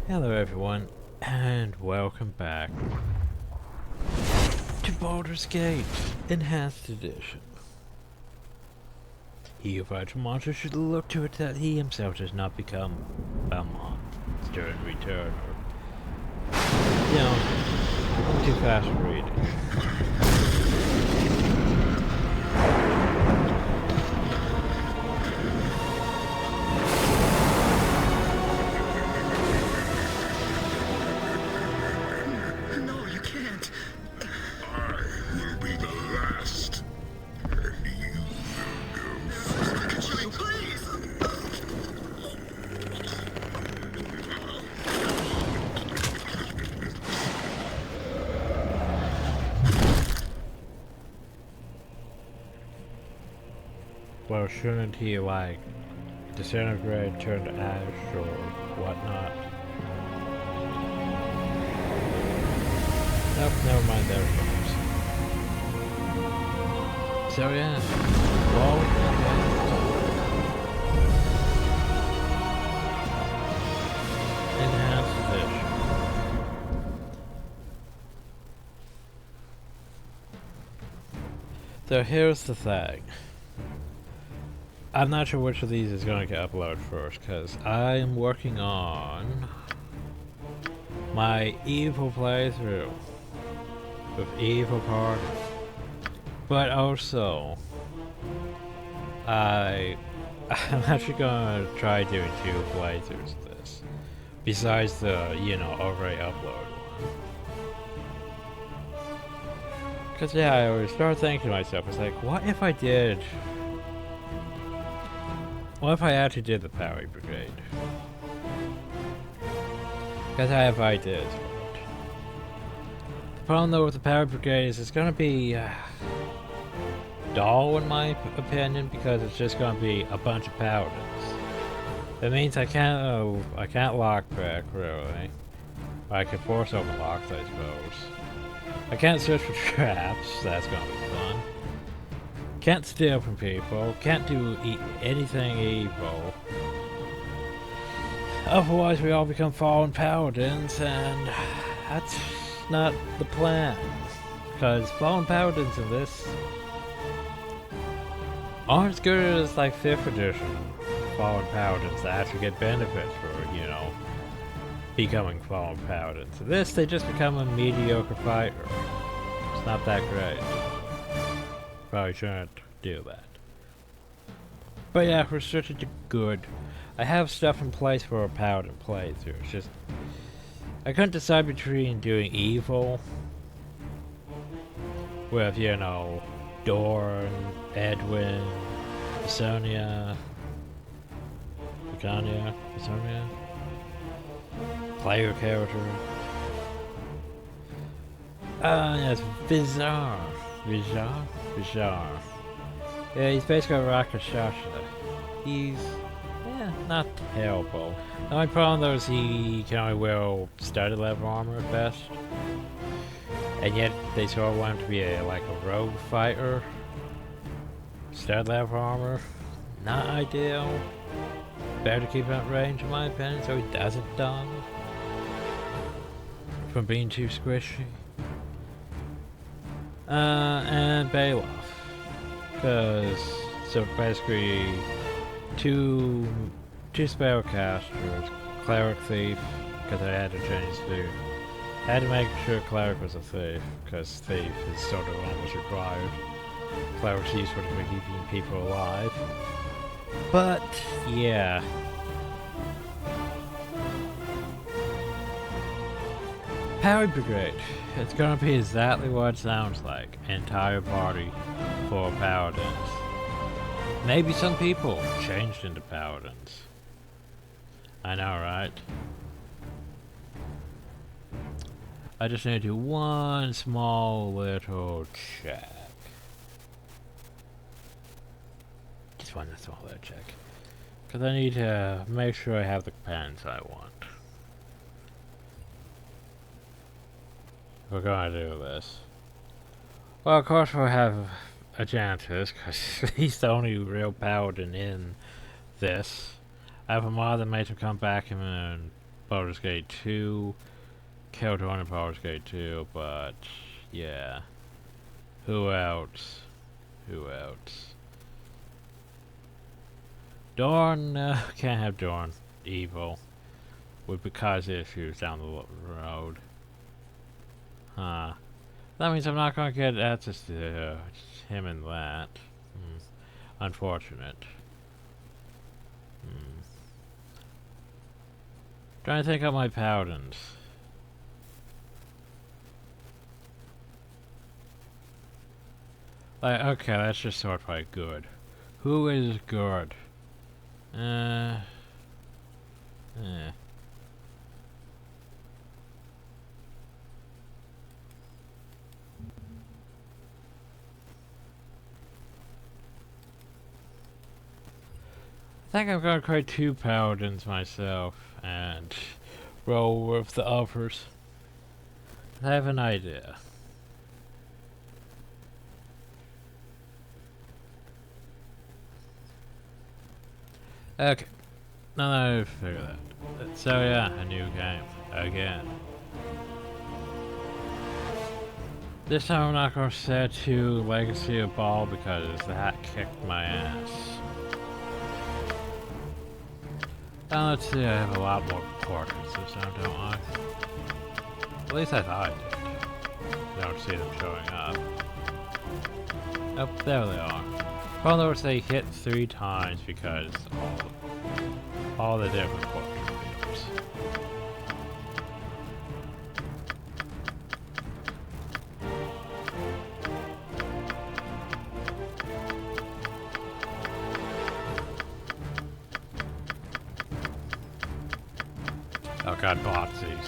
Hello everyone, and welcome back to Baldur's Gate Enhanced Edition. He who fights a monster should look to it that he himself does not become a monster in return, or, I'm too fast for reading. Well, shouldn't he, like, disintegrate, turn to ash, or whatnot? Nope, never mind those things. So yeah, well, Enhanced Edition. So here's the thing. I'm not sure which of these is going to get uploaded first, because I am working on my evil playthrough with evil party. But also, I'm actually going to try doing 2 playthroughs of this, besides the, already uploaded one. Because yeah, I always start thinking to myself, it's like, what if I actually did the Power Brigade? Because I have ideas for it. The problem though with the Power Brigade is it's gonna be dull in my opinion, because it's just gonna be a bunch of paladins. That means I can't lockpick really. I can force open locks, I suppose. I can't search for traps, that's gonna be fun. Can't steal from people, can't do anything evil. Otherwise we all become fallen paladins, and that's not the plan. Because fallen paladins in this aren't as good as like 5th edition fallen paladins that actually get benefits for, becoming fallen paladins. In this, they just become a mediocre fighter. It's not that great. Probably shouldn't do that. But yeah, restricted to good. I have stuff in place for a paladin playthrough. It's just I couldn't decide between doing evil with, Dorn, Edwin, Sonia, Sonia, player character. Yes, Vizar. Yeah, he's basically a Rakshasa. He's, not terrible. The only problem though is he can only wear studded leather armor at best. And yet they sort of want him to be a rogue fighter. Studded leather armor, not ideal. Better to keep him at range in my opinion so he doesn't die from being too squishy. And Bailoff. So basically, two spellcasters, Cleric Thief, because I had to change food. I had to make sure Cleric was a Thief, because Thief is sort of almost required. Cleric's useful for keeping people alive. But, yeah. Power Brigade. It's gonna be exactly what it sounds like. Entire party full of paladins. Maybe some people changed into paladins. I know, right? I just need to do one small little check. Just one small little check. Because I need to make sure I have the pens I want. We're gonna do this. Well, of course we'll have Ajantis, because he's the only real paladin in this. I have a mod that makes him come back in Baldur's Gate 2, killed one in Baldur's Gate 2, but yeah. Who else? Who else? Dorn, can't have Dorn. Evil. Would cause issues down the road. Huh. That means I'm not gonna get access to him in that. Unfortunate. Trying to think of my paladins. Like, okay, let's just sort by good. Who is good? Eh. I think I'm gonna create 2 paladins myself and roll with the others. I have an idea. Okay, now that I've figured that. So yeah, a new game. Again. This time I'm not gonna set to Legacy of Ball because that kicked my ass. Now let's see, I have a lot more portraits this time, don't I? At least I thought I did. I don't see them showing up. Oh, there they are. Well, notice they hit 3 times because all the different portraits. Oh god, botsies.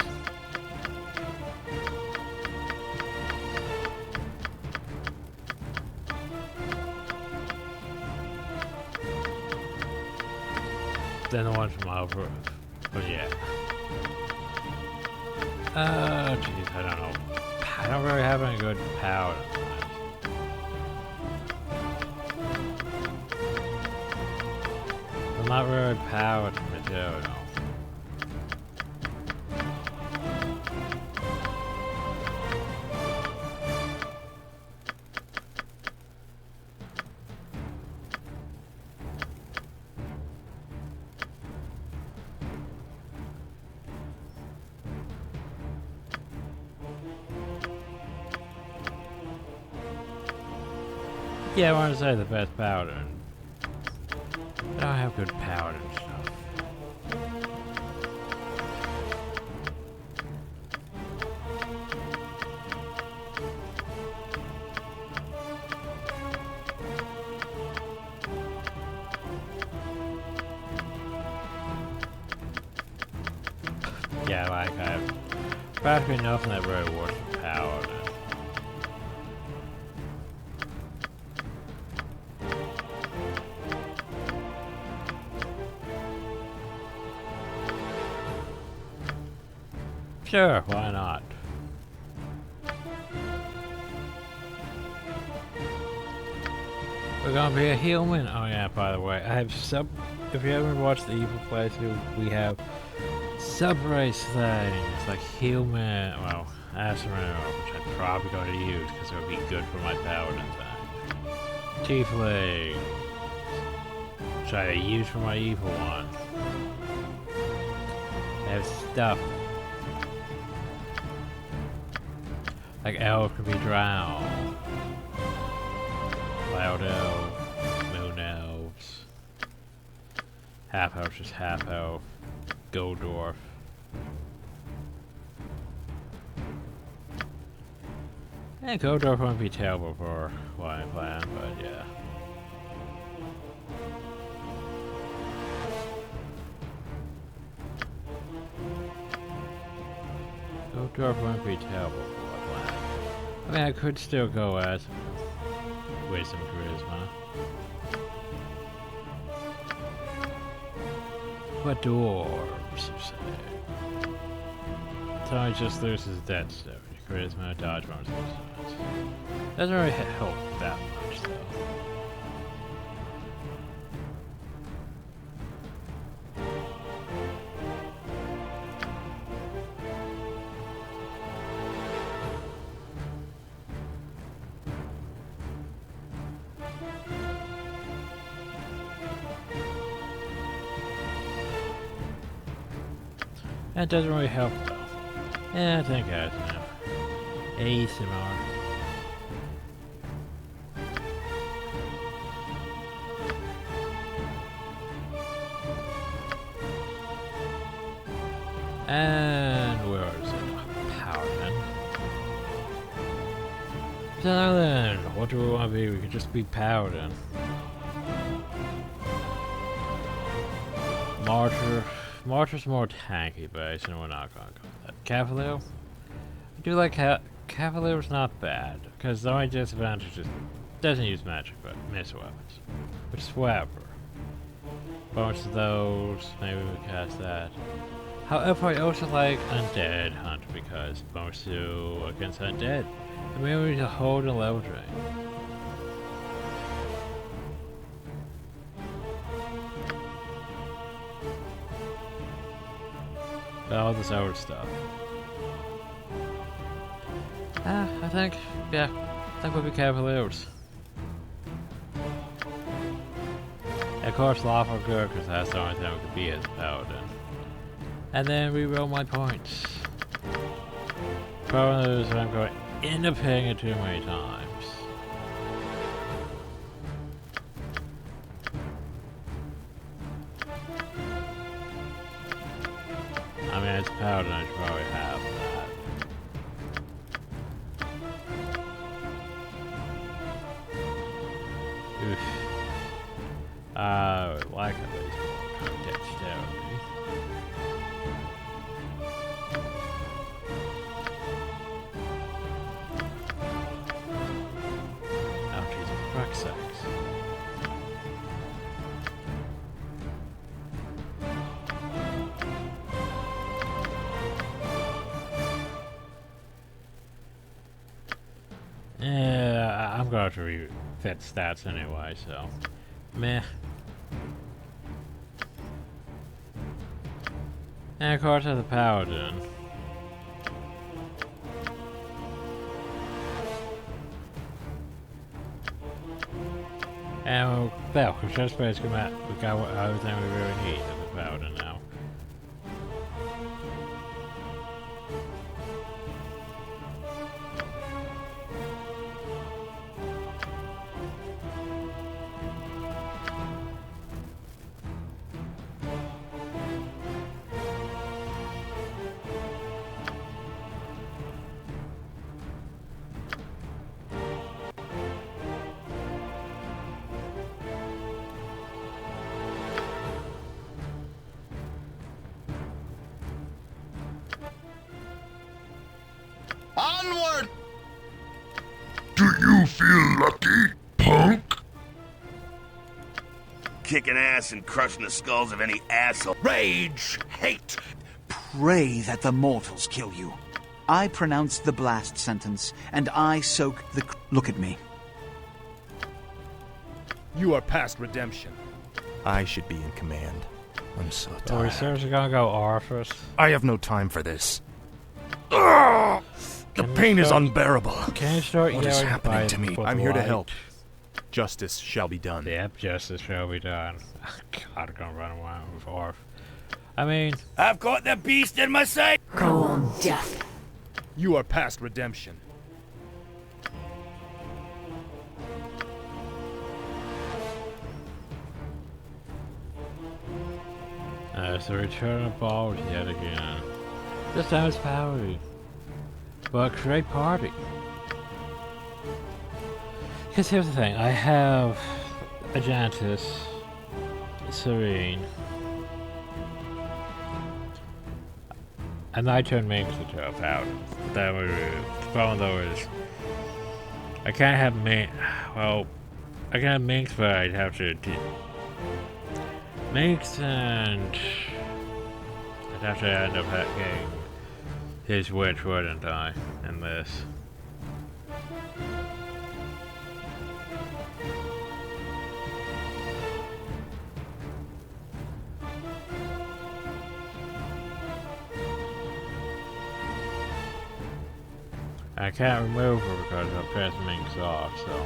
Then the one from over. But yeah. Jeez, I don't know. I don't really have any good power. I'm not really powered material. Yeah, I want to say the best powder. I don't have good powder and stuff. Yeah, like I have practically nothing that really works with powder. Sure, why not? We're gonna be a human. Oh yeah, by the way, I have if you haven't watched the Evil playthrough, we have sub-race things like human, well, astronaut, which I'm probably going to use because it would be good for my paladin thing. Tiefling, which I use for my evil one. I have stuff. Like elves can be drowned. Cloud elf, moon elves. Half elf, just half elf. Gold dwarf. And gold dwarf won't be terrible for what I plan, but yeah. Gold dwarf won't be terrible. I mean, I could still go as wisdom charisma. But dwarves, say. So I just loses dead stuff. Charisma, dodge bonus. Doesn't really help that much though. That doesn't really help though. Yeah, I think I know. ASMR. And where is it? Paladin. So now then, what do we want to be? We could just be Paladin. Marcher's more tanky based, and we're not going to go with that. Cavalier? I do like Cavalier's not bad, because the only disadvantage is doesn't use magic, but miss weapons. Which is Swapper. Bonus of those, maybe we cast that. However, I also like Undead Hunt because bonus 2 against Undead. And maybe we can hold a level drain. All this other stuff. I think we'll be Cavaliers. Of course, lawful good because that's the only thing we could be as a Paladin. And then reroll my points. Problem is I'm going into paying it too many times. I mean, as a Paladin, I should probably have that. Oof. I would like at least more dexterity. Sex. Yeah, I'm going to refit stats anyway, so meh. And of course, as a Paladin. And well, just basically we got everything we really need as a Paladin now. Onward! Do you feel lucky, punk? Kicking ass and crushing the skulls of any asshole. Rage, hate. Pray that the mortals kill you. I pronounce the blast sentence, and I soak the... Look at me. You are past redemption. I should be in command. I'm so Are we tired. seriously gonna go Orphis? I have no time for this. Ugh! The pain is unbearable. Can you start What is yelling happening by to me? with I'm here to light? help. Justice shall be done. Yep, justice shall be done. God, I'm gonna run around with Orph. I mean, I've got the beast in my sight! Go on, death. You are past redemption. it's the return of Baldur yet again. This time it's Powery. But create party. Because here's the thing, I have Ajantis, Serene, and I turn Minx into a Powder. That was the problem though is I can't have Minx. Well, I can have Minx, but I'd have to Minx, and I'd have to end up getting his witch, wouldn't I? In this. I can't remove her because I've passed Minx off, so.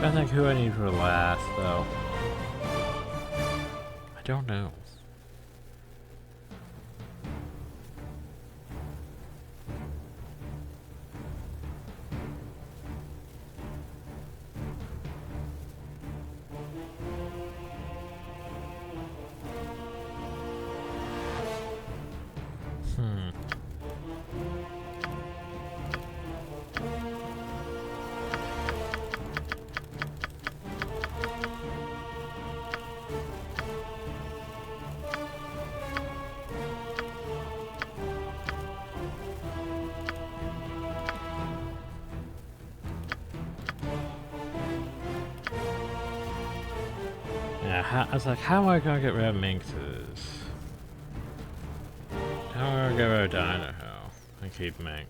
I think who I need for last, though. I don't know. Yeah, I was like, how am I gonna get rid of Minxes? How am I gonna get rid of Dino and keep Minx?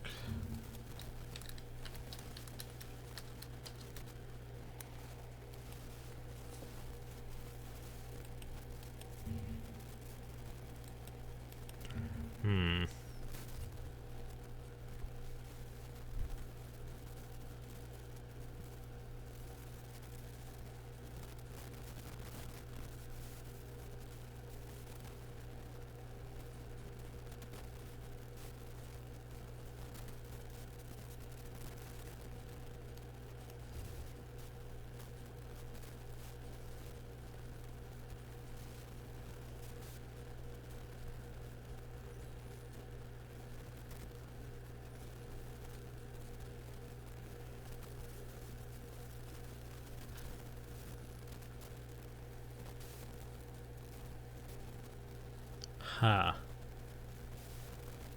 Huh.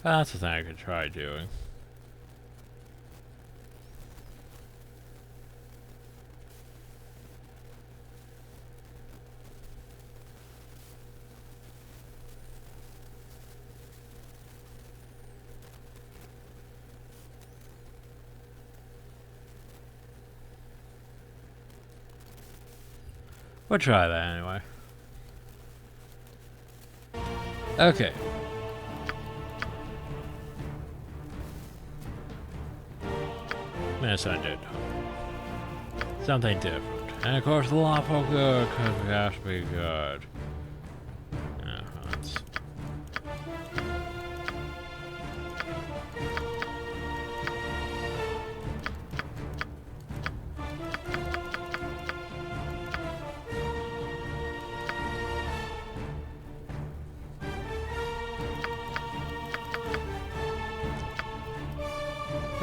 That's the thing I could try doing. We'll try that anyway. Okay. Yes, I did. Something different. And of course, the lawful good, because we have to be good. That's...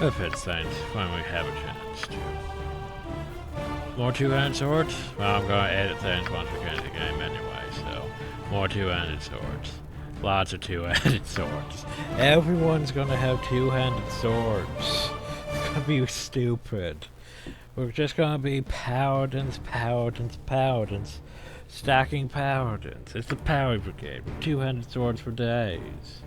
If it's things when we have a chance to. More two-handed swords? Well, I'm gonna edit things once we get into the game anyway, so more two-handed swords. Lots of two-handed swords. Everyone's gonna have two-handed swords. It's gonna be stupid. We're just gonna be paladins, paladins, paladins. Stacking paladins. It's the Power Brigade with two-handed swords for days.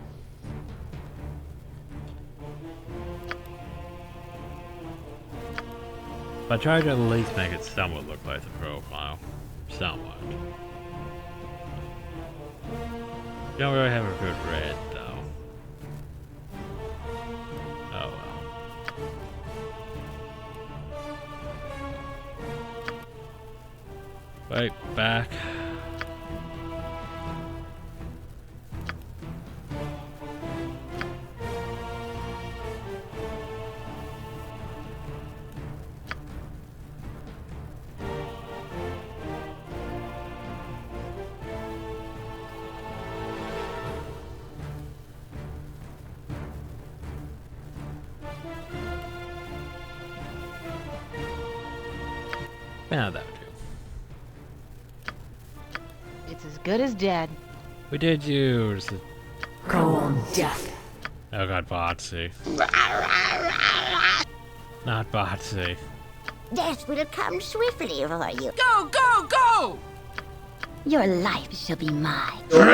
I tried to at least make it somewhat look like the profile. Somewhat. Don't really have a good red, though. Oh well. Wait, back. Yeah, that would do. It's as good as dead. We did use the... Go on, death. Oh god, Botsy. Not Botsy. Death will come swiftly for you. Go, go, go! Your life shall be mine. Drainage!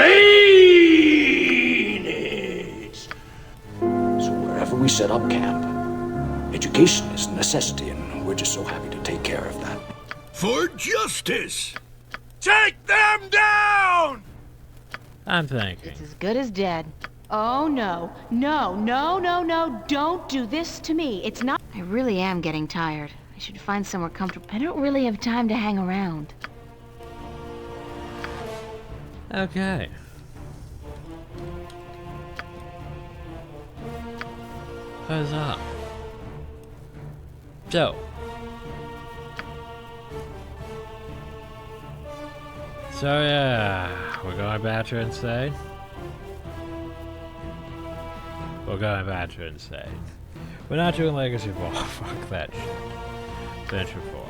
So wherever we set up camp, education is a necessity, and we're just so happy to take care of that. For justice! Take them down! I'm thinking. It's as good as dead. Oh no, no, no, no, no, don't do this to me. It's not. I really am getting tired. I should find somewhere comfortable. I don't really have time to hang around. Okay. Huzzah. So. Yeah, we're going back to Insane. We're going back to Insane. We're not doing Legacy 4. Fuck that shit. Venture 4.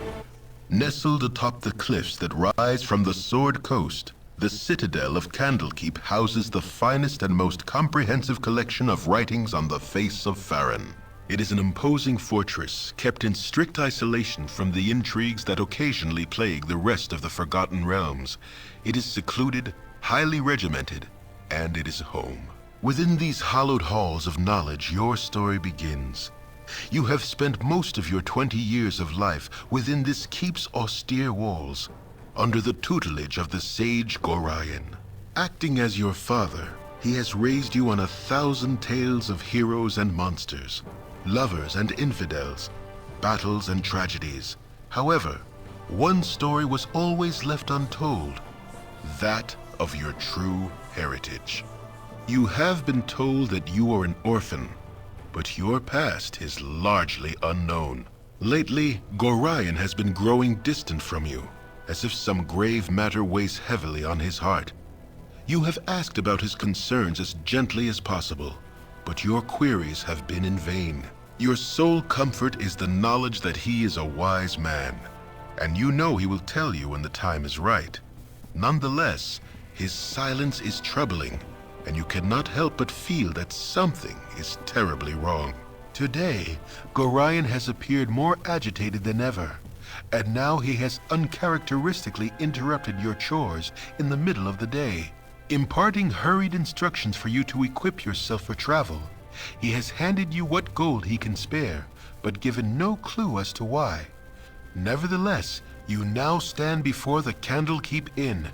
Nestled atop the cliffs that rise from the Sword Coast, the citadel of Candlekeep houses the finest and most comprehensive collection of writings on the face of Farron. It is an imposing fortress, kept in strict isolation from the intrigues that occasionally plague the rest of the Forgotten Realms. It is secluded, highly regimented, and it is home. Within these hallowed halls of knowledge, your story begins. You have spent most of your 20 years of life within this keep's austere walls, under the tutelage of the sage Gorion. Acting as your father, he has raised you on 1,000 tales of heroes and monsters, lovers and infidels, battles and tragedies. However, one story was always left untold, that of your true heritage. You have been told that you are an orphan, but your past is largely unknown. Lately, Gorion has been growing distant from you, as if some grave matter weighs heavily on his heart. You have asked about his concerns as gently as possible, but your queries have been in vain. Your sole comfort is the knowledge that he is a wise man, and you know he will tell you when the time is right. Nonetheless, his silence is troubling, and you cannot help but feel that something is terribly wrong. Today, Gorion has appeared more agitated than ever, and now he has uncharacteristically interrupted your chores in the middle of the day, imparting hurried instructions for you to equip yourself for travel. He has handed you what gold he can spare, but given no clue as to why. Nevertheless, you now stand before the Candlekeep Inn,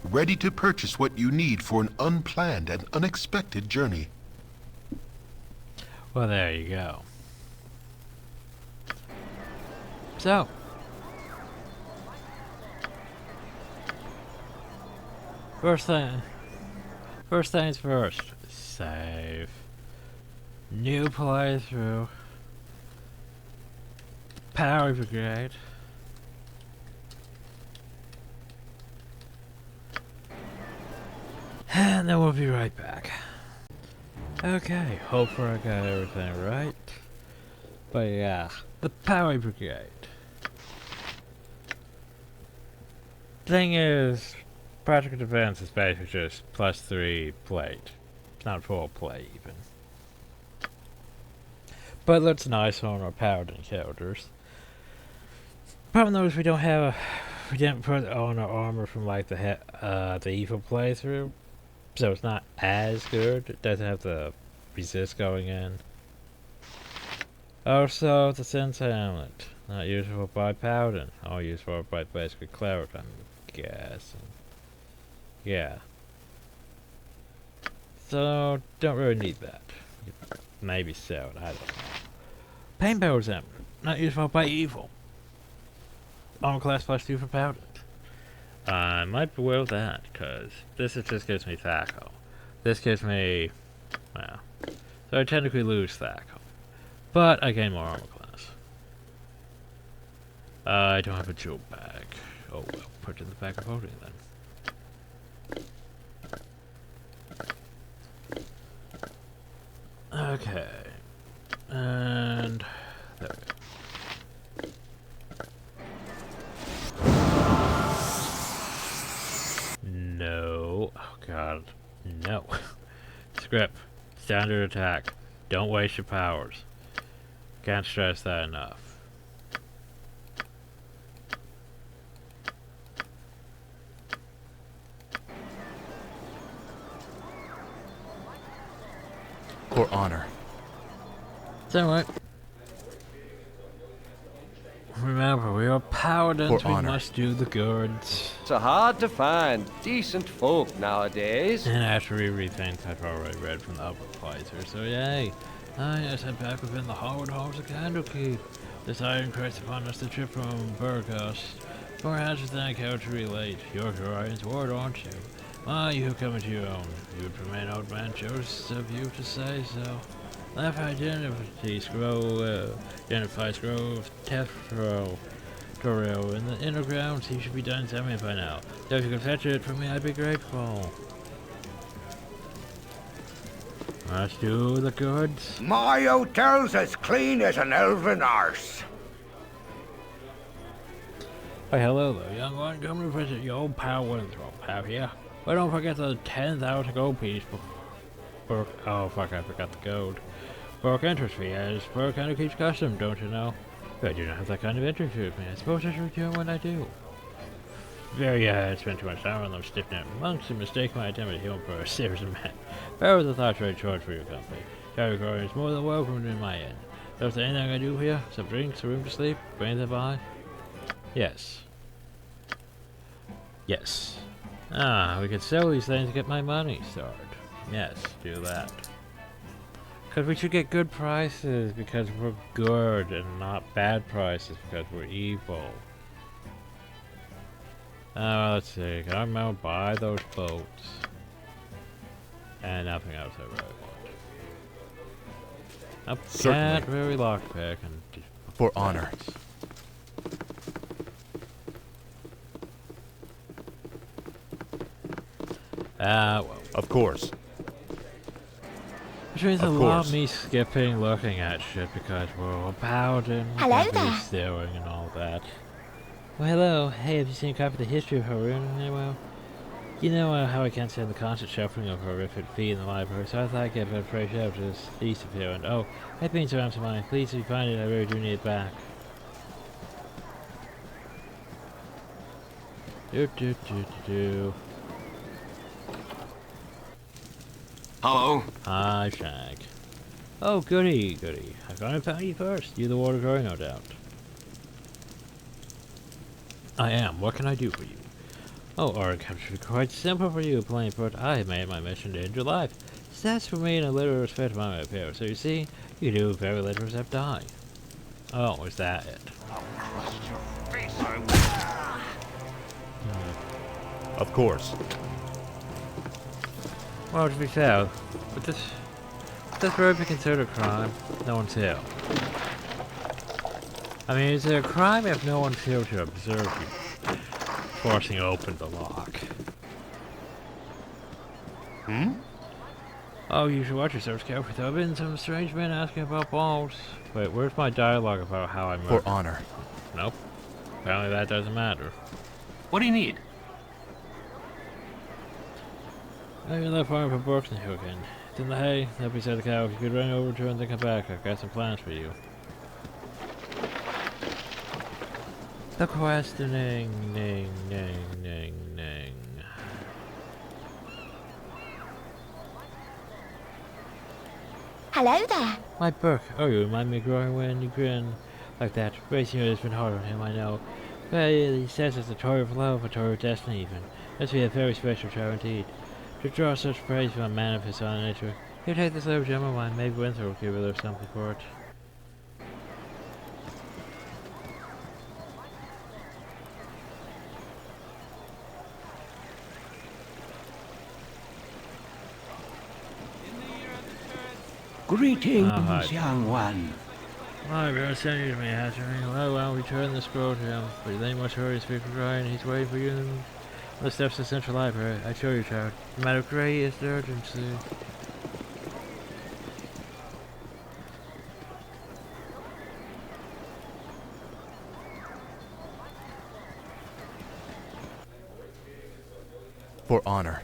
ready to purchase what you need for an unplanned and unexpected journey. Well, there you go. So. First things first. Save. New playthrough. Power Brigade. And then we'll be right back. Okay, hopefully I got everything right. But yeah, the Power Brigade. Thing is, practical defense is basically just +3 plate. It's not full plate even. But it looks nice on our paladin characters. Problem though is we didn't put on our armor from like the evil playthrough. So it's not as good. It doesn't have the resist going in. Also, the Sense Helmet. Not useful by Paladin. All useful by basically Cleric, I'm guessing. Yeah. So, don't really need that. Maybe so, I don't know. Pain Powers Emblem. Not useful by Evil. Armor class +2 for Paladin. I might be well with that, because this just gives me Thaco. This gives me, well, so I technically lose Thaco. But I gain more armor class. I don't have a jewel bag. Oh well, put it in the bag of holding then. Okay. And there we go. No. Oh god. No. Script. Standard attack. Don't waste your powers. Can't stress that enough. For honor. It's alright. Remember, we are paladins, we must do the goods. It's hard to find decent folk nowadays. And after we read things I've already read from the upper playthrough, so yay. Ah yes, I'm back within the hallowed halls of Candlekeep. This iron crests upon us the trip from Burgos. 4 hours than I care to relate. You're Orion's ward, aren't you? Ah, you have come into your own. You would permit old man Joseph you to say so. Laugh identity scroll, identify scroll of Tefro. Torrio in the inner grounds. He should be done semi by now. So if you could fetch it for me, I'd be grateful. Let's do the goods. My hotel's as clean as an elven arse. Why, hello there, young one. Come to visit your old pal Winthrop, have ya? Well, don't forget the 10,000 gold piece for... Oh, fuck, I forgot the gold. For entrance fee, as per kind of keeps custom, don't you know? But you don't have that kind of entrance fee with me. I suppose I should return when I do. Very, I spent too much time on those stiff-necked monks and mistake my identity home for a serious man. Bear with the thought trade charge for your company. Terry Corey is more than welcome in my end. So is there anything I do here? Some drinks, a room to sleep, bring them by? Yes. Yes. Ah, we could sell these things to get my money started. Yes, do that. Because we should get good prices because we're good and not bad prices because we're evil. Let's see. Can I now buy those boats? And nothing else I really want. I can't really lockpick and... For honor. Well. Of course. Which means a lot of me skipping looking at shit because we're about and staring and all that. Well, hello. Hey, have you seen a copy of the history of Harun? Well, you know how I can't stand the constant shuffling of horrific feet in the library, so I thought I'd get a fresh out to this east of here. And oh, I've been so to mine. Please, if you find it, I really do need it back. Hello? Hi, Shag. Oh, goody, goody. I've gone and found you first. You the water growing, no doubt. I am. What can I do for you? Oh, our capture is quite simple for you, plain put. I have made my mission to end your life. Stats for me in a little respect of my appear. So you see, you do very little except die. Oh, is that it? I'll crush your face, I will. Of course. Well, to be fair, would this really be considered a crime? No one's here. I mean, is it a crime if no one's here to observe you? Forcing open the lock. Hmm? Oh, you should watch yourselves carefully. There have been some strange men asking about balls. Wait, where's my dialogue about how I murdered? For honor. Nope. Apparently that doesn't matter. What do you need? Maybe that farm for Brooklyn again. It's in the hay, up beside the cow. If you could run over to her and then come back, I've got some plans for you. The questioning, ning, ning, ning, ning. Hello there. My Burke. Oh, you remind me of growing when you grin like that. Racing you has been hard on him, I know. But he says it's a toy of love, a toy of destiny even. Must be a very special child indeed. To draw such praise from a man of his own nature. Here, take this little gem of mine. Maybe Winter will give her something for it. Greetings, young one. My brother sent you to me, Hatchering. Well, I'll return the scroll to him, but then you must hurry, speak for Ryan. He's waiting for you in the steps to the Central Library. I show you, child. No matter great is the urgency. For honor.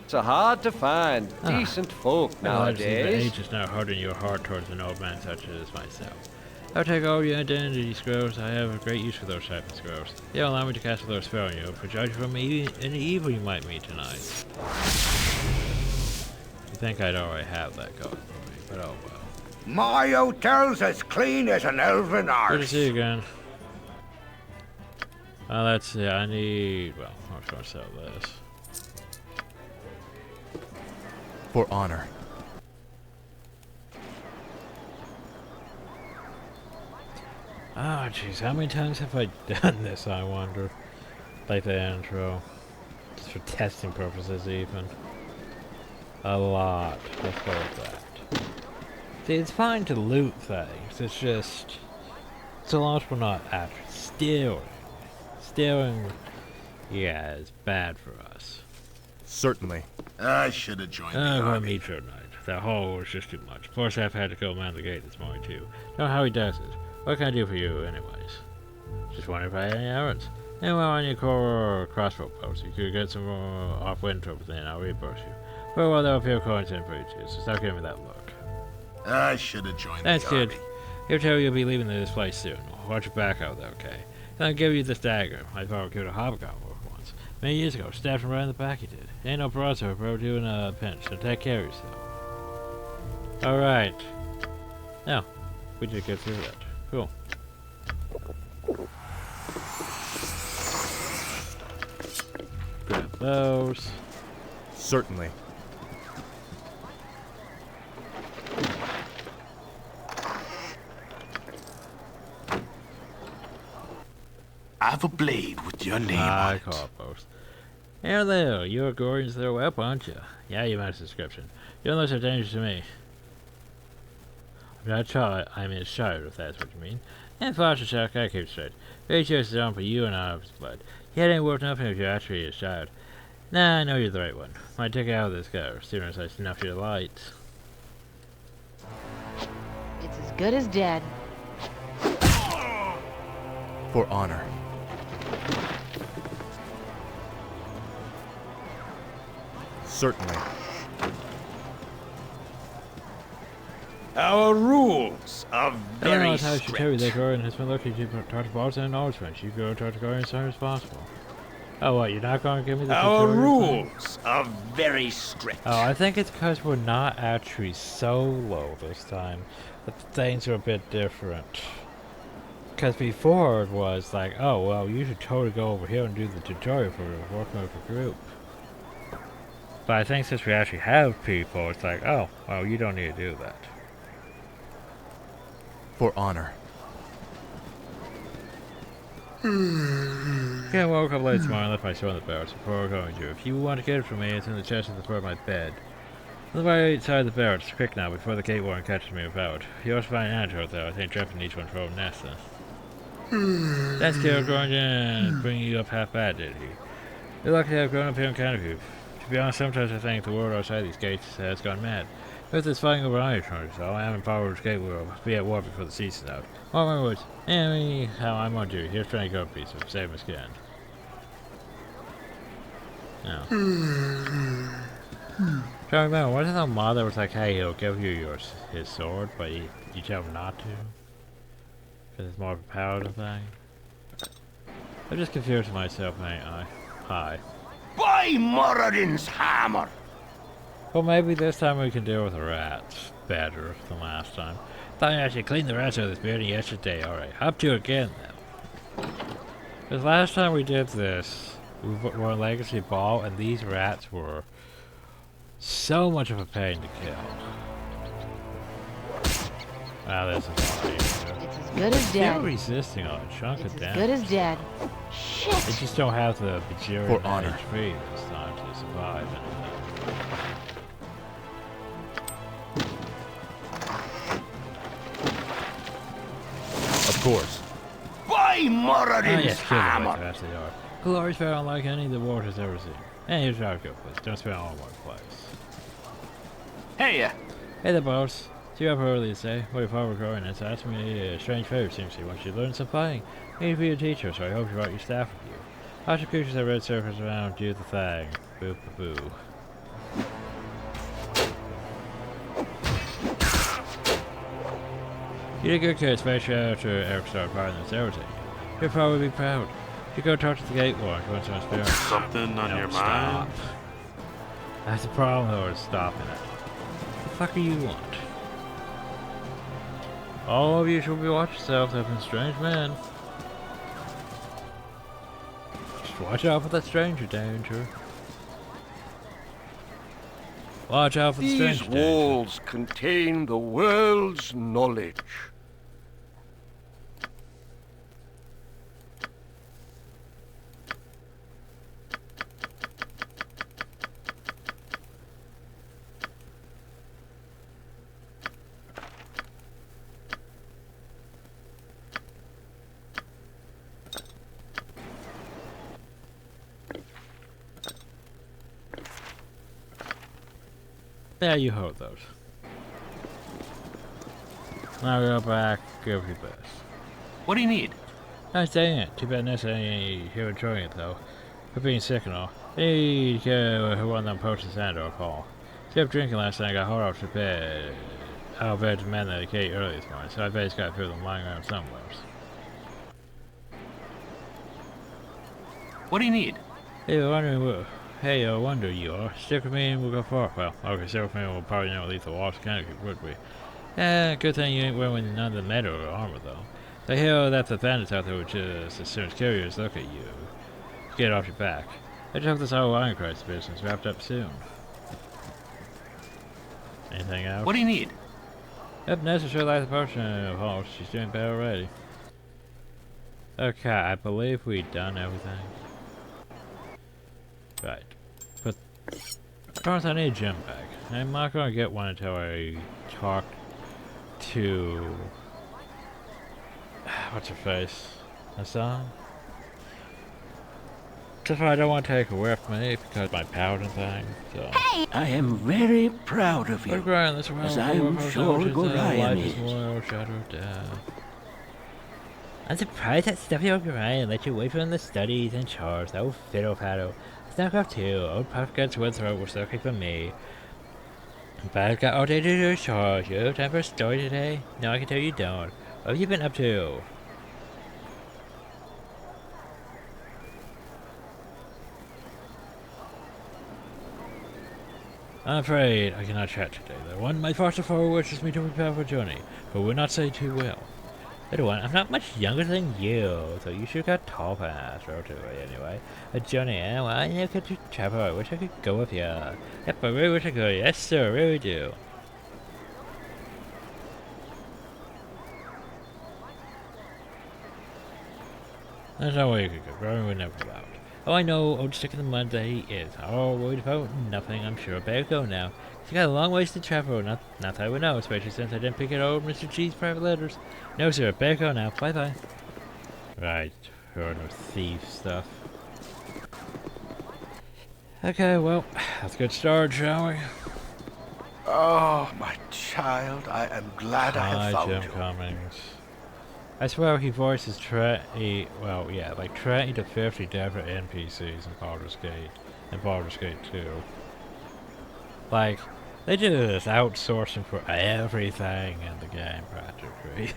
So hard to find decent folk nowadays. The age is now hardening your heart towards an old man such as myself. I'll take all your identity scrolls. I have a great use for those type of scrolls. They'll allow me to cast a little spell on you, for judge from any evil you might meet tonight. You think I'd already have that going for me, but oh well. My hotel's as clean as an elven arse. Good to see you again. Let's see, I need... well, I'm just gonna sell this. For honor. Oh, jeez, how many times have I done this, I wonder? Like the intro. Just for testing purposes, even. A lot. Let's go with that. See, it's fine to loot things, it's just... so long as we're not actually stealing. Stealing, yeah, is bad for us. Certainly. I should have joined the I'm gonna army. meet you tonight. That hole was just too much. Plus, I've had to go man the gate this morning, too. Don't know how he does it. What can I do for you, anyways? Just wondering if I had any errands. Anyway, on your core crossbow post, you could get some off-wind trophies and I'll reimburse you. For well, there'll appear coins in for you, too, so stop giving me that look. I should have joined Thanks, the kid. army. He'll tell you you'll be leaving this place soon. Watch your back out there, okay? And I'll give you this dagger. My father killed a hobgoblin once. Many years ago, stabbed him right in the back he did. Ain't no broadsword, bro, doing a pinch, so take care of yourself. Alright. Now, we did get through that. Cool. Grab those. Certainly. I've a blade with your name on it. Call post. Hello, you're Gordon's throw up, aren't you? Yeah, you match the description. You don't look so dangerous to me. I'm not shy, I'm his child, if that's what you mean. And foster shock, I keep straight. Very choice is on for you and I of his blood. Yet ain't worth nothing if you're actually his child. Nah, I know you're the right one. Might take out of this guy as soon as I snuff your lights. It's as good as dead. For honor. Certainly. Our rules are I very don't know how I should tell you that strict. Gordon has been looking to talk to Baldur and Norseman. You go talk to Gordon as soon as possible. Oh, what, you're not going to give me the Our tutorial thing? rules are very strict. Oh, I think it's because we're not actually solo this time. That things are a bit different. Because before it was like, oh, well, you should totally go over here and do the tutorial for working with a group. But I think since we actually have people, it's like, oh, well, you don't need to do that. For honor. Okay, I woke up late tomorrow and left my sword in the barrels before going to. If you want to get it from me, it's in the chest at the foot of my bed. On the right side of the barrels, quick now, before the gate warden catches me without. You also find an antidote, though. I think trapping each one for old Nesta. That's Killer Gordon bringing you up half bad, did he? You're lucky to have grown up here in Canterbury. To be honest, sometimes I think the world outside these gates has gone mad. With this fighting over iron turners, so I am in Baldur's Gate will be at war before the season's out. Mark my words. Anyhow, I'm on duty. Here's trying to go piece of save his skin. No. Try to remember, wasn't the mother was like, hey, he'll give you his sword, but you tell him not to? Because it's more of a paladin thing? I'm just confused myself, ain't I? Hi. By Moradin's hammer! Well, maybe this time we can deal with the rats better than last time. Thought I actually cleaned the rats out of this building yesterday. Alright, up to it again then. Because last time we did this, we were on Legacy Ball, and these rats were so much of a pain to kill. Wow, this is all It's as good as Still dead. resisting on a chunk It's of as damage. good as dead. Shit! They just don't have the bajillion For honor. HP this time to survive anything. Of course. By Oh Moradin's yes, kill them hammer! like that's they are. Glorious fair unlike any the world has ever seen. And here's how it goes, please. Don't spend all in one place. Hey, Hey there, boss. See you up early today. What if I were growing and asked me a strange favor seems to want you to learn some fighting. Maybe be a teacher, so I hope you brought your staff with you. Lots of creatures that red circles around do the thing. Boo boo boo. You did good, kid, especially after Eric started fighting this everything. You'll probably be proud. You go talk to the gate warden if you want some experience. Something on your Stop. mind? That's the problem, though, is stopping it. What the fuck do you want? All of you should be watching yourselves. I've been strange men. Just watch out for that stranger danger. Watch out for the These stranger danger. walls contain the world's knowledge. Yeah, you hold those. Now go back, give your best. What do you need? Nice day in. Too bad Nessa ain't here enjoying it though. For being sick and all. Hey, who won them potions and or Paul. Kept drinking last night, got hard off to bed. Out of bed to man the gate early this morning, so I bet he's got through them lying around somewhere. What do you need? Hey, I wonder you are. Stick with me and we'll go far. Well, okay, stick with me and we'll probably never leave the walls kind of would we? Yeah, good thing you ain't wearing none of the metal or armor though. They hear that the bandits out there would just as soon as carriers look at you. Get off your back. I just hope this whole Iron Christ business wrapped up soon. Anything else? What do you need? Yep, Nessa sure likes the potion of horse. She's doing better already. Okay, I believe we've done everything. Right. But first I need a gem bag. I'm not gonna get one until I talk to what's her face? Hassan? Just why I don't want to take away from me because of my paladin thing, so. Hey! I am very proud of you, as I am sure Gorion is. I'm surprised that stuffy old Gorion let you away from the studies and chores, that old fiddle-faddle. Snuck too, old Puff Guts Withrow was looking for me. But I've got all day to do chores. You have time for a story today? No, I can tell you don't. What have you been up to? I'm afraid I cannot chat today, though. One, my foster father wishes me to prepare for a journey, but will not say too well. Little one, I'm not much younger than you, so you should got tall past, relatively anyway. A journey, eh? Well, I never get to travel. I wish I could go with you. Yep, I really wish I could. Yes, sir, really do. There's no way you could go. Growing would never allow it. Oh, I know, old stick in the mud that he is. All worried about nothing, I'm sure. Better go now. He's got a long ways to travel. Not that I would know, especially since I didn't pick it old Mr. G's private letters. No, sir. Better go now. Bye-bye. Right. Heard of thief stuff. Okay, well, let's get started, shall we? Oh, my child, I am glad I have found Jim you. Cummings. I swear he voices 20 to 50 different NPCs in Baldur's Gate, and Baldur's Gate 2. Like, they do this outsourcing for everything in the game, practically.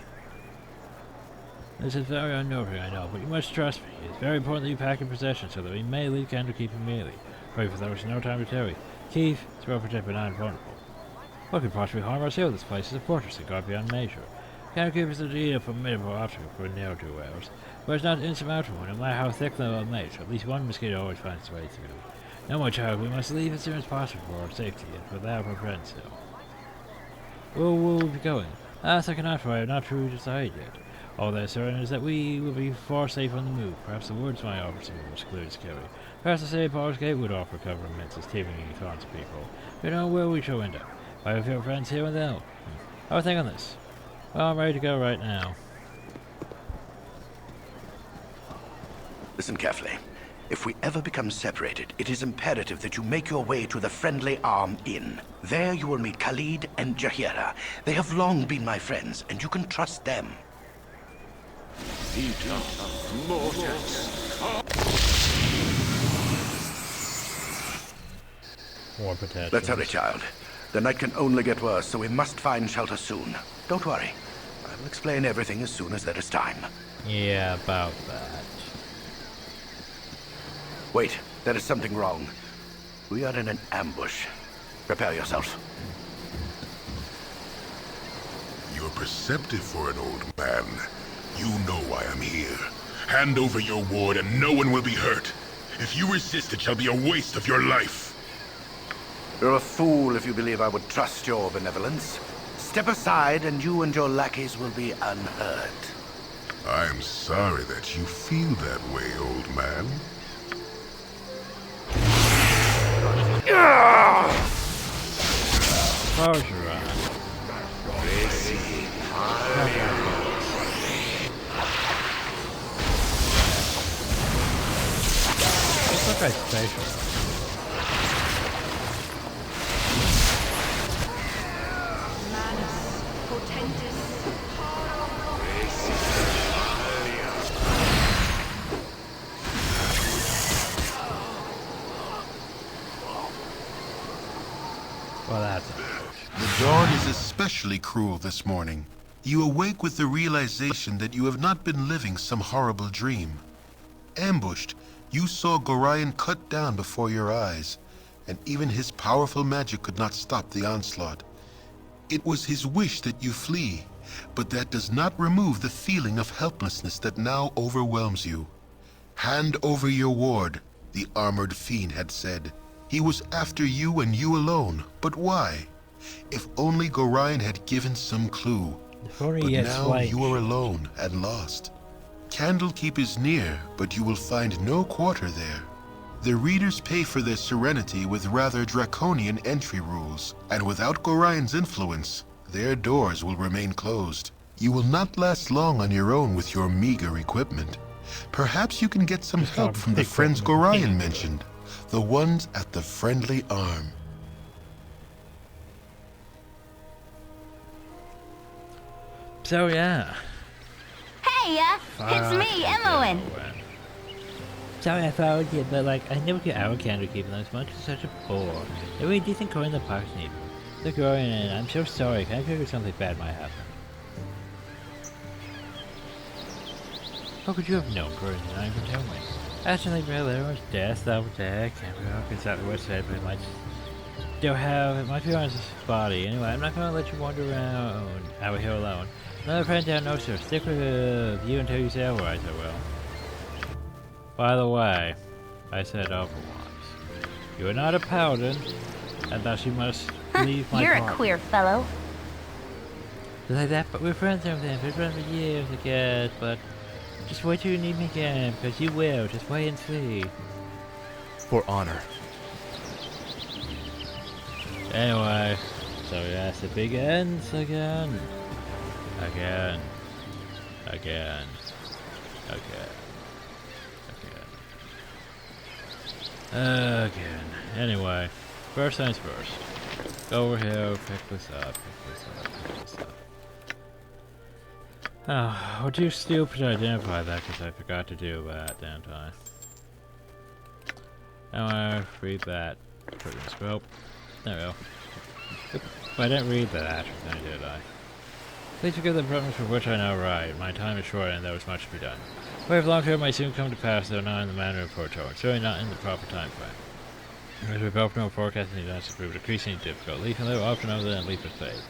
This is very unnerving, I know, but you must trust me. It's very important that you pack your possessions so that we may leave Candlekeep immediately. Pray for there is no time to tarry. Keith, it's well protected but not invulnerable. What could possibly harm us here? This place is a fortress that guard beyond measure. Candlekeep is indeed a formidable obstacle for ne'er-do-wells, but it's not insurmountable, no matter how thick the wall may, so at least one mosquito always finds its way through. No, my child, we must leave as soon as possible for our safety and for that of our friends, so. Where will we be going? Second night, for I have not truly decided yet. All that is certain is that we will be far safer on the move. Perhaps the woods might offer some more secluded security. Perhaps the city of Baldur's Gate would offer cover amidst its teeming throngs of people. We don't know where we shall end up. I have your friends here and there. I'll think on this. Well, I'm ready to go right now. Listen carefully. If we ever become separated, it is imperative that you make your way to the Friendly Arm Inn. There you will meet Khalid and Jahira. They have long been my friends, and you can trust them. More potential. Let's hurry, child. The night can only get worse, so we must find shelter soon. Don't worry. I will explain everything as soon as there is time. Yeah, about that. Wait, there is something wrong. We are in an ambush. Prepare yourself. You're perceptive for an old man. You know why I'm here. Hand over your ward and no one will be hurt. If you resist, it shall be a waste of your life. You're a fool if you believe I would trust your benevolence. Step aside and you and your lackeys will be unhurt. I'm sorry that you feel that way, old man. Close your eyes. Looks like facial. Well, that's The dawn is especially cruel this morning. You awake with the realization that you have not been living some horrible dream. Ambushed, you saw Gorion cut down before your eyes, and even his powerful magic could not stop the onslaught. It was his wish that you flee, but that does not remove the feeling of helplessness that now overwhelms you. Hand over your ward, the armored fiend had said. He was after you and you alone, but why? If only Gorion had given some clue. But now you are alone and lost. Candlekeep is near, but you will find no quarter there. The readers pay for their serenity with rather draconian entry rules, and without Gorion's influence, their doors will remain closed. You will not last long on your own with your meager equipment. Perhaps you can get some help from the friends Gorion mentioned, the ones at the Friendly Arm. So yeah. Hey, it's me, Emmeline. Sorry I followed you, but like, I never get out of Candlekeep and this much is such a bore. A really decent coin in the parks need. Look, Gorion, I'm so sorry. Can I figure something bad might happen? How could you have known, Gorion, and not even tell me? Actually, really, there was death over there. Can't be exactly what said, but it might still have. It might be on his body. Anyway, I'm not gonna let you wander around out here alone. Another friend down, no sir. Stick with you until you say otherwise, I will. By the way, I said Overwatch. You are not a paladin, and thus you must leave my You're party. a queer fellow. Like that, but we're friends and everything. We've been friends for years, I guess, but just wait till you need me again, because you will. Just wait and see. For honor. Anyway, so yes, it begins again. Again. Again. Again. Again. Again. Anyway, first things first. Go over here, pick this up, pick this up. Oh, we're too stupid to identify that because I forgot to do that, didn't I? Anyway, read that. Put it in scope. There we go. Oop, I didn't read that actually, did I? Please forgive the premise for which I now write. My time is short and there was much to be done. Way of long term may soon come to pass, though not in the manner of foretold, certainly not in the proper time frame. As we both know, forecasting events has proved increasingly difficult. Leaf and live often over than leap of faith.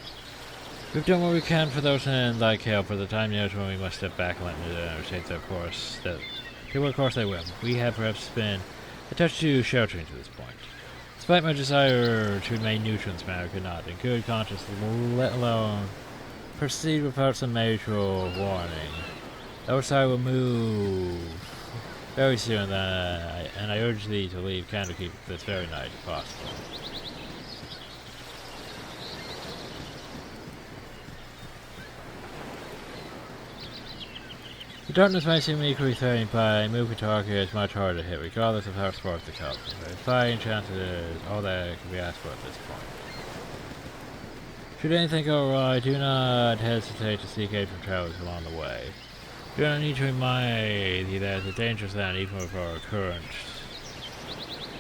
We've done what we can for those in like help, but the time knows when we must step back and let them take their course. Of course they will. We have perhaps been a touch too sheltering to this point. Despite my desire to remain neutral in this matter, I could not, in good conscience, let alone proceed without some major warning. Else I will move very soon, and I urge thee to leave Candlekeep this very night, if possible. The darkness may seem equally threatening, but a moving target is much harder to hit, regardless of how sparse the color. The fighting chances is all that can be asked for at this point. Should anything go awry, do not hesitate to seek aid from travelers along the way. Do not need to remind you that it's a dangerous land even with our current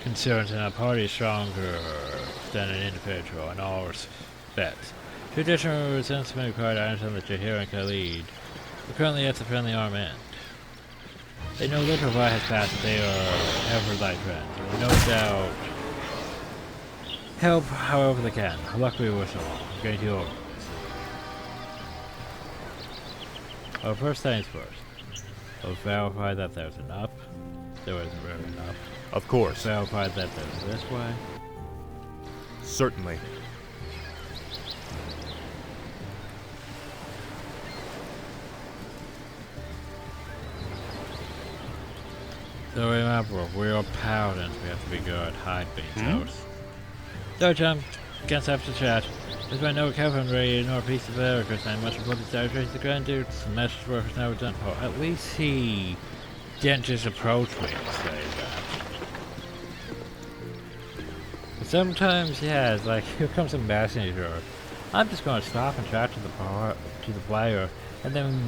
concerns, and our party is stronger than an individual in all respects. Traditional resentment required I understand that Jahir and Khalid are currently at the Friendly Arm end. They know little of what has passed, but they are ever light friends, and no doubt help however they can. Luckily we're so long. I'm going to over. Well, first things first. We'll verify that there's an up. There isn't really an up. Of course. Verify that there's this way. Certainly. So remember, we're paladins. We have to be good. Hide being toast. So, Chum, can't have to chat. There's been no Kevin ready nor a piece of air because I much important to trace the Grand Duke's message work is never done. Oh, at least he didn't just approach me to say that. But sometimes, yeah, it's like, here comes a messenger. I'm just gonna stop and chat to the player, and then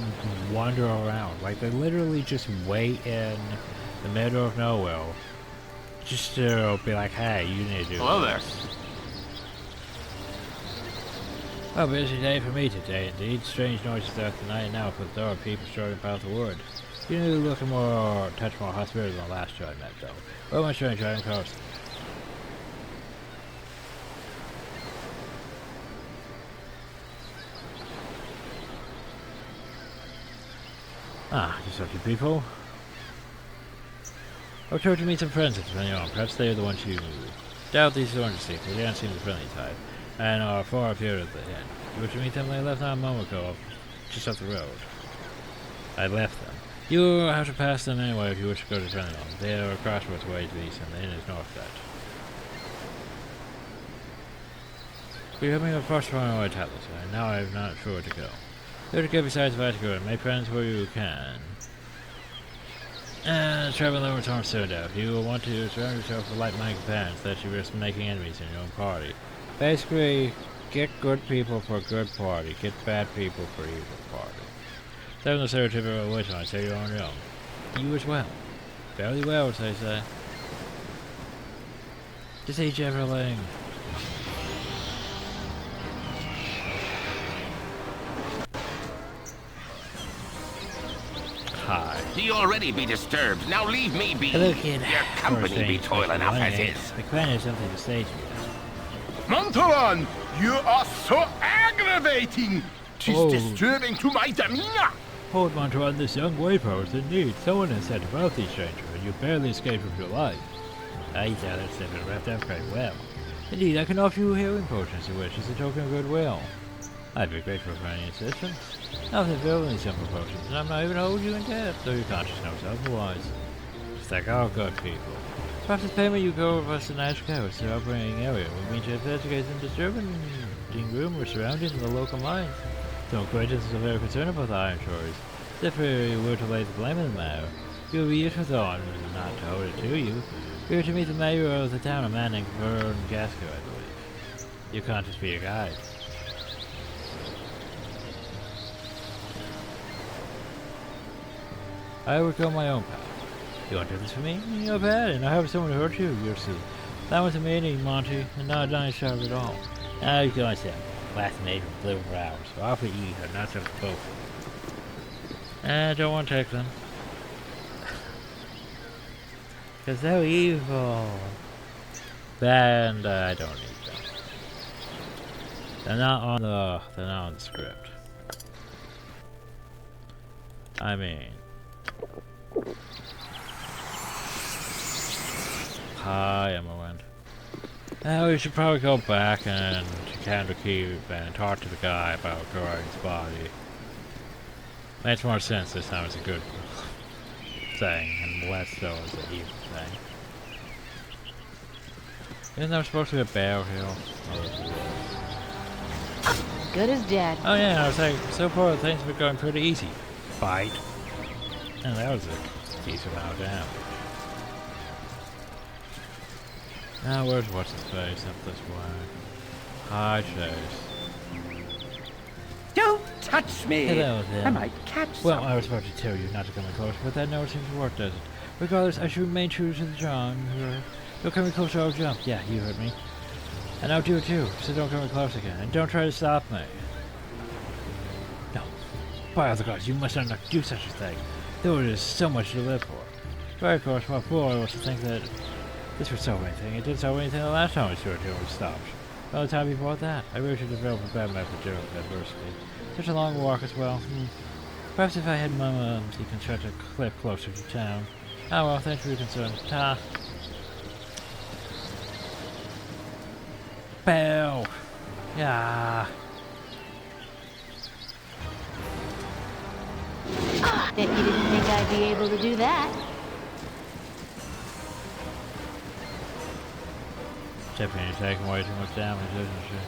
wander around. Like, they literally just wait in the middle of nowhere, just to be like, hey, you need to do Hello this. A busy day for me today, indeed. Strange noises throughout the night now, but there are people strolling about the wood. You need to look more, touch more hospitable than the last show I met, though. Oh, my strange driving coast. Ah, just a few people. I was told to meet some friends at the venue. Perhaps they are the ones you doubt these orange seats. They don't seem the friendly type, and are far up here at the end. You wish to meet them? They left not a moment ago, just up the road. I left them. You have to pass them anyway if you wish to go to the friendly one. They are crossroads away to the east, and the inn is north of that. We are having a first run away tablets, and now I am not sure where to go. Go to go besides Vatican and make friends where you can. And travel over to Soda. If you want to surround yourself with like-minded companions, that you risk making enemies in your own party. Basically, get good people for a good party, get bad people for evil party. Seven the stereotypical wisdom, I say you're on your own. You as well. Fairly well, as they say. Just each everything. Hi. You already be disturbed. Now leave me be. Hello, kid. Your company be toil enough as is. The clan has something to say to you. Montalon, you are so aggravating. 'Tis disturbing to my demeanor. Hold Montalon, this young wayfarer is in need. Someone has said about these stranger, and you barely escaped with your life. I thought that's been wrapped up quite well. Indeed, I can offer you healing potions you wish as a token of goodwill. I'd be grateful for any assistance. Nothing building simple potions, and I'm not even hold you in debt, though your conscience knows otherwise. Just like all good people. Perhaps the payment you go with us tonight goes to our bringing area will mean to investigate some disturbing rumors surrounding the local mines. Some acquaintances are very concerned about the iron shores. If we were to lay the blame in the matter, it would be useful though, and not to hold it to you. We were to meet the mayor of the town, a man named Vern Gasco, I believe. You can't just be a guide. I would go my own path. You want to do this for me? You're bad, and I have someone to hurt you, you'll see. That was a meeting, Monty, and not a nice job at all. Now you go myself. Last made with blue brows, so I'll for you, or not so for both. I don't want to take them. Cause they're evil. And I don't need them. They're not on the script. I mean, hi, Emmerwind. Now we should probably go back and to Candlekeep and talk to the guy about Gordon's body. Makes more sense this time as a good thing, and less so as an evil thing. Isn't there supposed to be a bear here? Good as dead. Oh yeah, I was like, so far things have been going pretty easy. Fight. And that was a decent amount of damage. Now where's what's his face up this way? Hi, Chase. Don't touch me! Hello there. I might catch Well, something. I was about to tell you not to come in close, but that never seems to work, does it? Regardless, I should remain true to the charm. Don't come in close or I'll jump. Yeah, you heard me. And I'll do it too, so don't come in close again. And don't try to stop me. No. By all the gods, you must not do such a thing. There is so much to live for. Very of course, my fool I was to think that this would solve anything. It didn't solve anything the last time we stood here and stopped. By the time before that, I really should develop a bad method to deal with adversity. Such a long walk as well. Perhaps if I had Mama deconstruct a cliff closer to town. Oh well, thanks for your concern. Ta. Bell. Yeah. Bet you didn't think I'd be able to do that. Tiffany's taking way too much damage, isn't she?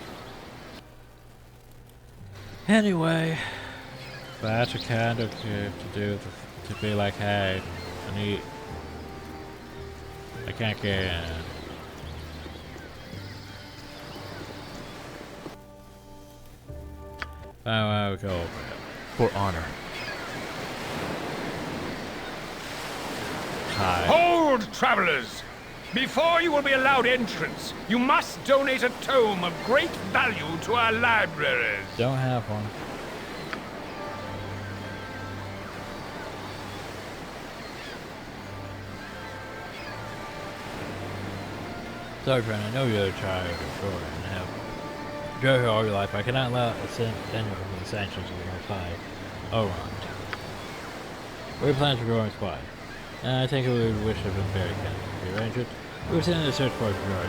Anyway, that's a kind of to do to be like, hey, I can't get in. I'll go over it. For honor. Hi. Hold, travelers! Before you will be allowed entrance, you must donate a tome of great value to our libraries. Don't have one. Sorry, friend, I know you're tired of story and have drove here all your life. I cannot allow a sin anyone from the sanctions of the Most High. Oh, right. We have plans for growing supply. I think it would wish to have been very kind. If you arrange it, we will send in a search for a guard.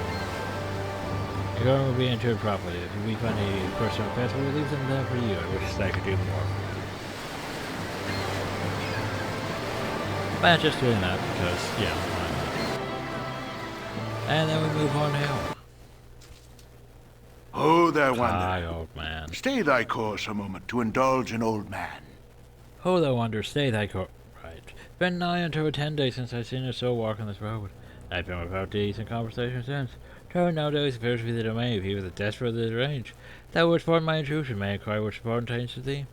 Your government will be interred properly. If we find a person or past, we will leave them there for you. I wish that I could do more. But just doing that because, yeah, why not? And then we move on now. Oh, there, Hi, Wanderer. old man. Stay thy course a moment to indulge an old man. Oh, thou Wanderer, stay thy course. Right. It's been nigh unto 10 days since I seen a soul walk on this road. I've been without decent conversation since. Turn nowadays appears to be the domain of he with the desperate of the range. Thou wouldst pardon my intrusion, may I inquire which important pertains to thee?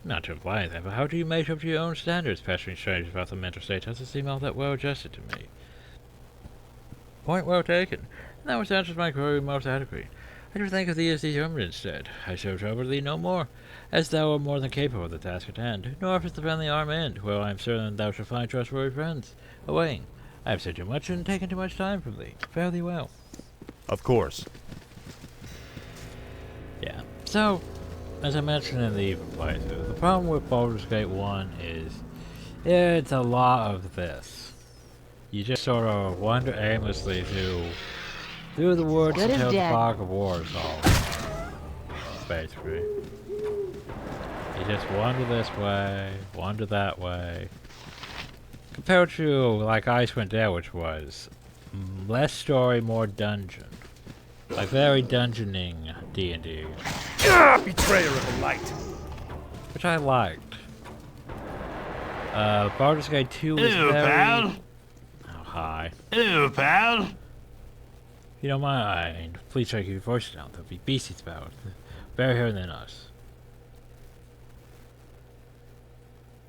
Not to imply anything, but how do you measure up to your own standards? Pestering strangers about the mental state doesn't seem all that well adjusted to me. Point well taken. And that which answers my query most adequately. I do think of thee as determined instead. I shall trouble thee no more, as thou art more than capable of the task at hand, nor if the friendly arm end. Well, I am certain thou shalt find trustworthy friends. Away. I have said too much and taken too much time from thee. Fare thee well. Of course. Yeah. So, as I mentioned in the even playthrough, the problem with Baldur's Gate 1 is it's a lot of this. You just sort of wander aimlessly through the woods Good as until the dead. fog of war is all. Basically. You just wander this way, wander that way. Compared to, like, Icewind Dale, which was less story, more dungeon. Like, very dungeoning D&D. Betrayer of the light. Which I liked. Baldur's Gate 2 was Hello, very... pal. Oh, hi. Hello, pal. If you don't mind, please try to keep your voice down. There'll be beasties about. Better here than us.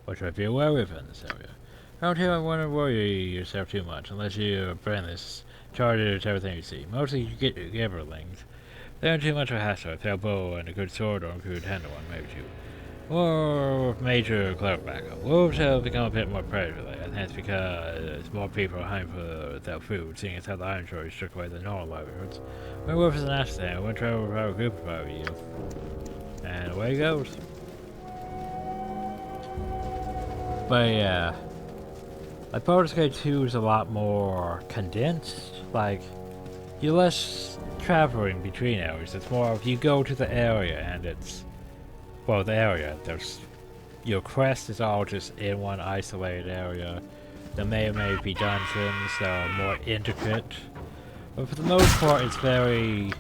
What should I be aware of in this area? Around here, I wouldn't worry yourself too much, unless you're friendless, charged to everything you see. Mostly you get giverlings. They aren't too much of a hassle. If they have a bow and a good sword or a good handle one, maybe two. Or with major cloak backup. Wolves have become a bit more predatory, and that's because more people are hunting for their food, seeing as how the iron shortage took away the normal livelihoods. When wolf is an asset, I wouldn't travel without a group if I were you. And away it goes. But yeah. Like, Baldur's Gate 2 is a lot more condensed. Like, you're less traveling between areas. It's more of you go to the area and it's... Well, the area. There's... Your quest is all just in one isolated area. There may or may be dungeons that are more intricate. But for the most part, it's very...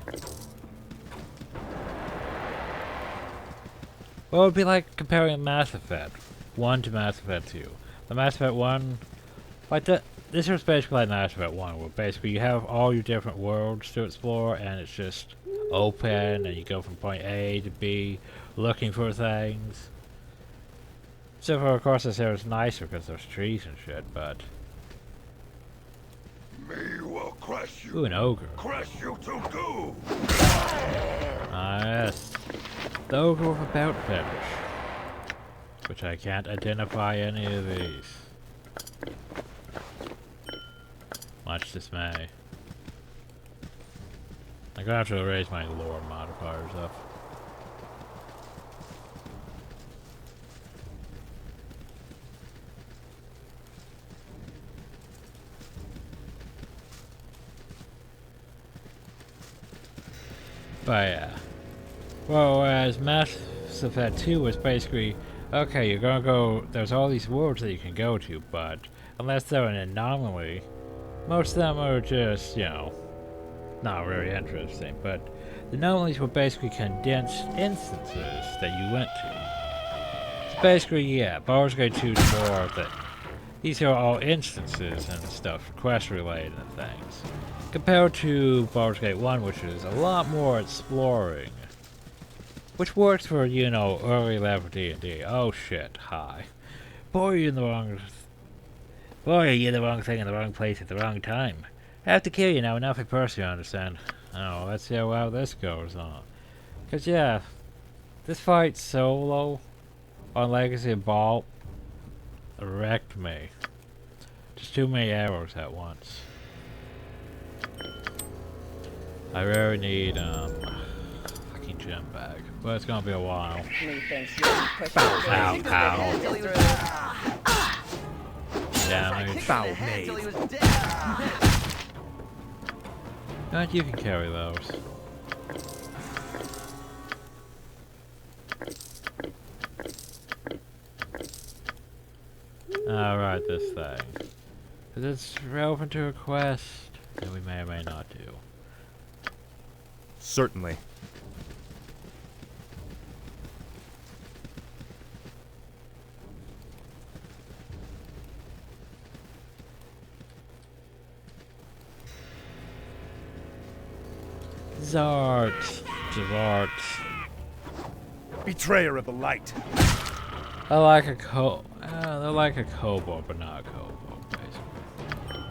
Well, it would be like comparing Mass Effect 1 to Mass Effect 2. The Mass Effect 1... Like this was basically like Mass Effect 1, where basically you have all your different worlds to explore, and it's just open, and you go from point A to B, looking for things. So far, of course, this area is nicer because there's trees and shit, but... Me will crush you. Ooh, an ogre. Crush you to goo. Ah, yes. The ogre with a belt fetish. Which I can't identify any of these. Much dismay. I'm gonna have to raise my lore modifiers up. But yeah. Well, whereas Mass Effect 2 was basically, okay, you're gonna go, there's all these worlds that you can go to, but unless they're an anomaly, most of them are just, you know, not very interesting. But the anomalies were basically condensed instances that you went to. So basically, yeah, Baldur's Gate 2 is more of the, these are all instances and stuff, quest related and things. Compared to Baldur's Gate 1, which is a lot more exploring. Which works for, you know, early level D&D. Oh shit, hi. Boy, you're in the wrong... Boy, you're the wrong thing in the wrong place at the wrong time. I have to kill you now, not for personal, you understand? Oh, let's see how well this goes on. Cause yeah, this fight solo on Legacy of Ball wrecked me. Just too many arrows at once. I really need fucking gem bag, but it's gonna be a while. Ow, ow. Damage. Foul made. You can carry those. Alright, this thing. Is it relevant to a quest that we may or may not do? Certainly. Zart. Zart. Betrayer of the light. I like a they're like a kobold, but not a kobold, basically.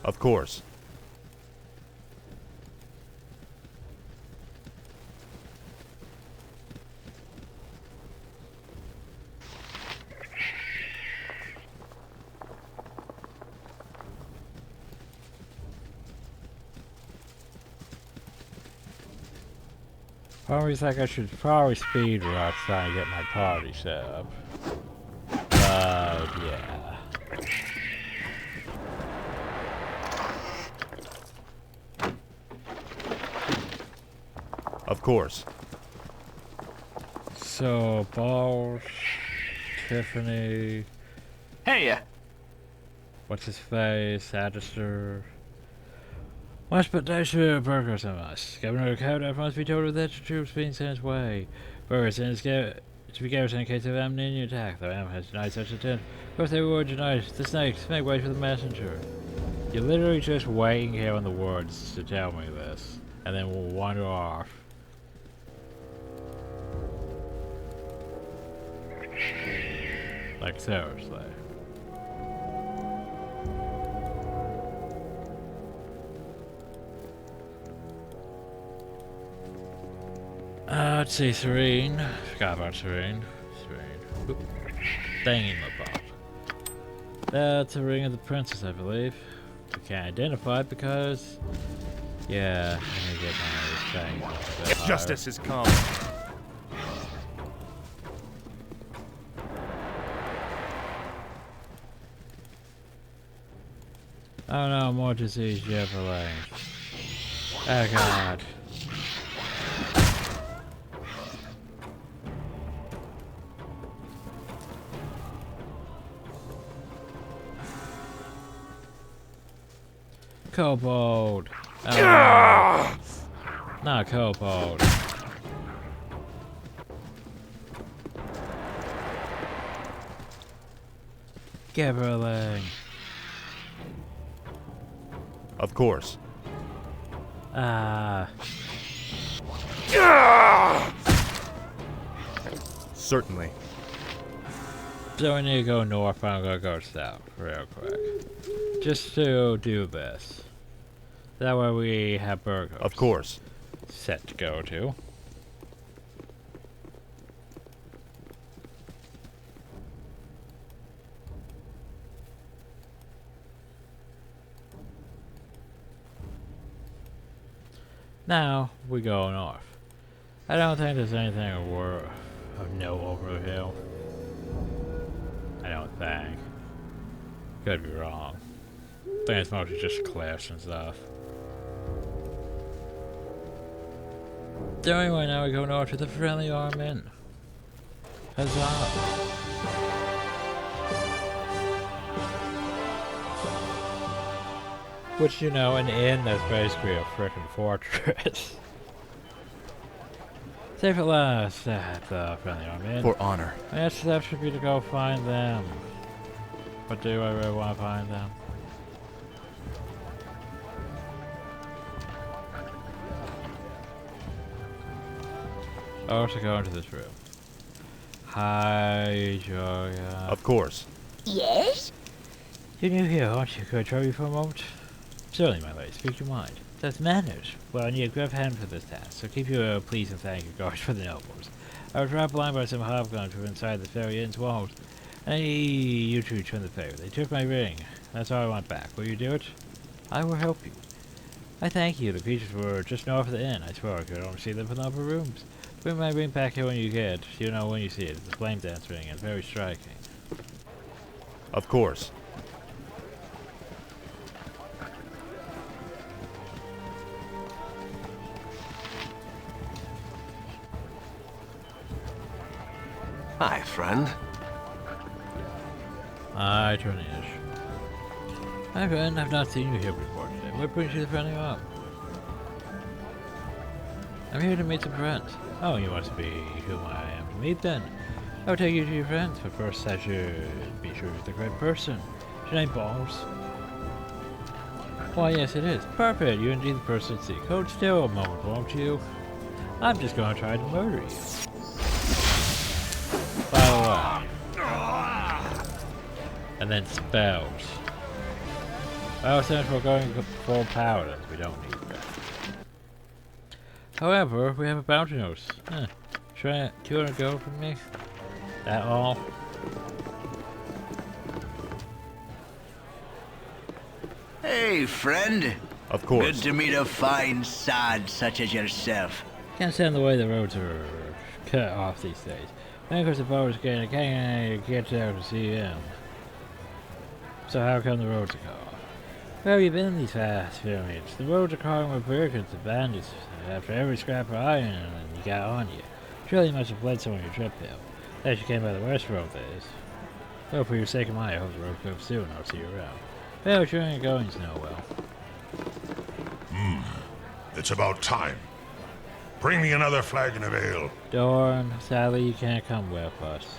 Of course. Probably like I should probably speed rush trying to get my party set up. Yeah. Of course. So, Baldur, Tiffany... Hey! What's his face? Adister... Must but dash for burgers and us. Governor Cowder must be told that the troops being sent his way. Burgers and to be garrisoned in case of ammunition attack, though Am has denied such attempt. Of course they were denied. The snakes make way for the messenger. You're literally just waiting here on the words to tell me this, and then we'll wander off. Like seriously. Let's see, Serene. Forgot about Serene. Serene. Oop. Danging the pop. That's a ring of the princess, I believe. We can't identify it because... Yeah, I need to get my thing. Justice is come. Oh no, more disease, Chevrolet. Oh god. Kobold. Oh, not kobold. Gibberling. Of course. Certainly. So we need to go north, I'm gonna go south real quick. Just to do this. That way we have burgers. Of course. Set to go to. Now we go north. I don't think there's anything of note over the hill. I don't think. Could be wrong. I think it's mostly just cliffs and stuff. So anyway, now we go north to the friendly arm inn. Huzzah! Which, you know, an inn that's basically a frickin' fortress. Save at last at the friendly arm inn. For honor. My next step should be to go find them. But do I really want to find them? Also go into this room. Hi, Julia. Of course. Yes? You're new here, aren't you? Could I trouble you for a moment? Certainly, my lady. Speak your mind. That's manners. Well, I need a grab hand for this task, so keep your please and thank you guards for the nobles. I was trapped blind by some hobgoblins who were inside the very inn's walls. I need you two to return the favor. They took my ring. That's all I want back. Will you do it? I will help you. I thank you. The creatures were just north of the inn. I swear I could only see them from the upper rooms. Bring my ring back here when you get it. You know when you see it. It's a flame dance ring and very striking. Of course. Hi, friend. Hi, Trinish. Hi, friend. I've not seen you here before today. What brings you to friendly up? I'm here to meet some friends. Oh, you must be whom I am to meet then. I'll take you to your friends, but first I should be sure you're the correct person. Should I balls? Why, yes, it is. Perfect. You're indeed the person to seek. Hold still a moment, won't you? I'm just going to try to murder you. By the way. And then spells. Well, since we're going full paladins, we don't need that. However, we have a bounty notice. Huh. Try 200 gold from me? That all? Hey, friend. Of course. Good to meet a fine sod such as yourself. Can't stand the way the roads are cut off these days. Then of course the Baldur's Gate, I can't get out to see him. So how come the roads are cut off? Where have you been these past few minutes? The roads are crawling with brigands and bandits after every scrap of iron you got on you. Surely you must have bled some on your trip here. That you came by the west road, that is. Well, for your sake of mine, I hope the road clears soon. I'll see you around. Well, sure ain't going to know well. It's about time. Bring me another flagon of ale. Dorn, sadly you can't come with us.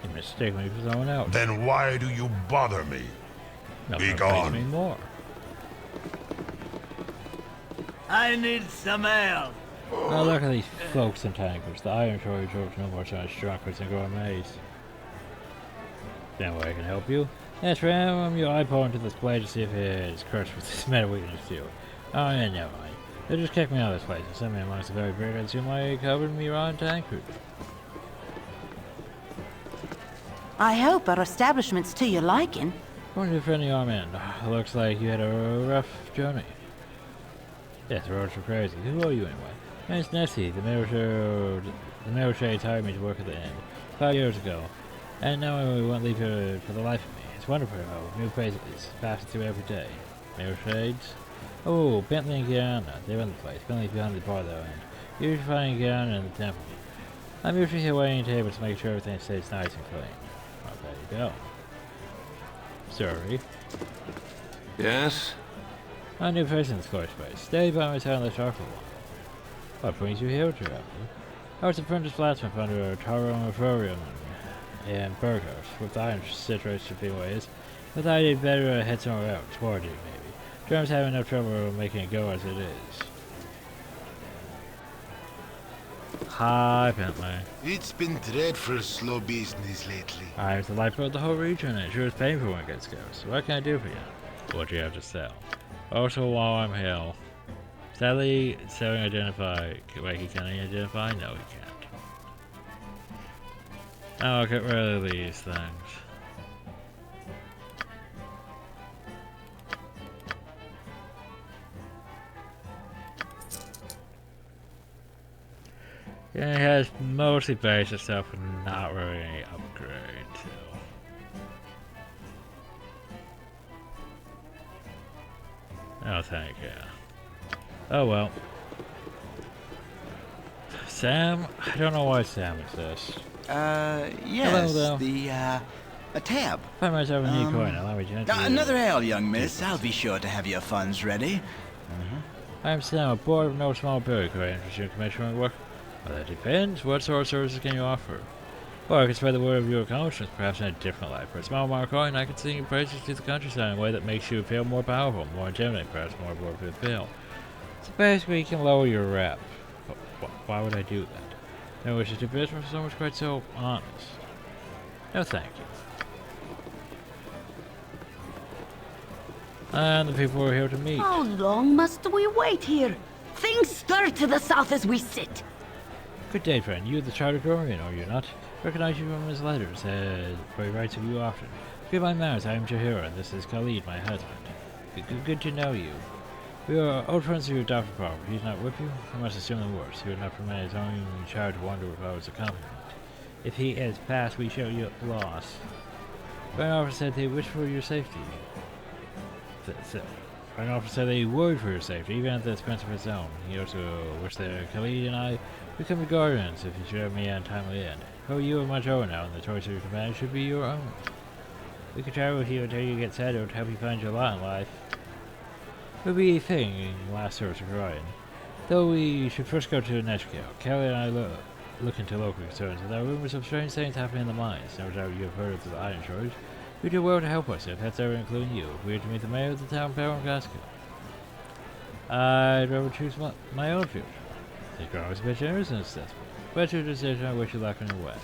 You mistake me for someone else. Then why do you bother me? Be gone. Me more. I need some ale. Now look at these folks and tankers. The iron shortage drove no more such drunkards and gourmets. Then way I can help you? Yes, ram your eyeball into this blade to see if it is cursed with this metal weakness too. Oh yeah, never mind. They just kicked me out of this place and sent me amongst the very brigands who might cover me on tankard. I hope our establishment's to your liking. Going to friendly arm in. Looks like you had a rough journey. Yes, the roads were crazy. Who are you anyway? My name's Nessie. The mail shades hired me to work at the inn 5 years ago. And now we won't leave here for the life of me. It's wonderful how new places passing through every day. Mail shades? Oh, Bentley and Guyana. They run the place. Bentley's behind the bar though, and you're usually finding Guyana in the temple. I'm usually here waiting tables to make sure everything stays nice and clean. Well, there you go. Sorry. Yes? I'm a new face in this square space. Stay by my side on the chocolate one. What brings you here, traveler? I was the apprentice blacksmith under Tyrone Furion and Burgos, with the iron situation being ways. But I did better head somewhere else, toward you maybe. Drum's having enough trouble making it go as it is. Hi, Bentley. It's been dreadful slow business lately. I was the lifeblood of the whole region, and it sure is painful when it gets scarce. What can I do for you? What do you have to sell? Also, while I'm here, sadly, selling identify. Wait, can he identify? No, he can't. I'll get rid of these things. Yeah, it has mostly basic stuff and not really any upgrade too. Oh, thank you. Oh well. Sam? I don't know why Sam exists. Yes, hello, a tab. Find myself a new coin, allow me to Another ale, young miss. I'll be sure to have your funds ready. I'm Sam, a boy with no small bill. Could I interest you in commission work? Well, that depends. What sort of services can you offer? Well, I can spread the word of your accomplishments, perhaps in a different life. For a small amount of coin, I can sing your praises to the countryside in a way that makes you feel more powerful, more intimidating, perhaps more worth it feel. So basically, you can lower your rep. Why would I do that? No wish to do business for someone who's quite so honest. No thank you. And the people we're here to meet. How long must we wait here? Things stir to the south as we sit. Good day, friend. You the Charter Dorian, are you not? Recognize you from his letters, for he writes of you often. Good my manners, I am Jahira, and this is Khalid, my husband. Good to know you. We are old friends of your adopted father. He did not whip you? I must assume the worst. He would not permit his own child to wander without his accompaniment. If he is passed, we show you loss. Grand officer said they wish for your safety. Grand officer said they worried for your safety, even at the expense of his own. He also wished that Khalid and I become the guardians if you should have me at a timely end. Oh, you are much older now, and the choice of your companion should be your own. We could travel with you until you get settled to help you find your lot in life. It would be a thing in last service of Orion. Though we should first go to Neshkale. Kelly and I look into local concerns, and there are rumors of strange things happening in the mines. No doubt you have heard of the iron shortage. You do well to help us, if that's ever including you. We are to meet the mayor of the town, Baron Gaskell. I'd rather choose my own future. This girl is a bit generous in assessment. But your decision, I wish you luck on your way.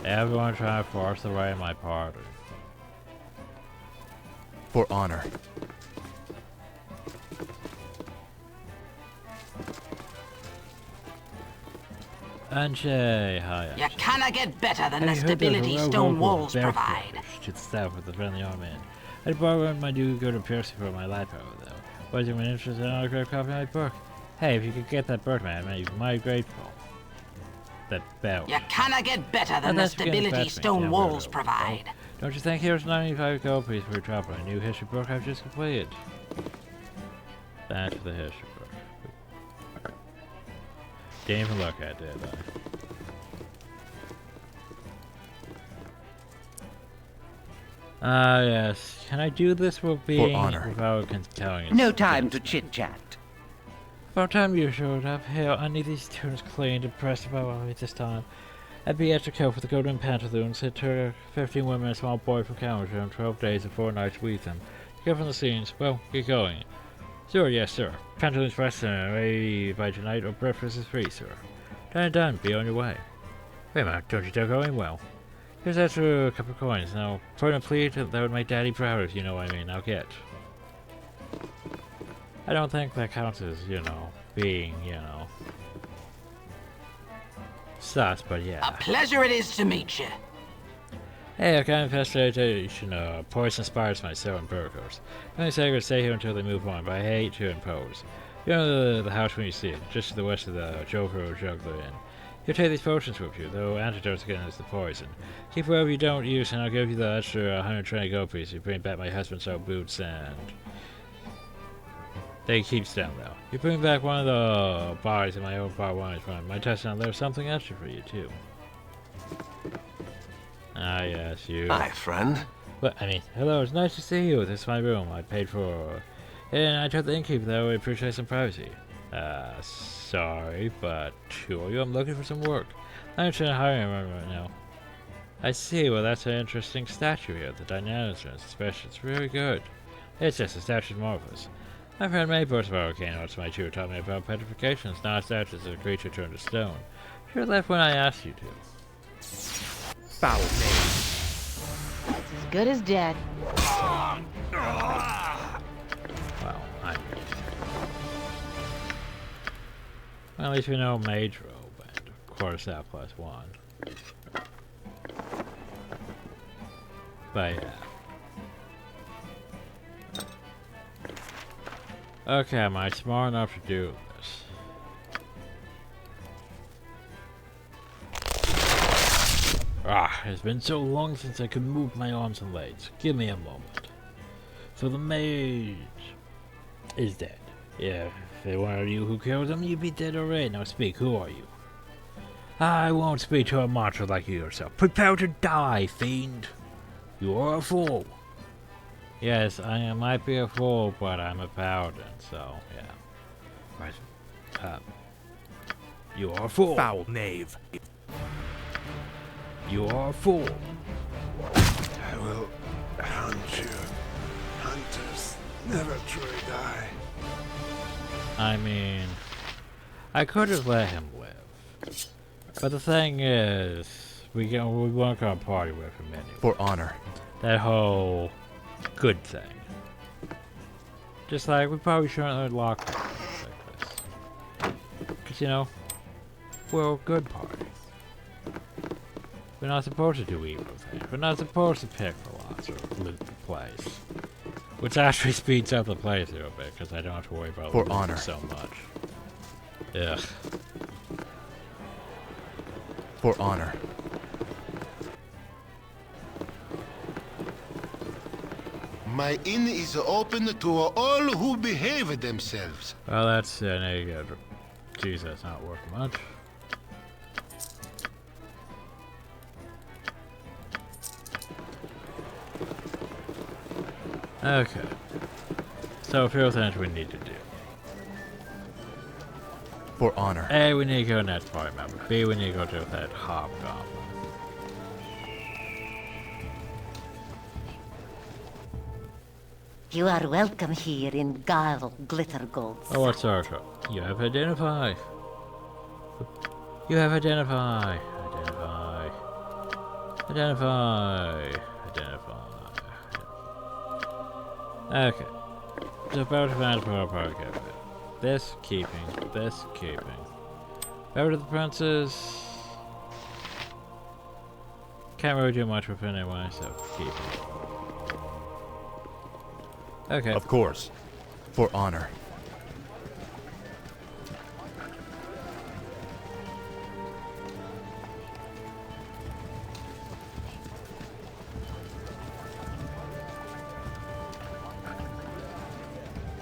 Everyone trying to force the right in my party. For honor. Anshay, hi. You cannot get better than the stability stone walls provide. To the south with the friendly army. I'd borrow my due go to Piercy for my light power, though. Was anyone interested in an autographed copy of my book? Hey, if you could get that bird, man, I'd be mighty grateful. That bell. You cannot get better than the stability stone walls provide. Don't you think here's 95 gold pieces for trouble? A new history book I've just completed. That's the history book. Didn't even look at it, yes. Can I do this without telling it? No time to chit-chat. About time you showed up. Hell, I need these tunes cleaned and pressed about me this time. I'd be extra careful with the golden pantaloons. It took 15 women and a small boy from Camerton, 12 days and 4 nights with them. Get from the scenes. Well, get going. Sir, yes, sir. Pantaloons pressed and ready by tonight, or breakfast is free, sir. Done. Be on your way. Wait a minute, don't you dare going well. Here's after a couple of coins. Now, for a plea that would make Daddy proud, if you know what I mean. I'll get. I don't think that counts as, being, sus, but yeah. A pleasure it is to meet you. Hey, I got infestation, poison spiders my cell and burglars. I say I could stay here until they move on, but I hate to impose. You know the house when you see it, just to the west of the Joker or Juggler Inn. You take these potions with you, though antidotes against the poison. Keep whatever you don't use, and I'll give you the extra 120 gold pieces. You bring back my husband's old boots, and they keep them though. You bring back one of the bars in my old bar wine run. My touchdown, there's something extra for you too. Ah, yes, you. Hi, friend. But hello. It's nice to see you. This is my room. I paid for, and I told the innkeeper that I would appreciate some privacy. Sorry, but who are you? I'm looking for some work. I'm trying to hire him right now. I see. Well, that's an interesting statue here. The dynamics, especially, it's really good. It's just the statue's marvelous. I've heard many books about arcane arts. My tutor taught me about petrification. It's not a statue, it's a creature turned to stone. Should have left when I asked you to. Foul name. It's as good as dead. Well, well, at least we know Mage Robe and Quarterstaff +1. But yeah. Okay, am I smart enough to do this? It's been so long since I could move my arms and legs. Give me a moment. So the mage is dead. Yeah, if it were you who killed him, you'd be dead already. Now speak, who are you? I won't speak to a monster like you yourself. Prepare to die, fiend! You are a fool. Yes, I might be a fool, but I'm a paladin, so yeah. Right. You are a fool. Foul knave. You are a fool. I will hunt you. Hunters never truly die. I could have let him live. But the thing is, we weren't gonna party with him anyway. For honor. That whole good thing. Just like, we probably shouldn't have locked him like this. Because, you know, we're a good party. We're not supposed to do evil things. We're not supposed to pick the lots or loot the place. Which actually speeds up the playthrough a bit, because I don't have to worry about For looting honor. so much. Ugh. For honor. My inn is open to all who behave themselves. Well, that's negative. Jeez, that's not working much. Okay. So, a few things we need to do. For honor. A, we need to go to that party member. B, we need to go to that hobgoblin. You are welcome here in Gile Glittergold. Oh, what's our code? You have identify. You have identify. Identify. Identify. Identify. Okay. So about to find a party cafe. This keeping. This keeping. Over to the princess. Can't really do much with it anyway, so keeping. Okay. Of course. For honor.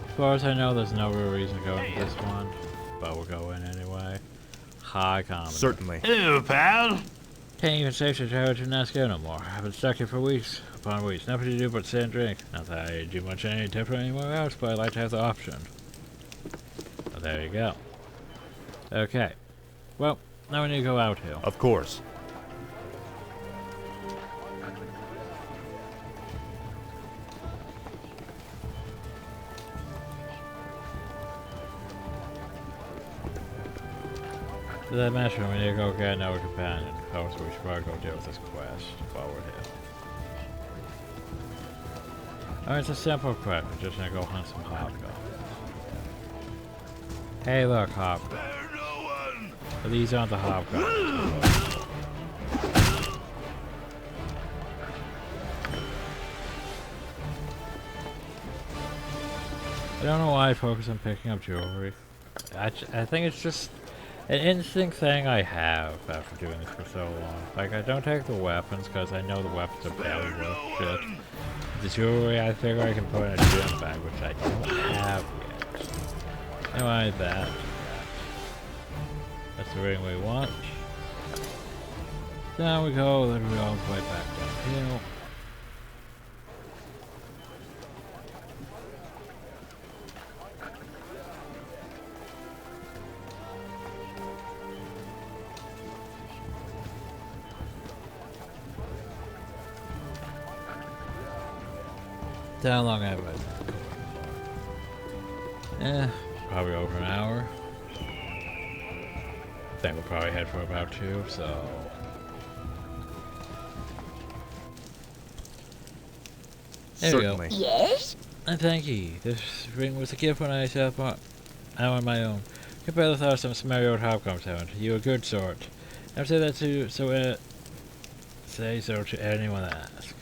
As far as I know, there's no real reason to go into this one, but we'll go in anyway. High comedy. Certainly. Hello, pal. Can't even safe to travel to Nasco no more. I've been stuck here for weeks upon weeks. Nothing to do but sit and drink. Not that I do much any different anywhere else, but I like to have the option. Well, there you go. Okay. Well, now we need to go out here. Of course. As I mentioned, we need to go get another companion. Also, we should probably go deal with this quest while we're here. Oh, it's a simple quest. We're just gonna go hunt some hobgoblins. Hey, look, hobgoblins. But these aren't the hobgoblins. I don't know why I focus on picking up jewelry. I think it's just an instinct thing I have after doing this for so long. Like, I don't take the weapons because I know the weapons are barely worth shit. The jewelry I figure I can put in a gym bag, which I don't have yet. Anyway, that. That's the ring we want. Down we go, literally all the way back downhill. How long have I been? Probably over an hour. I think we'll probably head for about 2, so... There we go. Yes? And thank you. This ring was a gift when I set up on my own. Compare the thoughts of some merry old hobgoblins haven't. You a good sort. I've said that to say so to anyone that asks.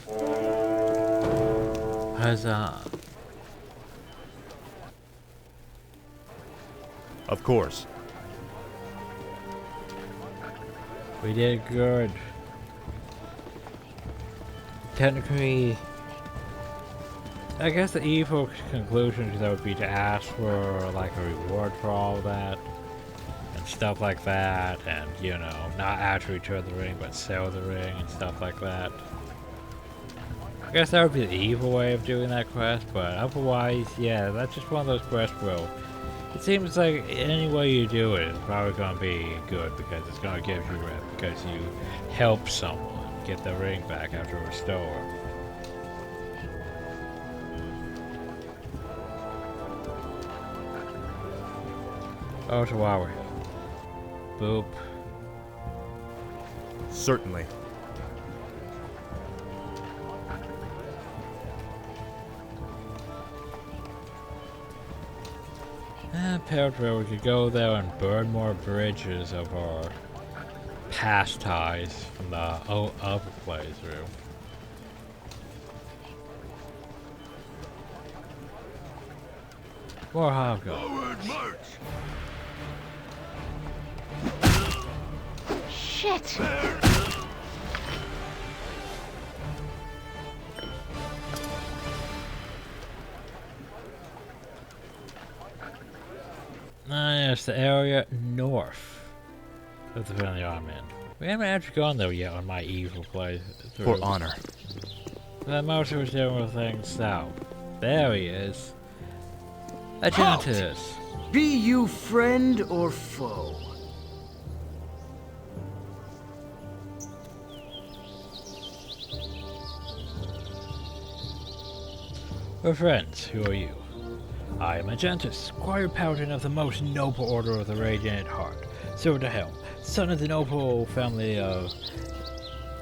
Huzzah. Of course. We did good. Technically, I guess the evil conclusion to that would be to ask for like a reward for all of that and stuff like that, and you know, not actually return the ring but sell the ring and stuff like that. I guess that would be the evil way of doing that quest, but otherwise, yeah, that's just one of those quests where it seems like any way you do it is probably going to be good because it's going to give you rep because you help someone get the ring back after a restore. Oh, so while we're here. Boop. Certainly. Peltwell, we could go there and burn more bridges of our past ties from the other playthrough. More hobgoblins. Shit! Yes, the area north of the Friendly Army. We haven't actually gone there yet on my evil playthrough. For honor. But most of us doing things south. There he is. Agentus. Be you friend or foe? We're friends. Who are you? I am Agentus, Squire Paladin of the most noble order of the Radiant Heart, Silver to Helm, son of the noble family of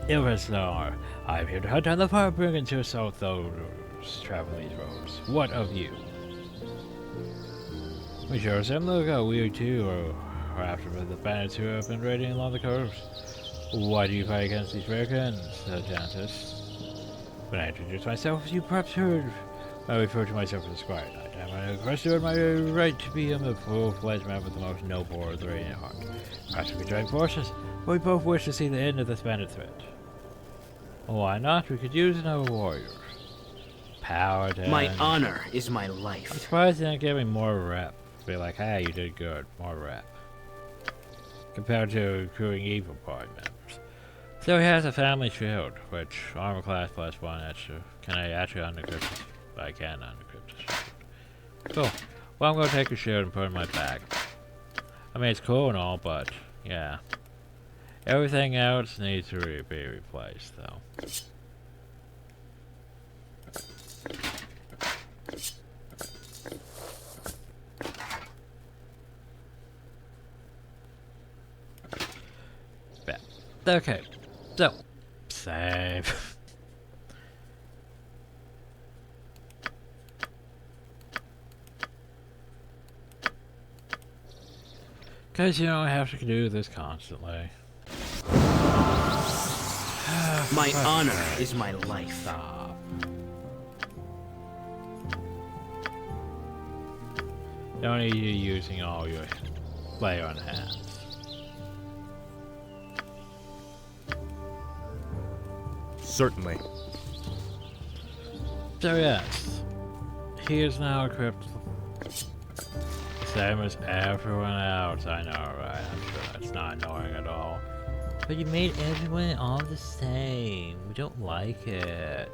Ilvesnar. I am here to hunt down the Firebringer to assault those traveling these roads. What of you? We sure seem to look we too are after the bandits who have been raiding along the coast. Why do you fight against these Americans, Agentus? When I introduce myself, you perhaps heard I refer to myself as Squire Knight. I requested my right to be a full-fledged member of the most noble order of the Radiant Heart. Perhaps we join forces, but we both wish to see the end of this bandit threat. Why not? We could use another warrior. Paladin. My honor is my life. I'm surprised they didn't give me more rep. Be like, hey, you did good. More rep. Compared to recruiting evil party members. So he has a family shield, which armor class +1 extra. Can I actually unencrypt it? But I can unencrypt it. Cool. Well, I'm gonna take a shield and put it in my bag. I mean, it's cool and all, but yeah. Everything else needs to be replaced, though. Bad. Okay. So, save. Because, you know, I have to do this constantly. My honor is my life. Stop. Don't need you using all your player on hands. Certainly. So yes, he is now equipped same as everyone else. I know, right? I'm sure that's not annoying at all. But you made everyone all the same. We don't like it.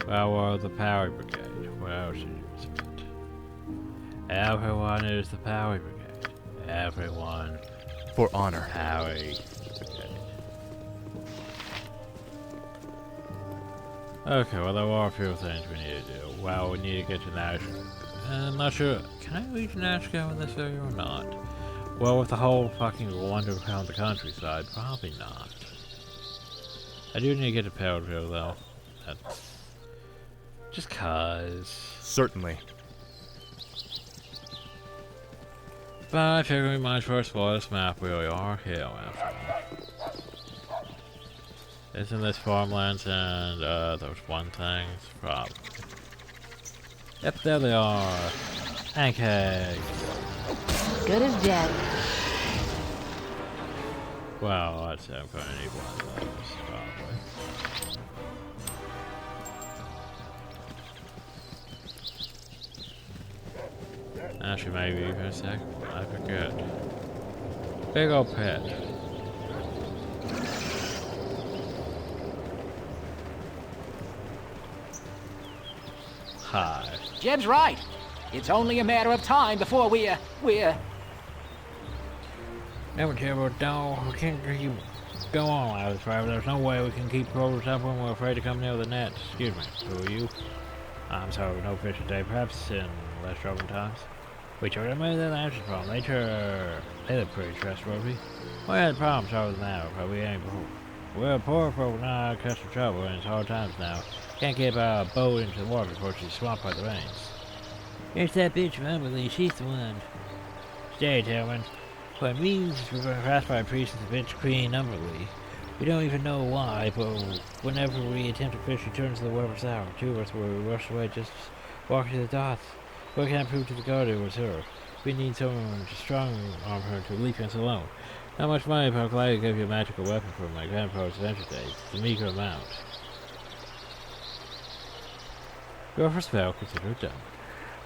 Well, the Power Brigade. What else should you use it? Everyone is the Power Brigade. Everyone. For honor. Power Brigade. Okay, well, there are a few things we need to do. Well, we need to get to Nashville. I'm not sure. Can I reach Nashville in this area or not? Well, with the whole fucking wonder around the countryside, probably not. I do need to get to Peltwell, though. That's just cause. Certainly. But I figure we might first explore this map where we are here after all. Isn't this farmlands and those one things? Probably. Yep, there they are. Pancakes. Good as dead. Well, I'd say I'm gonna need one of those, probably. Actually, maybe even a second one. I forget. Big old pit. Hi. Jeb's right. It's only a matter of time before we're... Never terrible dog. We can't keep go on like this forever. There's no way we can keep progress up when we're afraid to come near the net. Excuse me. Who are you? I'm sorry, no fish today. Perhaps in less troubling times. We took a minute than answers from nature. They look pretty trustworthy. We had problems over the now, but we ain't before. We're poor folk now, catch some trouble, and it's hard times now. Can't keep our boat into the water before she's swamped by the rains. It's that bitch of Emily, she's the one. Stay, Tillman. What it means is we're going to cross by a priest of the bitch Queen Umberly. We don't even know why, but whenever we attempt to fish, she turns the water sour. Two of us will rush away just walking to the dots. We can't prove to the guard it was her. We need someone to strong-arm her to leave us alone. Not much money, but I'm glad to give you a magical weapon from my grandpa's adventure days. It's a meager amount. Your first spell, consider it done.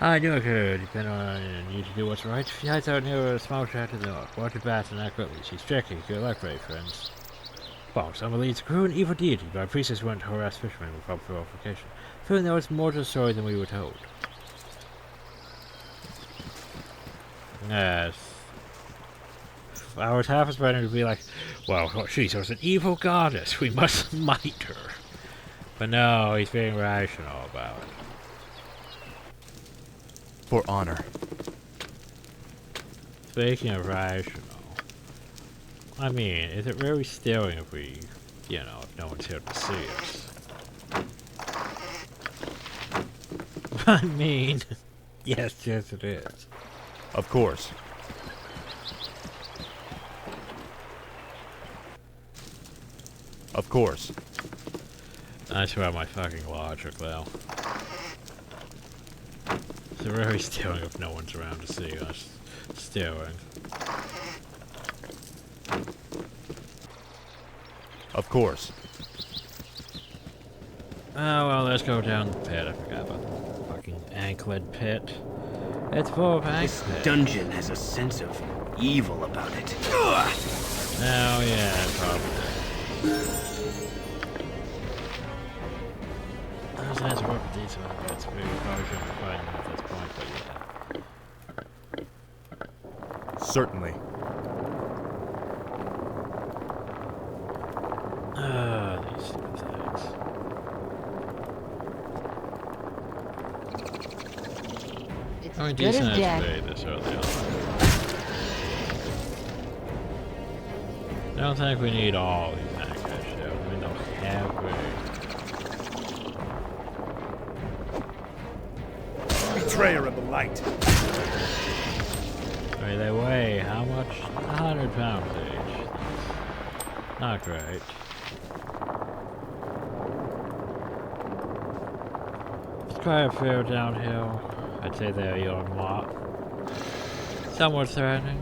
I knew I could depend on you to do what's right. She hides out near a small shack to the north. Watch your bats and accurately. She's tricky. Good luck, brave friends. Box leads a cruel and evil deity, but our priestess went to harass fishermen without provocation. Feeling there was more to the story than we were told. Yes. I was half expecting to be like, well, she's an evil goddess. We must smite her. But no, he's being rational about it. For honor. Speaking of rational, I mean, is it really stealing if we, you know, if no one's here to see us? I mean, yes, it is. Of course. Of course. I swear my fucking logic, though. Is it really stealing if no one's around to see us? Stealing. Of course. Oh well, let's go down the pit. I forgot about the fucking anklet pit. It's full of This anklet. dungeon has a sense of evil about it. Oh yeah, probably. I was nice to work with these ones, but it's very probably shouldn't be fighting them at this point, but yeah. Certainly. These stupid things. It's I mean, as good as decent death. XP this early on. I don't think we need all these anchors, though. I mean, they'll have Betrayer of the light. I mean, they weigh how much? 100 pounds each. Not great. It's quite a fair downhill. I'd say they're young lot. Somewhat threatening.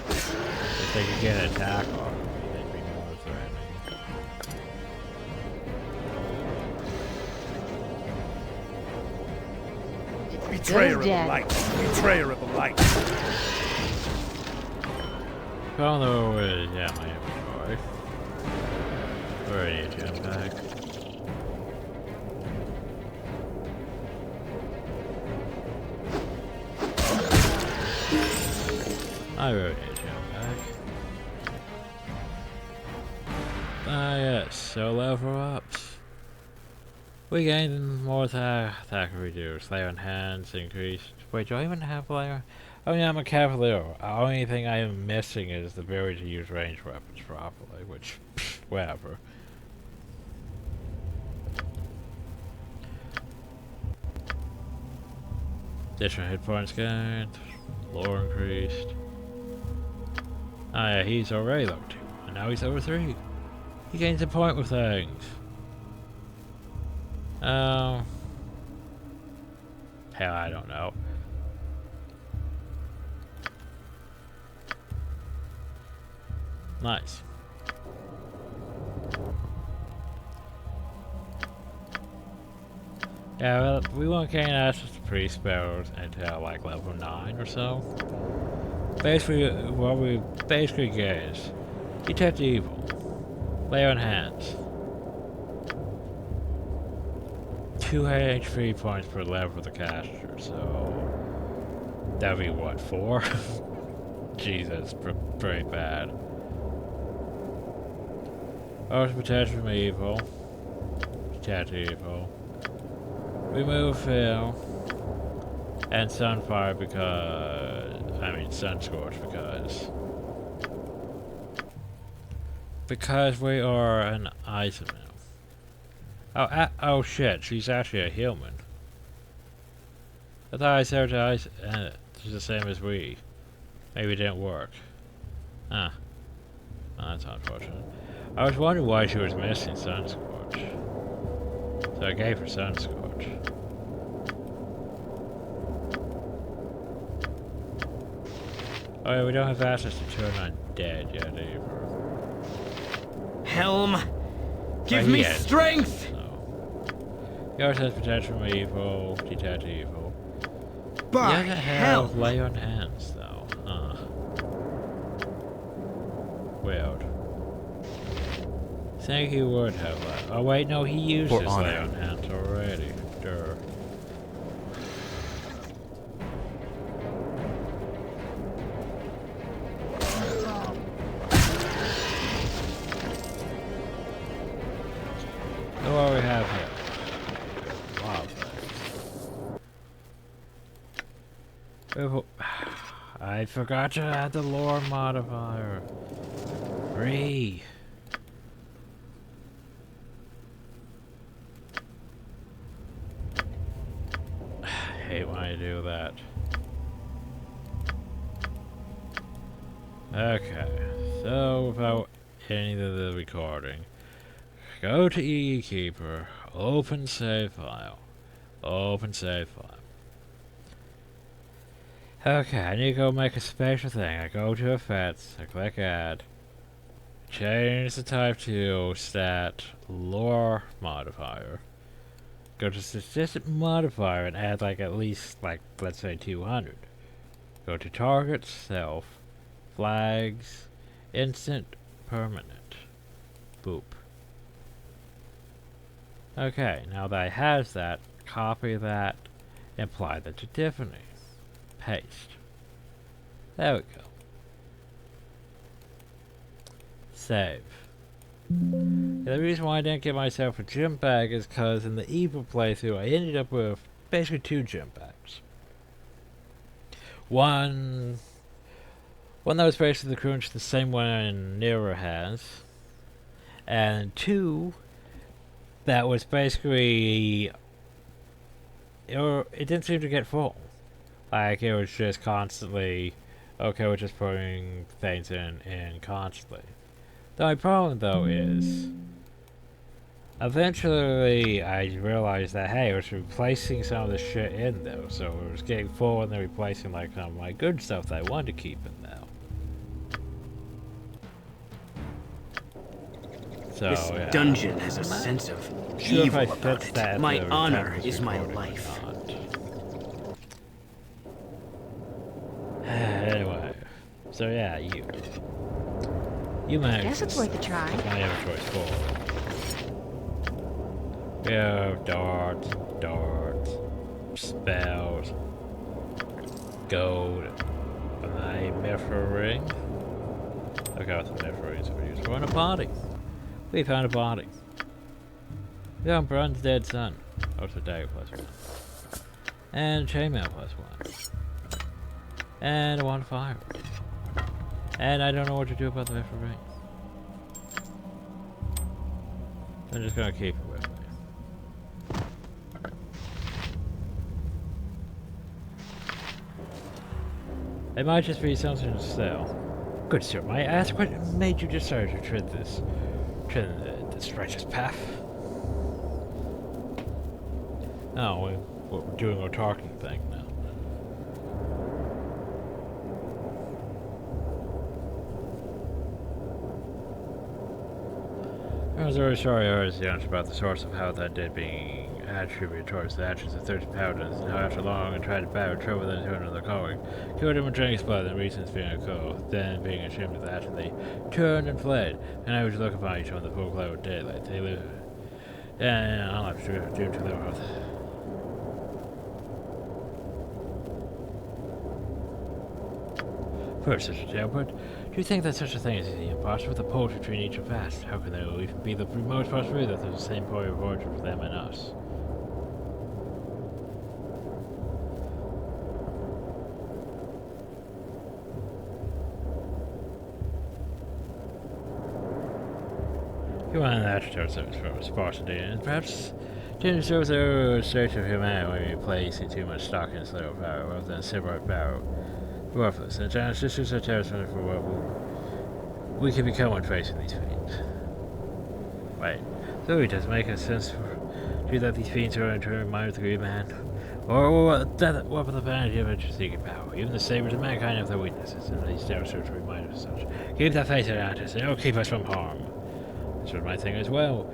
If they could get an attack on me, they'd be more threatening. Betrayer of the light. Betrayer of the light. Although, yeah, my inventory. Already a gem pack. I already a gem pack. Ah, yes, so level ups. We gained more attack reduced. Layer on hands increased. Wait, do I even have layer? Oh yeah, I'm a cavalier. The only thing I am missing is the ability to use ranged weapons properly, which, pff, whatever. Additional hit points gained. Lore increased. Ah yeah, he's already level 2, and now he's over 3. He gains a point with things. Hell, I don't know. Nice. Yeah, well, we won't gain access to priest spells until like level 9 or so. Basically, what we basically get is detect evil, lay on hands, 2 HP points per level of the caster, so that'd be what, 4? Jesus, pretty bad. Always protection from evil. Detect evil. Remove fail. And sunfire because I mean Sunscorch, because we are an Iceman. Oh shit, she's actually a human. I thought I said she's the same as we. Maybe it didn't work. Huh. Oh, that's unfortunate. I was wondering why she was missing Sunscorch. So I gave her Sunscorch. Oh yeah, we don't have access to turn undead yet either. Helm, give me strength! He always has potential from evil, detect evil. By yeah, hell! Lay on hands though. Huh. Weird. Think he would have that. Oh wait, no, he used his lay on hands already. Durr. Look what we have here. Wow. I forgot to add the lore modifier. Re. I hate when I do that. Okay, so without any of the recording, go to EE Keeper, open save file, open save file. Okay, I need to go make a special thing. I go to effects, I click add, change the type to stat lore modifier, go to statistic modifier and add like at least like let's say 200. Go to target, self, flags, instant, permanent, boop. Okay, now that I have that, copy that, and apply that to Tiffany. Paste. There we go. Save. The reason why I didn't get myself a gym bag is because in the evil playthrough I ended up with basically 2 gym bags. One that was basically the same one Nero has, and 2 that was basically it didn't seem to get full. Like, it was just constantly, okay, we're just putting things in constantly. The only problem, though, is, eventually I realized that, hey, I was replacing some of the shit in, though, so it was getting full and then replacing, like, some of my good stuff that I wanted to keep in, though. So, this yeah. dungeon has a sense of evil about it. My honor is my life. Anyway, so yeah, you managed. Guess it's worth a try. I have a choice for. We have darts, spells, gold, and a mithril ring. I got the mithril rings we use. We're in a party. We found a body. We found Brun's dead son. Also dagger +1. And chainmail +1. And I want fire. And I don't know what to do about the mithril ring. I'm just gonna keep it with me. It might just be something to sell. Good sir, may I ask what made you decide to tread this righteous path? Oh, we're doing our talking thing now. I was very sorry I was honest about the source of how that did being attributed towards the actions of 30 paladins, and how after long and tried to battle trouble then turned on their calling, killed him with Dragon's blood and reasons being a code, then being ashamed of the action they turned and fled, and I was looking upon each one the full cloud of daylight. They live and I'll have to do to their oath. First, Sister Jailbird, do you think that such a thing is easy and possible? The poles between each are vast. How can there even be the remote possibility that there's the same point of origin for them and us? You want an after service from sparsity, and perhaps didn't serve their search of humanity placing too much stock in its little power rather than separate power. Worthless, and Jan's sisters are terrified for what we can become when facing these fiends. Wait, so it does make a sense to you that these fiends are in turn mind of the great man? Or that what with the vanity of seeking power? Even the sabers of mankind have their weaknesses, and these terrors to remind us of such. Keep that faith at us, and it'll keep us from harm. This was my thing as well.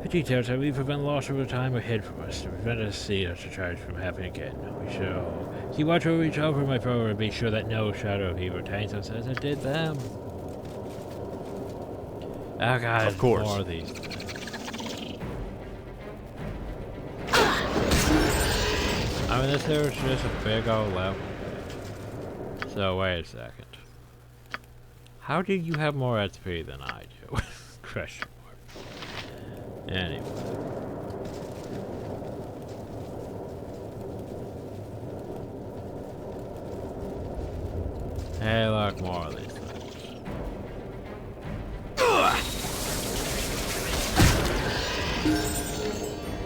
The details that we prevent loss over time are hid from us, to prevent us seeing such a charge from happening again. We shall keep watch over each other, my brother, and be sure that no shadow of evil retains us as it did them. Oh god, of course. More of these. I mean, this here is just a big old level. So, wait a second. How do you have more XP than I do? Question mark. Anyway. Hey, look, more of these things.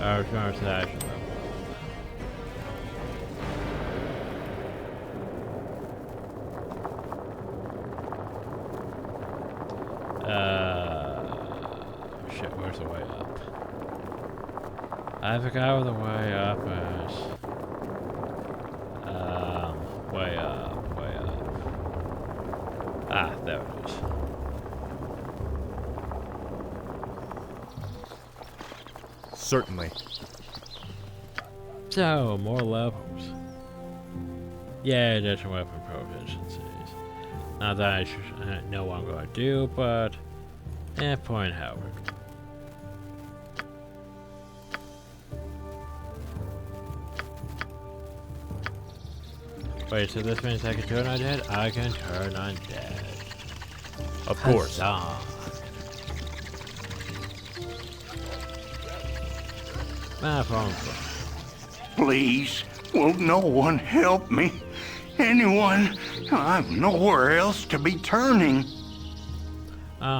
Our conversation. Shit, where's the way up? I forgot where the way up is. Way up, way up. Ah, there it is. Certainly. So, more levels. Yeah, additional weapon proficiencies. Not that I know what I'm going to do, but point Howard. Wait, so this means I can turn undead? I can turn undead. Of course. My phone. Please, will no one help me? Anyone? I've nowhere else to be turning.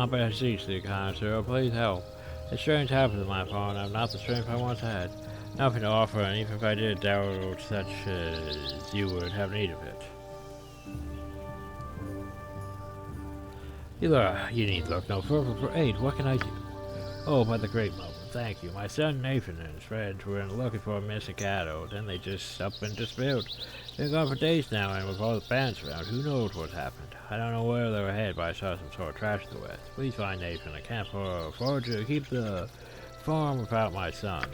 Beseech kind sir, please help. It's strange happens in my phone. I've not the strength I once had. Nothing to offer, and even if I did, doubt such as you would have need of it. You need look no further for aid. What can I do? Oh, by the great moment. Thank you. My son Nathan and his friends were looking for a missing cattle. Then they just up and disappeared. They're gone for days now, and with all the bands around, who knows what's happened. I don't know where they were headed, but I saw some sort of trash to the west. Please find Nathan. I can't afford to keep the farm without my son.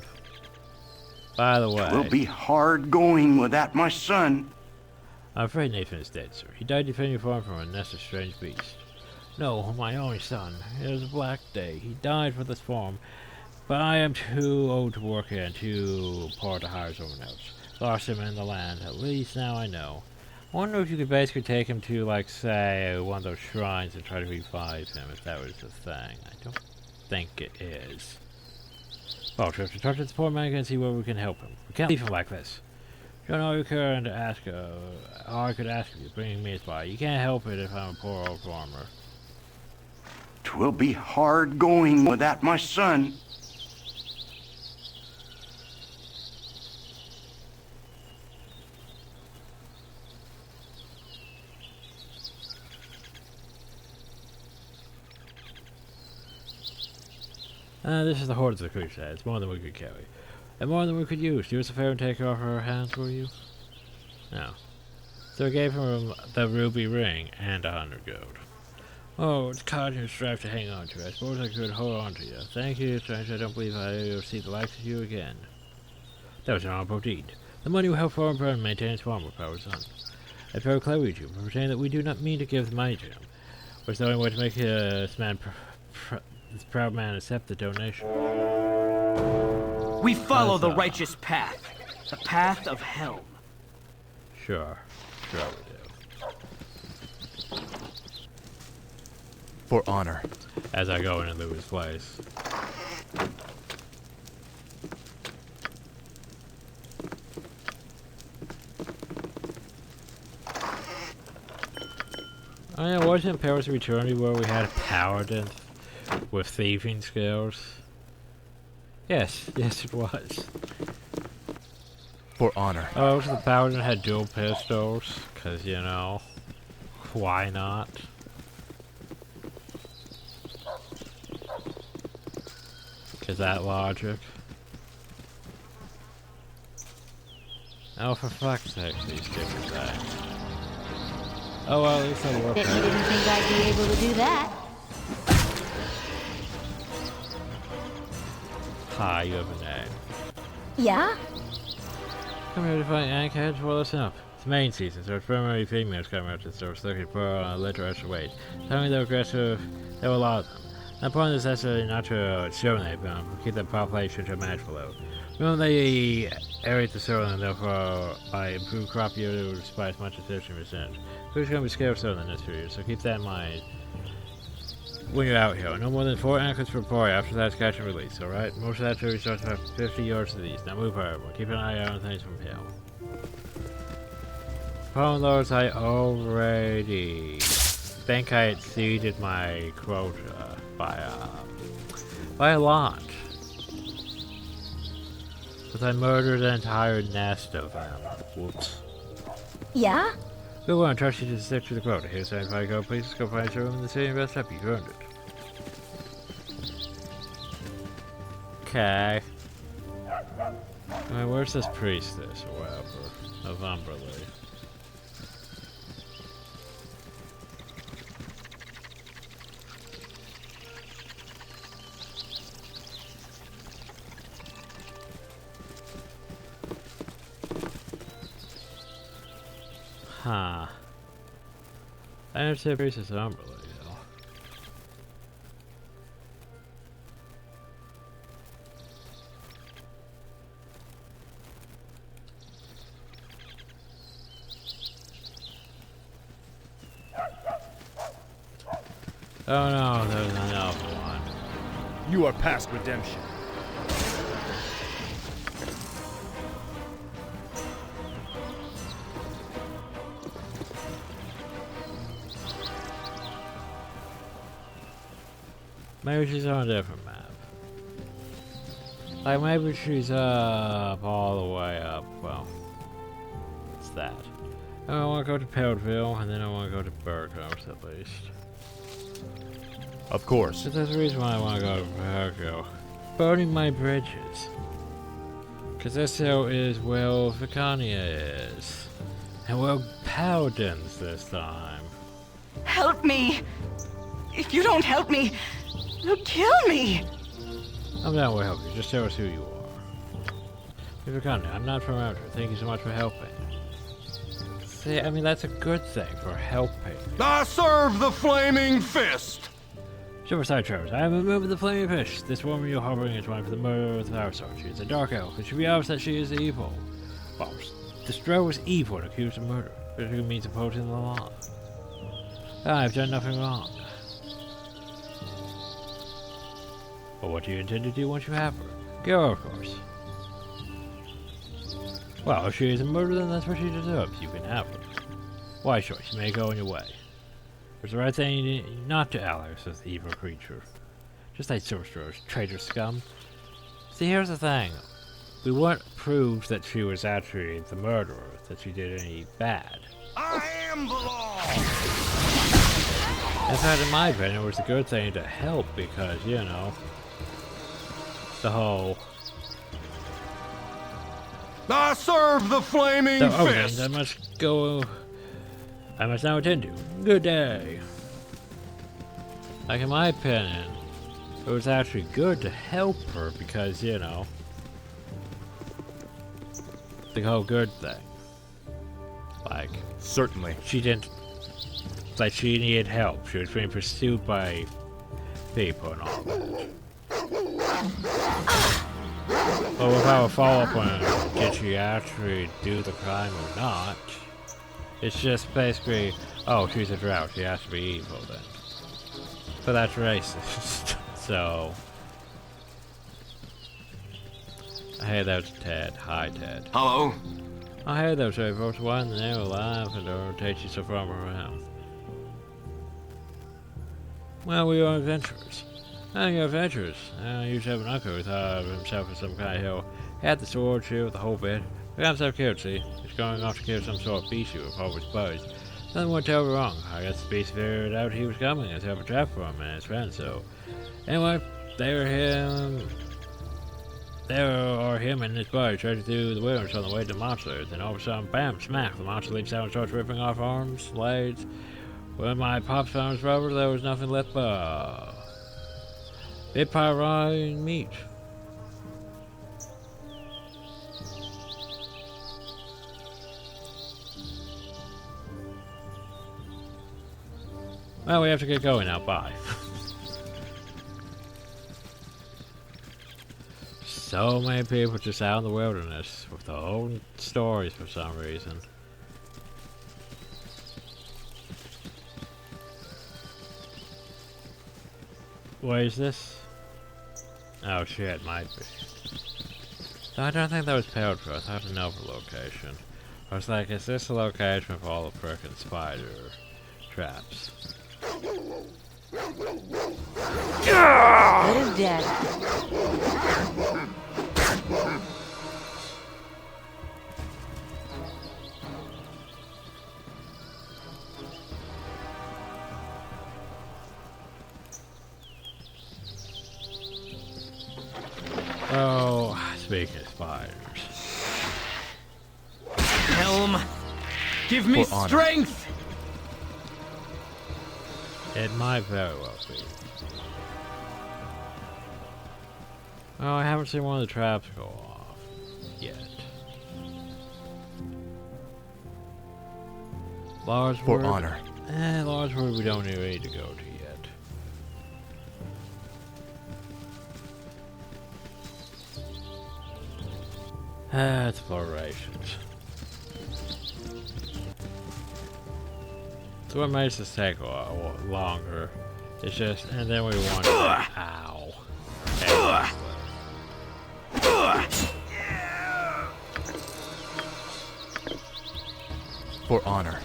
By the way, it will be hard going without my son. I'm afraid Nathan is dead, sir. He died defending your farm from a nest of strange beasts. No, my only son. It was a black day. He died for this farm, but I am too old to work and too poor to hire someone else. Lost him in the land. At least now I know. I wonder if you could basically take him to, like, say, one of those shrines and try to revive him, if that was the thing. I don't think it is. Well, we have to talk to this poor man and see where we can help him. We can't leave him like this. John, all you could ask, all I could ask of you, bringing me a spy. You can't help it if I'm a poor old farmer. 'Twill be hard going without my son. This is the hordes of the creature. It's more than we could carry. And more than we could use. Do us a favor and take it off our hands, will you? No. So we gave him the ruby ring and 100 gold. Oh, it's caught in your strive to hang on to. I suppose I could hold on to you. Thank you, stranger. I don't believe I'll see the likes of you again. That was an honorable deed. The money will help Farm Brown maintain his farm with power son. It's very clever of you, but pretending that we do not mean to give the money to him. Which is the only way to make this man this proud man accept the donation. We follow the righteous path. The path of Helm. Sure. Sure we do. For honor. As I go into Louis' place. Oh yeah, wasn't Paris Eternity where we had a power dance? with thieving skills. Yes, it was. For honor. Oh, the paladin had dual pistols, cause you know, why not? Is that logic? Oh, for fuck's sake, these stupid things. Oh, well, at least I worked. Bet you didn't think I'd be able to do that. Hi, you have a name. Yeah? Come here to find Anchorheads? Well, listen up. It's main season, so it's primarily females coming out to the store, looking for a little extra weight. Tell me they're aggressive, there were a lot of them. The point is necessarily not to exterminate them, but keep the population to a manageable level. Remember they aerate the soil and therefore by improved crop yield despite as much as 15%. Food's going to be scarce in this period, so keep that in mind when you're out here. No more than 4 anchors per party, after that's catch and release, alright? Most of that tree starts about 50 yards to the east. Now move however, keep an eye out on things from here. Problem though is I already think I exceeded my quota by a lot. But I murdered an entire nest of them. Whoops. Yeah? Good one, trust you to stick to the quota. Here's the if I go, please go find your room in the city and rest up. You've earned it. Okay. Where's this priestess or whatever? Of Umberley. Huh. I never see a priestess of Umberley, though. Oh no, there's another one. You are past redemption. Maybe she's on a different map. Like maybe she's up all the way up. Well, it's that. I want to go to Peltville, and then I want to go to Burgos at least. Of course. But that's the reason why I want to go to Burgos. Burning my bridges. Because this hill is where Vicania is. And where Paladins this time. Help me! If you don't help me, you'll kill me! I'm down with help you. Just tell us who you are. Vicania, I'm not from around here. Thank you so much for helping. See, I mean, that's a good thing for helping. I serve the flaming fist! Silverside Travers, I have removed the flaming fish. This woman you're harboring is one for the murder of the Power Sword. She is a dark elf. It should be obvious that she is evil. Well, this drow is evil and accused of murder, which means opposing the law. I've done nothing wrong. But what do you intend to do once you have her? Kill her, of course. Well, if she is a murderer, then that's what she deserves. You can have her. Why, sure, you may go on your way. There's the right thing not to ally with the evil creature. Just like sorcerers, traitor scum. See, here's the thing. We weren't proved that she was actually the murderer, that she did any bad. I am the law! In fact, in my opinion, it was a good thing to help because, you know, the whole... I serve the flaming fist! I must go... I must now attend you. Good day. Like, in my opinion, it was actually good to help her because, you know, the whole good thing. Like, certainly. She didn't, like, she needed help. She was being pursued by people and all that. But without a follow-up on did she actually do the crime or not, it's just basically, oh, she's a drow, she has to be evil then. But that's racist, so... Hey, that's Ted. Hi, Ted. Hello? Oh, hey there, sorry, folks. Why in the name of life and don't take you so far around? Well, we are adventurers. Your adventures. I used to have an uncle who thought of himself as some kind of hero. Had the sword, shield, the whole bit. But I'm so cutesy. He's going off to kill some sort of beast with all his buddies. Nothing went terribly wrong. I guess the beast figured out he was coming and set up a trap for him and his friends, so... Anyway, there are him and his buddy trudging through the wilderness on the way to the monsters, and all of a sudden, bam, smack, the monster leaps out and starts ripping off arms, legs. When my pops found his rubber, there was nothing left but bit pie rye meat. Well, we have to get going now. Bye. So many people just out in the wilderness with their own stories for some reason. What is this? Oh shit, might be. No, I don't think that was Peltro. I thought it was another location. I was like, is this a location with all the frickin' spider traps? That is dead. Oh, speaking of spiders. Helm, give me strength! It might very well be. Oh, I haven't seen one of the traps go off yet. Large For word. honor. Large word we don't even need to go to yet. Explorations. So what makes this take a while longer? It's just, and then we want to, ow. For honor.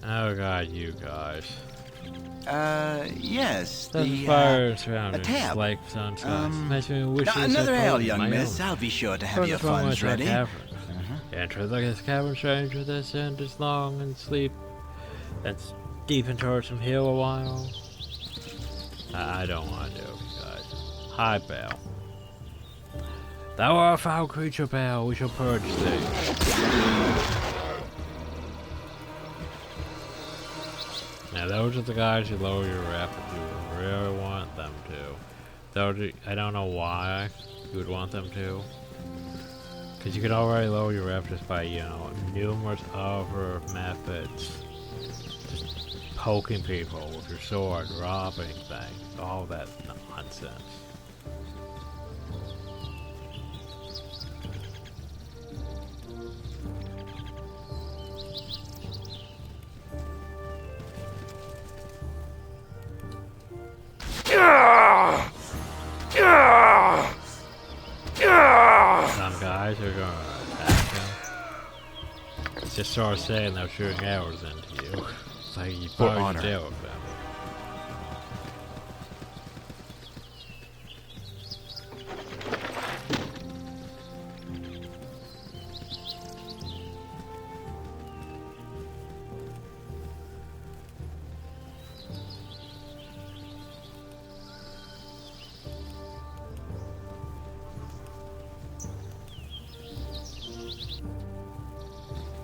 Oh god, you guys. Yes, the fire surrounding tab. like sunsets. Makes me wish Another ale, young miss. I'll be sure to have your funds ready. Enter the cavern stranger this end is long and sleep. That's deep into some hill a while. I don't want to do it, guys. Hi, Belle. Thou art a foul creature, Belle. We shall purge thee. Now those are the guys who lower your rep if you really want them to. Though I don't know why you would want them to. Because you could already lower your rep just by, you know, numerous other methods. Just poking people with your sword, robbing things, all that nonsense. Some guys are gonna attack him. Just start saying they're shooting arrows into you. It's like you probably deal with them.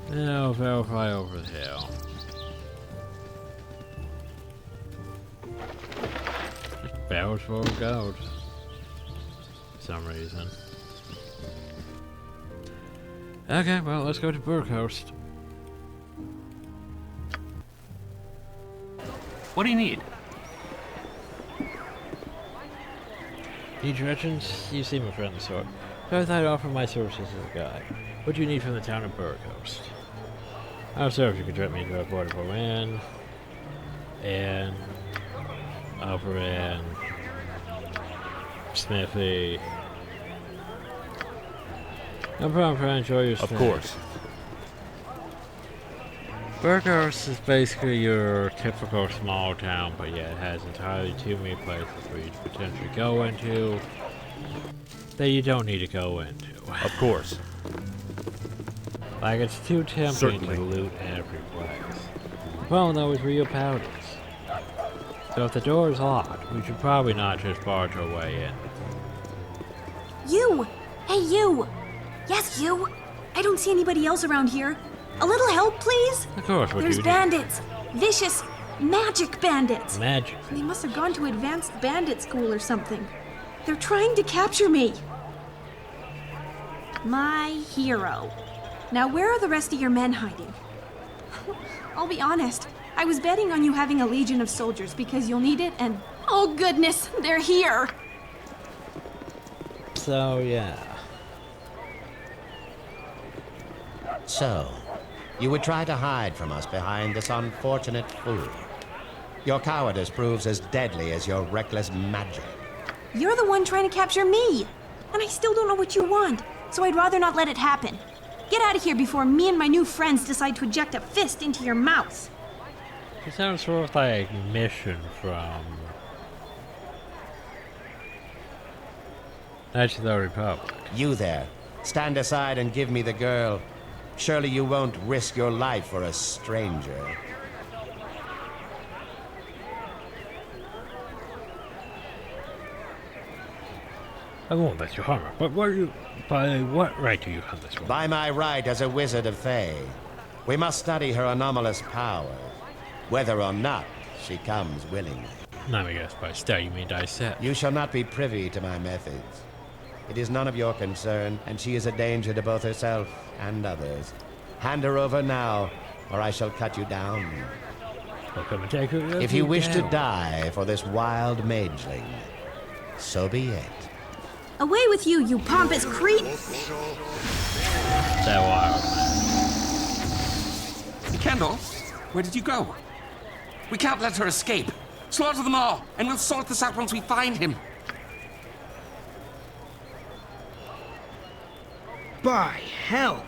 Now verify over the hill. Just barrels full of gold. For some reason. Okay, well, let's go to Burr Coast. What do you need? Need directions? You seem a friendly sort. So I thought I'd offer my services as a guide. What do you need from the town of Burr Coast? I'll serve if you could direct me to a portable inn. And Upper Inn. Smithy. No problem, friend. Enjoy your stay. Of course. Burgos is basically your typical small town, but yeah, it has entirely too many places for you to potentially go into that you don't need to go into. Of course. Like, it's too tempting Certainly. to loot every place. The problem though is real powders. So if the door is locked, we should probably not just barge our way in. You! Hey, you! Yes, you! I don't see anybody else around here. A little help, please? Of course, what do There's you bandits. Vicious, magic bandits. Magic. They must have gone to advanced bandit school or something. They're trying to capture me. My hero. Now, where are the rest of your men hiding? I'll be honest. I was betting on you having a legion of soldiers because you'll need it, and oh goodness, they're here. So, yeah. So, you would try to hide from us behind this unfortunate fool. Your cowardice proves as deadly as your reckless magic. You're the one trying to capture me, and I still don't know what you want, so I'd rather not let it happen. Get out of here before me and my new friends decide to eject a fist into your mouth. It sounds sort of like a mission from Knights of the Republic. You there, stand aside and give me the girl. Surely you won't risk your life for a stranger. I won't let you harm her, but by what right do you hunt this woman? By my right as a wizard of Fae. We must study her anomalous powers, whether or not she comes willingly. Let me guess, by study you mean dissect. You shall not be privy to my methods. It is none of your concern, and she is a danger to both herself and others. Hand her over now, or I shall cut you down. I'll come and take her. If you wish to die for this wild mageling, so be it. Away with you, you pompous creep! That wild. Kendall, where did you go? We can't let her escape. Slaughter them all, and we'll sort this out once we find him. By helm!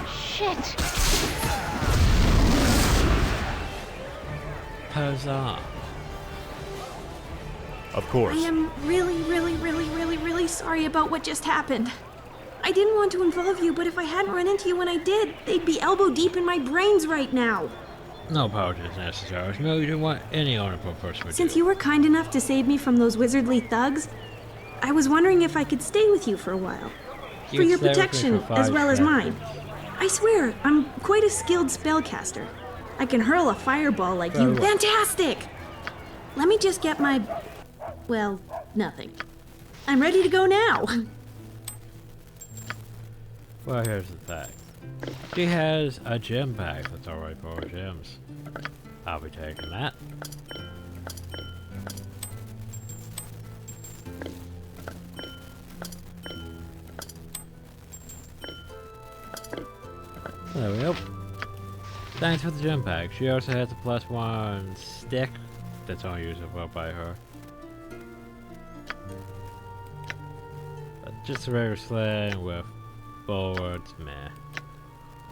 Shit! Huzzah. Of course. I am really sorry about what just happened. I didn't want to involve you, but if I hadn't run into you when I did, they'd be elbow deep in my brains right now. No apologies necessary. No, you didn't want any honorable person with Since you were kind enough to save me from those wizardly thugs, I was wondering if I could stay with you for a while. For your protection, as well as mine. I swear, I'm quite a skilled spellcaster. I can hurl a fireball like you. Fantastic! Let me just get my... well, nothing. I'm ready to go now. Well, here's the fact. She has a gem bag that's alright for her gems. I'll be taking that. There we go. Thanks for the gem bag. She also has a +1 stick that's only usable by her. Just a regular sling with forwards, meh.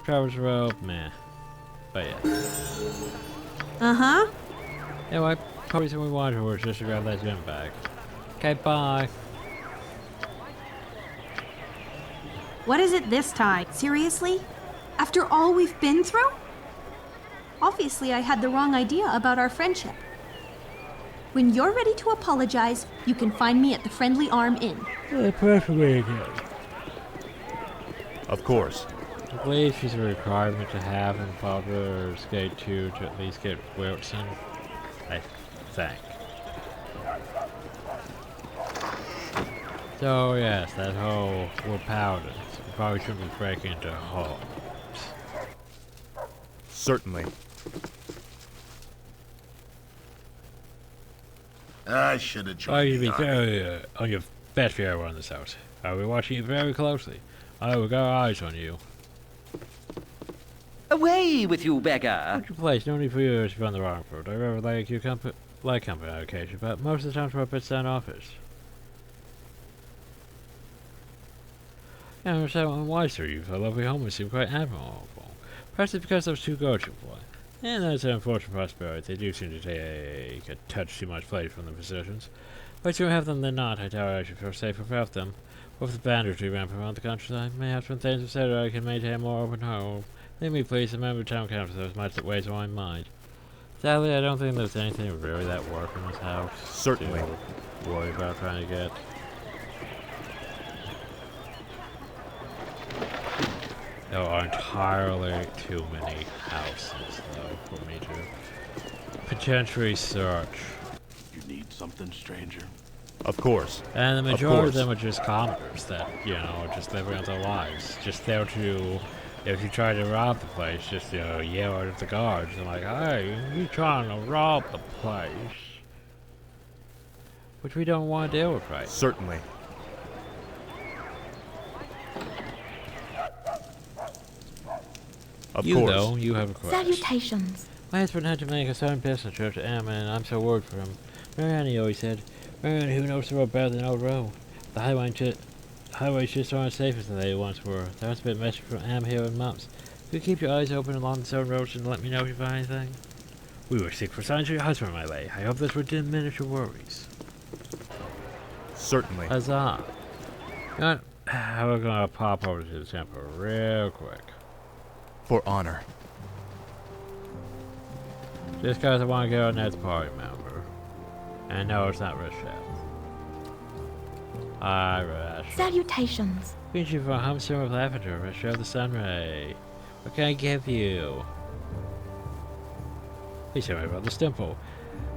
Traverse rope, meh. But yeah. Uh-huh. Anyway, the reason we wanted her was just to grab that gem bag. Okay, bye. What is it this time? Seriously? After all we've been through? Obviously, I had the wrong idea about our friendship. When you're ready to apologize, you can find me at the Friendly Arm Inn. Perfectly again. Of course. I believe she's a requirement to have in Baldur's Gate 2 to at least get Wilson. I think. So yes, that whole we're paladins. We probably shouldn't be breaking into homes. Certainly. I should have joined You the be army. very on your best behavior on this house. I'll be watching you very closely. I will got eyes on you. Away with you, beggar! Watch your place. No need for you to run the wrong road. I rather like your company on occasion, but most of the time we're up at standoffish. Yeah, I'm so unwiser. You've a lovely home and seem quite admirable. Perhaps it's because those two goats you play. And that's an unfortunate possibility. They do seem to take a touch too much play from the possessions. But you have them than not. I doubt I should feel safer without them. Both the Baldur tree ramp around the countryside. Mayhaps when things are settled, I can maintain a more open home. Leave me, please, remember town council as much that weighs on my mind. Sadly, I don't think there's anything really that work in this house. Certainly. To worry about trying to get. There are entirely too many houses, though, for me to potentially search. You need something, stranger? Of course. And the majority of them are just commoners that, you know, are just living out their lives. Just there to, if you try to rob the place, just, you know, yell at the guards. And like, hey, you trying to rob the place? Which we don't want to deal with, right? Certainly. Of you course. Though, you have a question. Salutations. My husband had to make a sudden business trip to Emma, and I'm so worried for him. Marianne, he always said, Marianne, who knows the road better than old Roe? The highways just aren't as safe as they once were. There's been a message from Am here in months. Could you keep your eyes open along the southern roads and let me know if you find anything? We were sick for signs of your husband, my lady. I hope this would diminish your worries. Certainly. Huzzah. You know what? We're gonna pop over to the temple real quick. For honor. Just because I want to go on that party member. And no, it's not Rochelle. Hi, Rochelle. Salutations. Greet you from Humstone of Lavender, Rochelle the Sunray. What can I give you? Please tell me about this temple.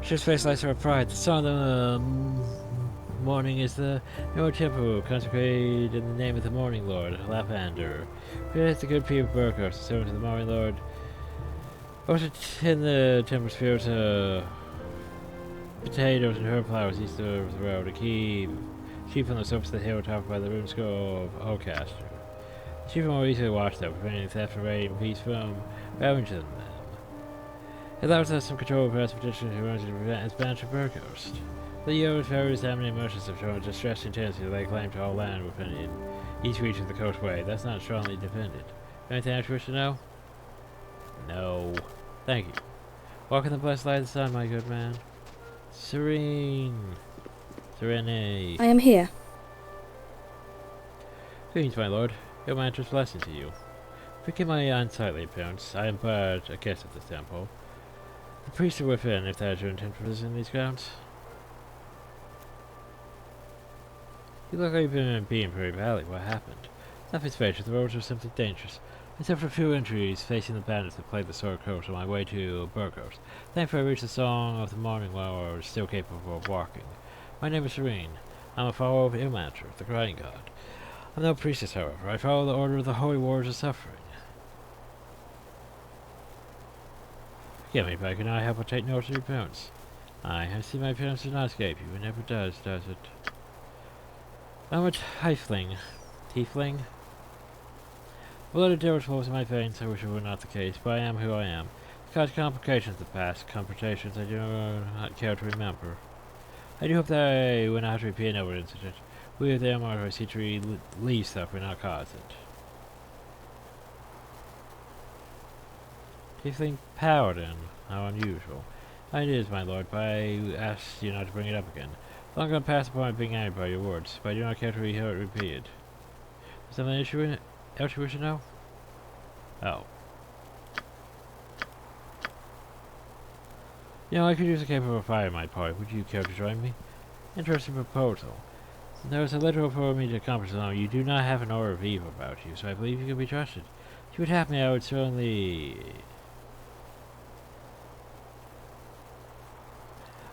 She's face lights her pride. The song of the morning is the new temple consecrated in the name of the Morning Lord, Lavender. Create the good people of Burgos, servant to the Morning Lord. Also in the temple's fields, potatoes and herb flowers east of the road to keep sheep on the slopes of the hill topped by the ruined skull of Oldcaster. The sheep are more easily washed out, preventing theft and raid and peace from ravaging them. It allows us some control over expedition who runs to prevent its banish of Burgos. The years various eminent merchants have shown a distressing tendency to lay claim to all land within each reach of the coastway. That's not strongly defended. Anything else you wish to know? No. Thank you. Walk in the blessed light of the sun, my good man. Serene. Serene. I am here. Greetings, my lord. Your master's blessing to you. Forgive my unsightly appearance. I am but a guest at this temple. The priests are within, if that is your intent for visiting these grounds. You look like you've been being pretty badly. What happened? Nothing special. The roads are simply dangerous. Except for a few injuries facing the bandits that plagued the Sword Coast on my way to Burgos. Thankfully I reached the song of the morning while I was still capable of walking. My name is Serene. I'm a follower of Ilmater, the Crying God. I'm no priestess, however. I follow the order of the Holy Wars of Suffering. Forgive me, but I cannot help but take notice of your appearance. I see my appearance does not escape you. It never does it? I'm a tiefling. Tiefling? Although the devil flows in my veins, I wish it were not the case, but I am who I am. Because complications of the past, confrontations I do not care to remember. I do hope that I will not have to repeat another incident. We of them are seek to leave stuff and not cause it. Tiefling Paladin, how unusual. It is, my lord, but I ask you not to bring it up again. I'm going to pass upon being angry by your words, but I do not care to hear it repeated. Is there an issue in it? Else you wish to know? Oh. You know, I could use a capable fire in my party. Would you care to join me? Interesting proposal. There is a letter for me to accomplish alone. You do not have an aura of evil about you, so I believe you can be trusted. If you would have me, I would certainly...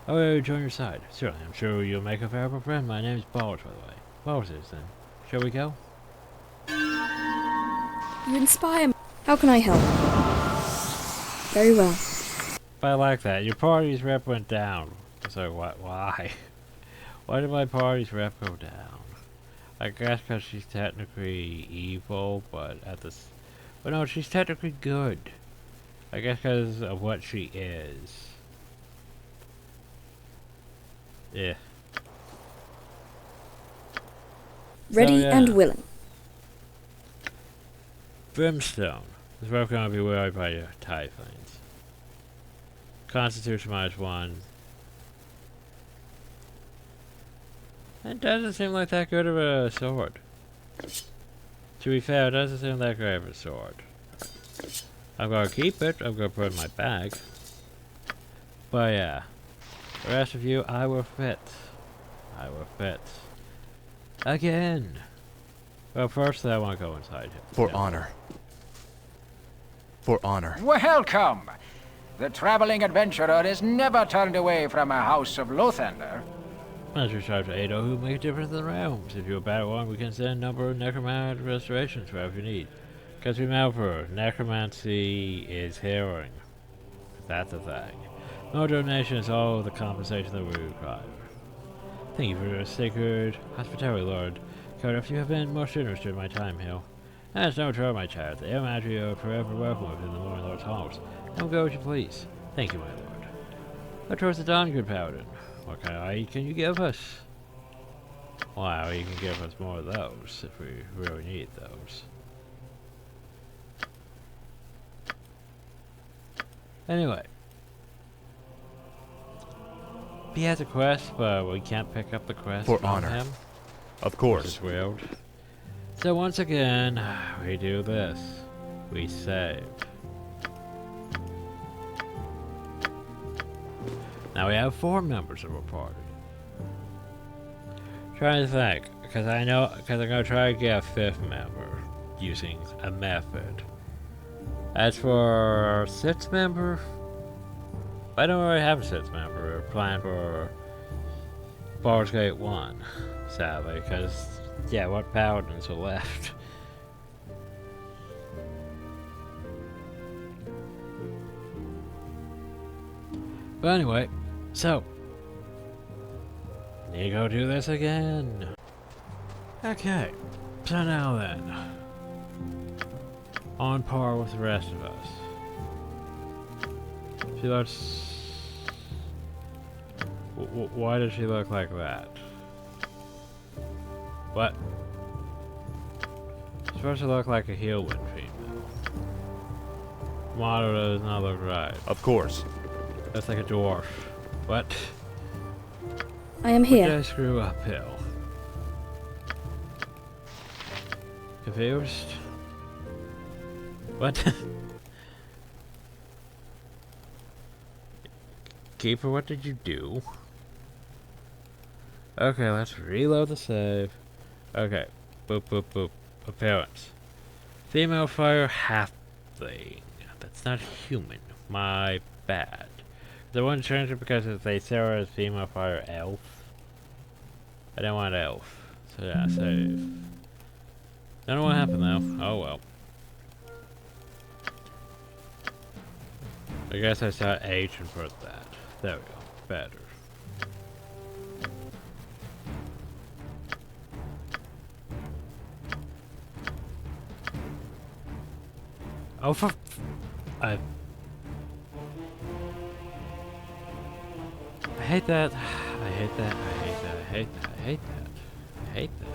I will join your side. Certainly, I'm sure you'll make a valuable friend. My name is Baldur, by the way. Baldur, then. Shall we go? You inspire me. How can I help? Very well. But I like that. Your party's rep went down. So what? Why? Why did my party's rep go down? I guess because she's technically evil, but at this... But no, she's technically good. I guess because of what she is. Yeah. Ready and willing. Brimstone. This rope cannot be wearied by your typhoons. Constitution -1. It doesn't seem like that good of a sword. To be fair, it doesn't seem that great of a sword. I'm gonna keep it. I'm gonna put it in my bag. But yeah, the rest of you, I will fit. I will fit. Again. Well, firstly, I want to go inside him. For honor. For honor. Welcome! The traveling adventurer is never turned away from a house of Lothander. As we strive to aid all who make a difference in the realms. If you're a bad one, we can send a number of necromantic restorations wherever you need. Because remember, necromancy is healing. That's a thing. No donation is all the compensation that we require. Thank you for your sacred hospitality, Lord. If you have been most generous during my time here. And it's no trouble, my child. The air magic are forever welcome within the Morning Lord's halls. Come go as you please. Thank you, my lord. But towards the dawn, good paladin. What kind of aid can you give us? Wow, you can give us more of those if we really need those. Anyway. He has a quest, but we can't pick up the quest for from honor. him. Of course. Which is weird. So once again, we do this. We save. Now we have 4 members of our party. Trying to think, because I'm gonna try to get a 5th member using a method. As for 6th member, I don't really have a 6th member. We're planning for Baldur's Gate 1, sadly, because yeah, what paladins are left? But anyway, so need to go do this again. Okay, so now then, on par with the rest of us. She looks. Why does she look like that? What? She's supposed to look like a human female. Model does not look right. Of course. That's like a dwarf. What? I am here. What did I screw up, Hill? Confused? What? Keeper, what did you do? Okay, let's reload the save. Okay. Boop, boop, boop. Appearance. Female fire halfling. That's not human. My bad. I want to change it because they say her as female fire elf. I don't want elf. So yeah, save. Don't know what happened though. Oh well. I guess I saw H and put that. There we go. Better. Oh, for I hate that. I hate that. I hate that. I hate that. I hate that. I hate that.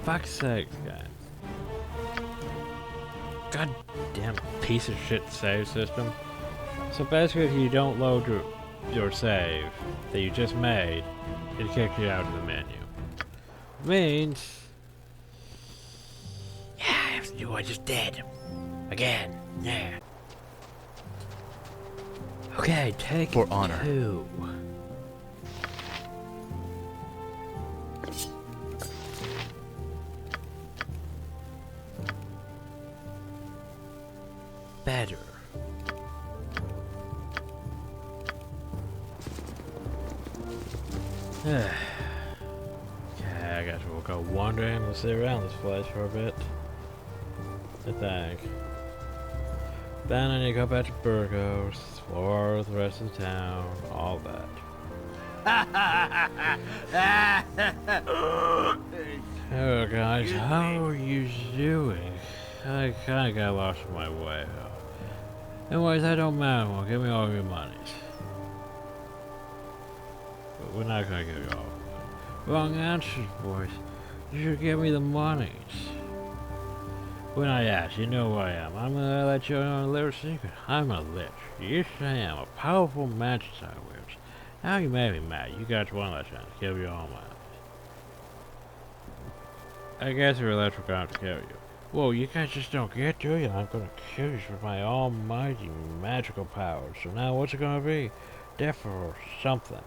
Fuck's sakes, guys. Goddamn piece of shit save system. So basically, if you don't load your save that you just made, it kicks you out of the menu. Means, yeah, I have to do what I just did. Again, yeah. Okay, take for honor. 2. Better. Okay, I guess we'll go wandering. We'll sit around this place for a bit. I think. Then I need to go back to Burgos, explore the rest of the town, all that. Oh guys, how are you doing? I kinda got lost on my way. Anyways, that don't matter. Well, give me all your monies. But we're not gonna give you all. Wrong answers, boys. You should give me the monies. When I ask, you know who I am. I'm gonna let you know a little secret. I'm a lich. Yes, I am. A powerful magic I wields. Now you may be mad. You got one last chance to kill your own mind. I guess your electric going to kill you. Whoa, you guys just don't get, do you? I'm gonna kill you with my almighty magical powers. So now what's it gonna be? Death or something?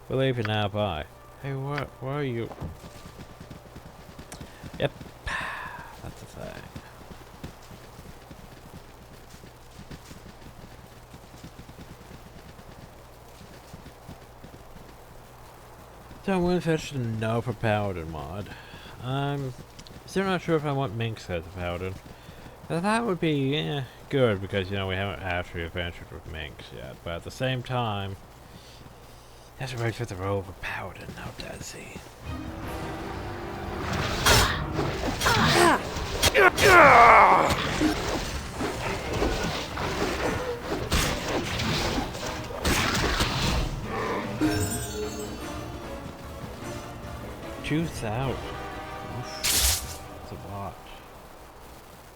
Believe it now, bye. Hey, what are you? Yep. That's the thing. So I'm gonna fetch the No for Paladin mod. I'm still not sure if I want Minx as a Paladin. But that would be good because, you know, we haven't actually adventured with Minx yet. But at the same time, he has to wait for the role of a Paladin now, does he? $2,000. That's a lot.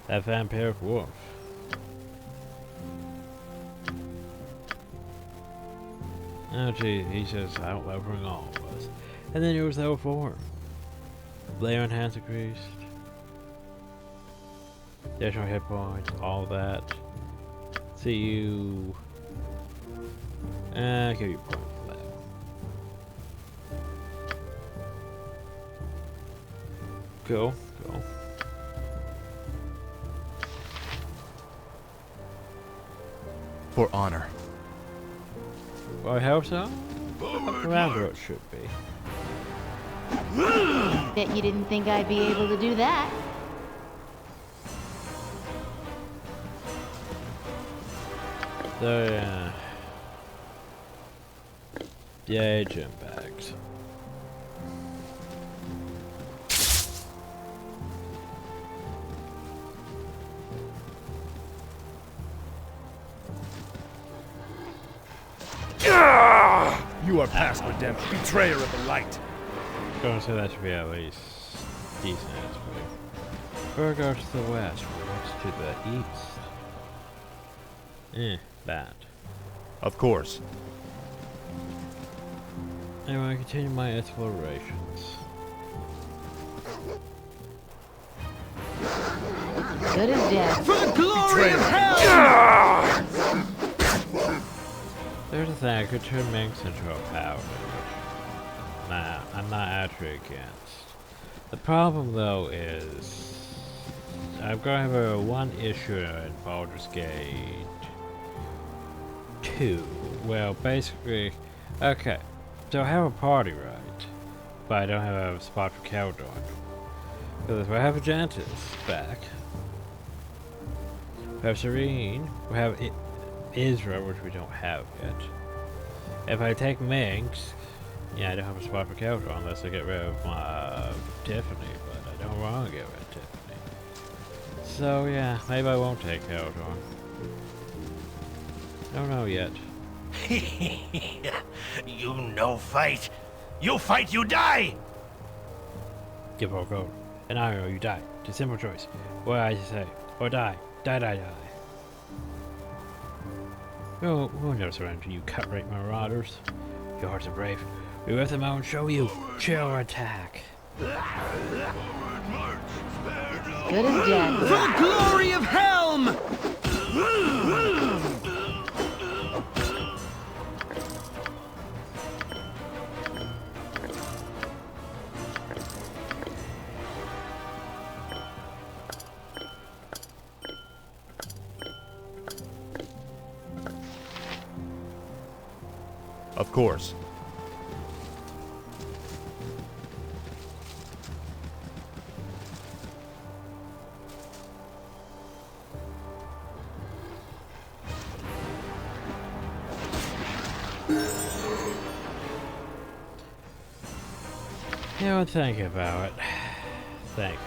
That vampire wolf. Oh gee, he's just outlevering all of us. And then there was level 4. Layer enhance increased. Additional hit points, all that. See you. Give you a point for that. Cool. For honor. Well, I hope so. Around where it should be. Bet you didn't think I'd be able to do that. So yeah. Yay, gym bags. You are past redemption, betrayer of the light. Going to say that should be at least decent. Or go to the west, what's to the east? Bad. Of course. Anyway, I continue my explorations. Good as death. For the glory of hell! There's a thing, I could turn Minx into a Paladin, which I'm not actually against. The problem though is I'm going to have one issue in Baldur's Gate 2. Well, basically, okay, so I have a party, right? But I don't have a spot for Caldor. Because I have a Jantis back. We have Serene, we have Israel, which we don't have yet. If I take Minx, yeah, I don't have a spot for Caldor unless I get rid of my Tiffany, but I don't want to get rid of Tiffany. So yeah, maybe I won't take Caldor. Don't know yet. You no fight. You fight, you die! Give or go. And I know you die. It's a simple choice. What I say. Or die. Die. We'll never surrender to you cut-rate marauders. Your hearts are brave. We lift them out and show you. Chill attack. Good as dead. For the glory of Helm! Of course. You know, think about it. Think.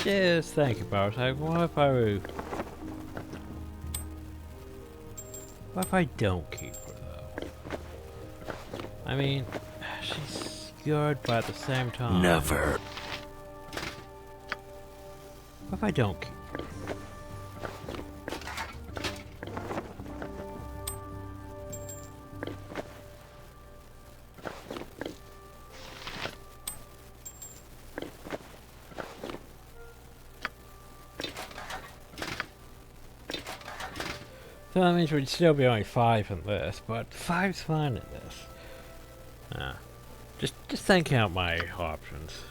Just think about it. Like, what if I don't keep her though? I mean, she's good, but at the same time. Never. What if I don't keep her? So that means we'd still be only 5 in this, but 5's fine in this. Just thinking out my options.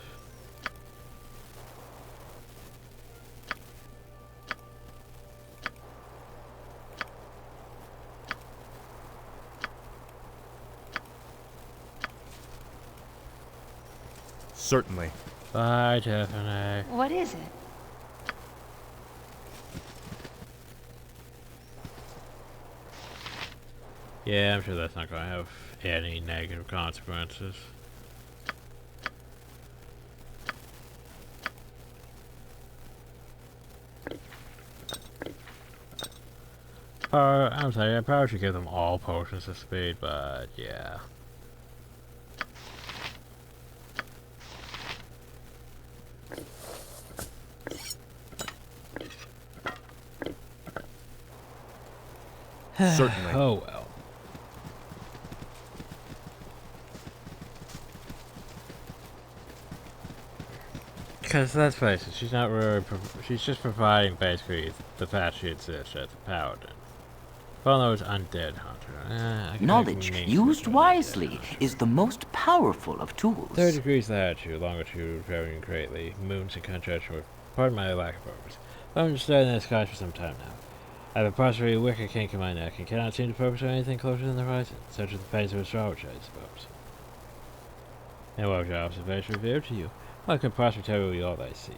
Certainly. Bye, Tiffany. What is it? Yeah, I'm sure that's not going to have any negative consequences. I'm sorry, I probably should give them all potions of speed, but yeah. Certainly. Oh well. Because let's face it, she's not really. She's just providing basically the fact she exists as a paladin. Well, those undead hunter. Knowledge used wisely is the most powerful of tools. 30 degrees latitude, longitude, varying greatly. Moons in conjunction with. Pardon my lack of purpose. I've been studying the skies for some time now. I have a possibly wicked kink in my neck and cannot seem to focus on anything closer than the horizon, such as the phase of astrology, I suppose. And what your observation revealed to you? I can possibly tell you all I see.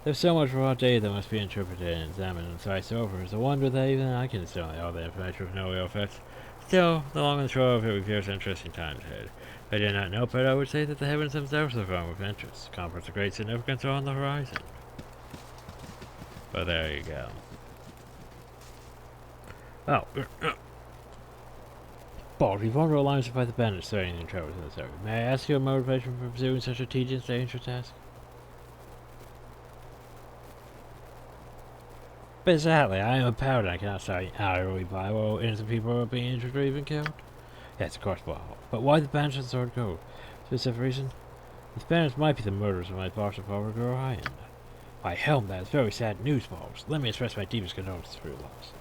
There's so much raw data that must be interpreted and examined and sized over. It's a wonder that even I can assimilate all the information with no real effects. Still, the long and short of it reveals interesting times ahead. If I did not know, but I would say that the heavens themselves are filled with interest. Conference of great significance are on the horizon. But there you go. Oh, Baldur, you've won alliance by the bandits studying the travels in this area. May I ask your motivation for pursuing such a tedious, dangerous task? Exactly, I am a paladin. I cannot study hourly by while innocent people are being injured or even killed. Yes, of course, but why the bandits and sword go? Specific reason? These bandits might be the murderers of my boss of Overhaul Games. Why, Helm, that is very sad news, Baldur. Let me express my deepest condolences for your loss.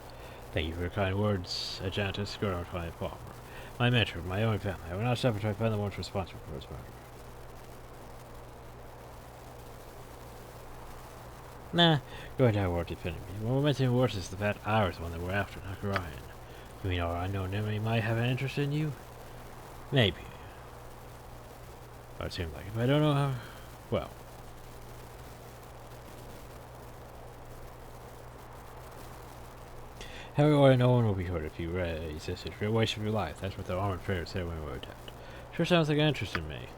Thank you for your kind words, Ajantis, Gurno, Client Palmer. My mentor, my own family. I will not suffer until I find the ones responsible for his murder. Nah, go ahead, I won't defend me. What we're mentioning worse is the fact I was the one that we're after, not Orion. You mean our unknown enemy might have an interest in you? Maybe. Or it seems like it, but I don't know how. Well. However, no one will be hurt if you resist it. For a waste of your life. That's what the armored traders said when we were attacked. Sure sounds like an interest in me.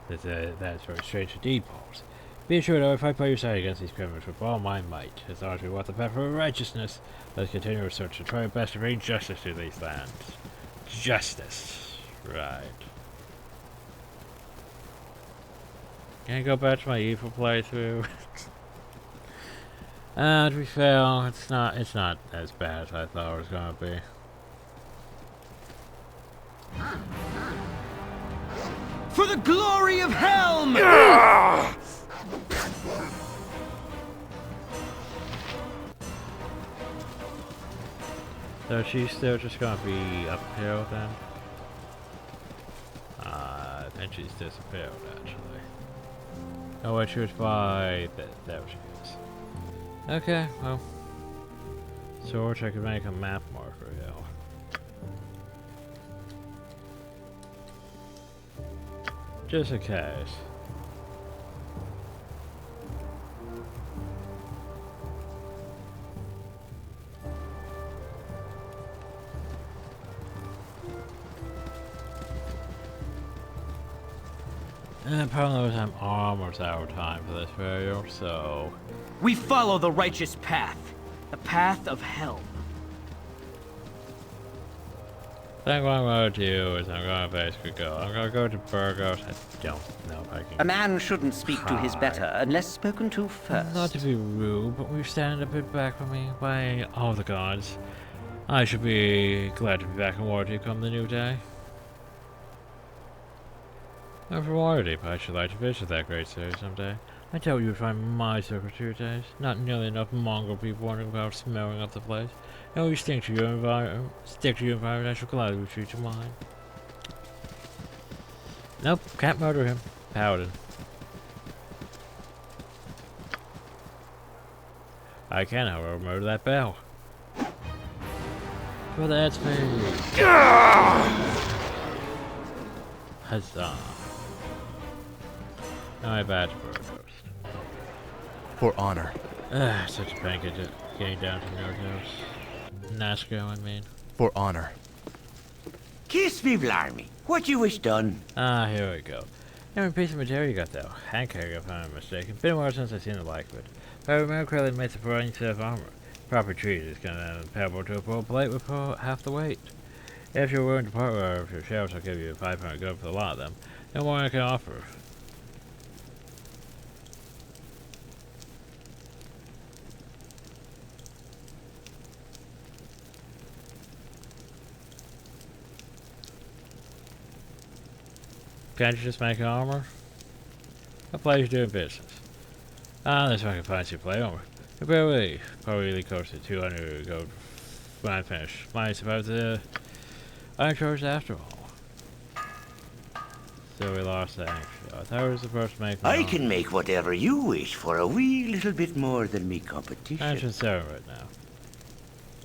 That is very strange indeed, Pauls. Be assured I will fight by your side against these criminals with all my might. As long as we want the path of righteousness, let's continue our search and try our best to bring justice to these lands. Justice. Right. Can I go back to my evil playthrough? To be fair, it's not as bad as I thought it was gonna be. For the glory of Helm! So she's still just gonna be uphill then? I think she's disappeared actually. Oh wait, she was by... there she is. Okay, well. So I could make a map marker here. Just in case. And probably I'm almost out of time for this video, so... We follow the righteous path. The path of Helm. I think what I'm going to do is I'm going to basically go. I'm going to go to Burgos. I don't know if I can... A man shouldn't speak to his better unless spoken to first. Not to be rude, but we stand a bit back from me by all the gods. I should be glad to be back in Waterdeep come the new day. And for Waterdeep, I should like to visit that great city someday. I doubt you would find my circle 2 days. Not nearly enough Mongol people wandering about smelling up the place. And we stick to your environment. Stick to your environment. I shall gladly retreat to mine. Nope, can't murder him. Paladin. I can, however, murder that bell. For that's me. Huzzah. Now I badge Burgos. For honor. Such a pain getting down to Northhouse. Nasco, I mean. For honor. Kiss me, blarmy. What you wish done? Ah, here we go. Every piece of material you got, though. Handcag, if I'm not mistaken. Been a while since I've seen the like of it. If I remember correctly, it makes a surprising set of armor. Proper treat is gonna pebble to a full plate with half the weight. If you're willing to part with your shells, I'll give you 500 gold for the lot of them. No more I can offer. Can't you just make armor? What place doing business? Unless I can find some play armor. Probably really close to 200 gold when I finish. Might survive the iron charge after all. So we lost that actually. I thought I was supposed to make I can make whatever you wish for a wee little bit more than me competition. I'm just selling right now.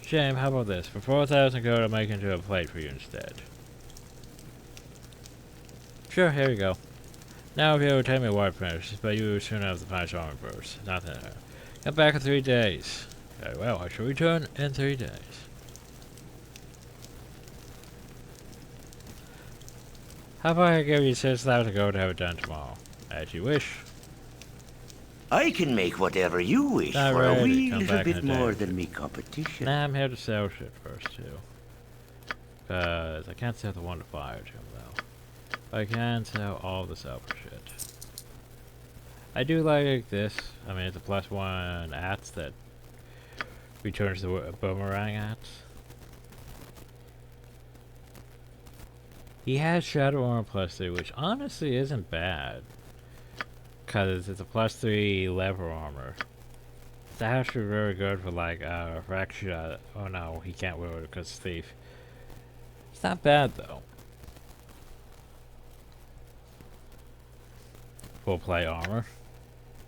Shame, how about this? For 4,000 gold I'll make into a plate for you instead. Sure, here we go. Now if you would take me a white finish, but you would soon have the finest armor burst. Nothing there. Come back in 3 days. Very well, I shall return in 3 days. How about I give you 6,000 gold to have it done tomorrow? As you wish. I can make whatever you wish for a wee little bit more than me competition. Nah, I'm here to sell shit first too. Cause I can't sell the one to fire to him though. I can sell all this other shit. I do like this. I mean, it's a +1 ats that returns the boomerang ats. He has Shadow Armor +3, which honestly isn't bad. Cause it's a +3 lever armor. It's actually very good for like fracture. Oh no, he can't wield it because thief. It's not bad though. Full plate armor.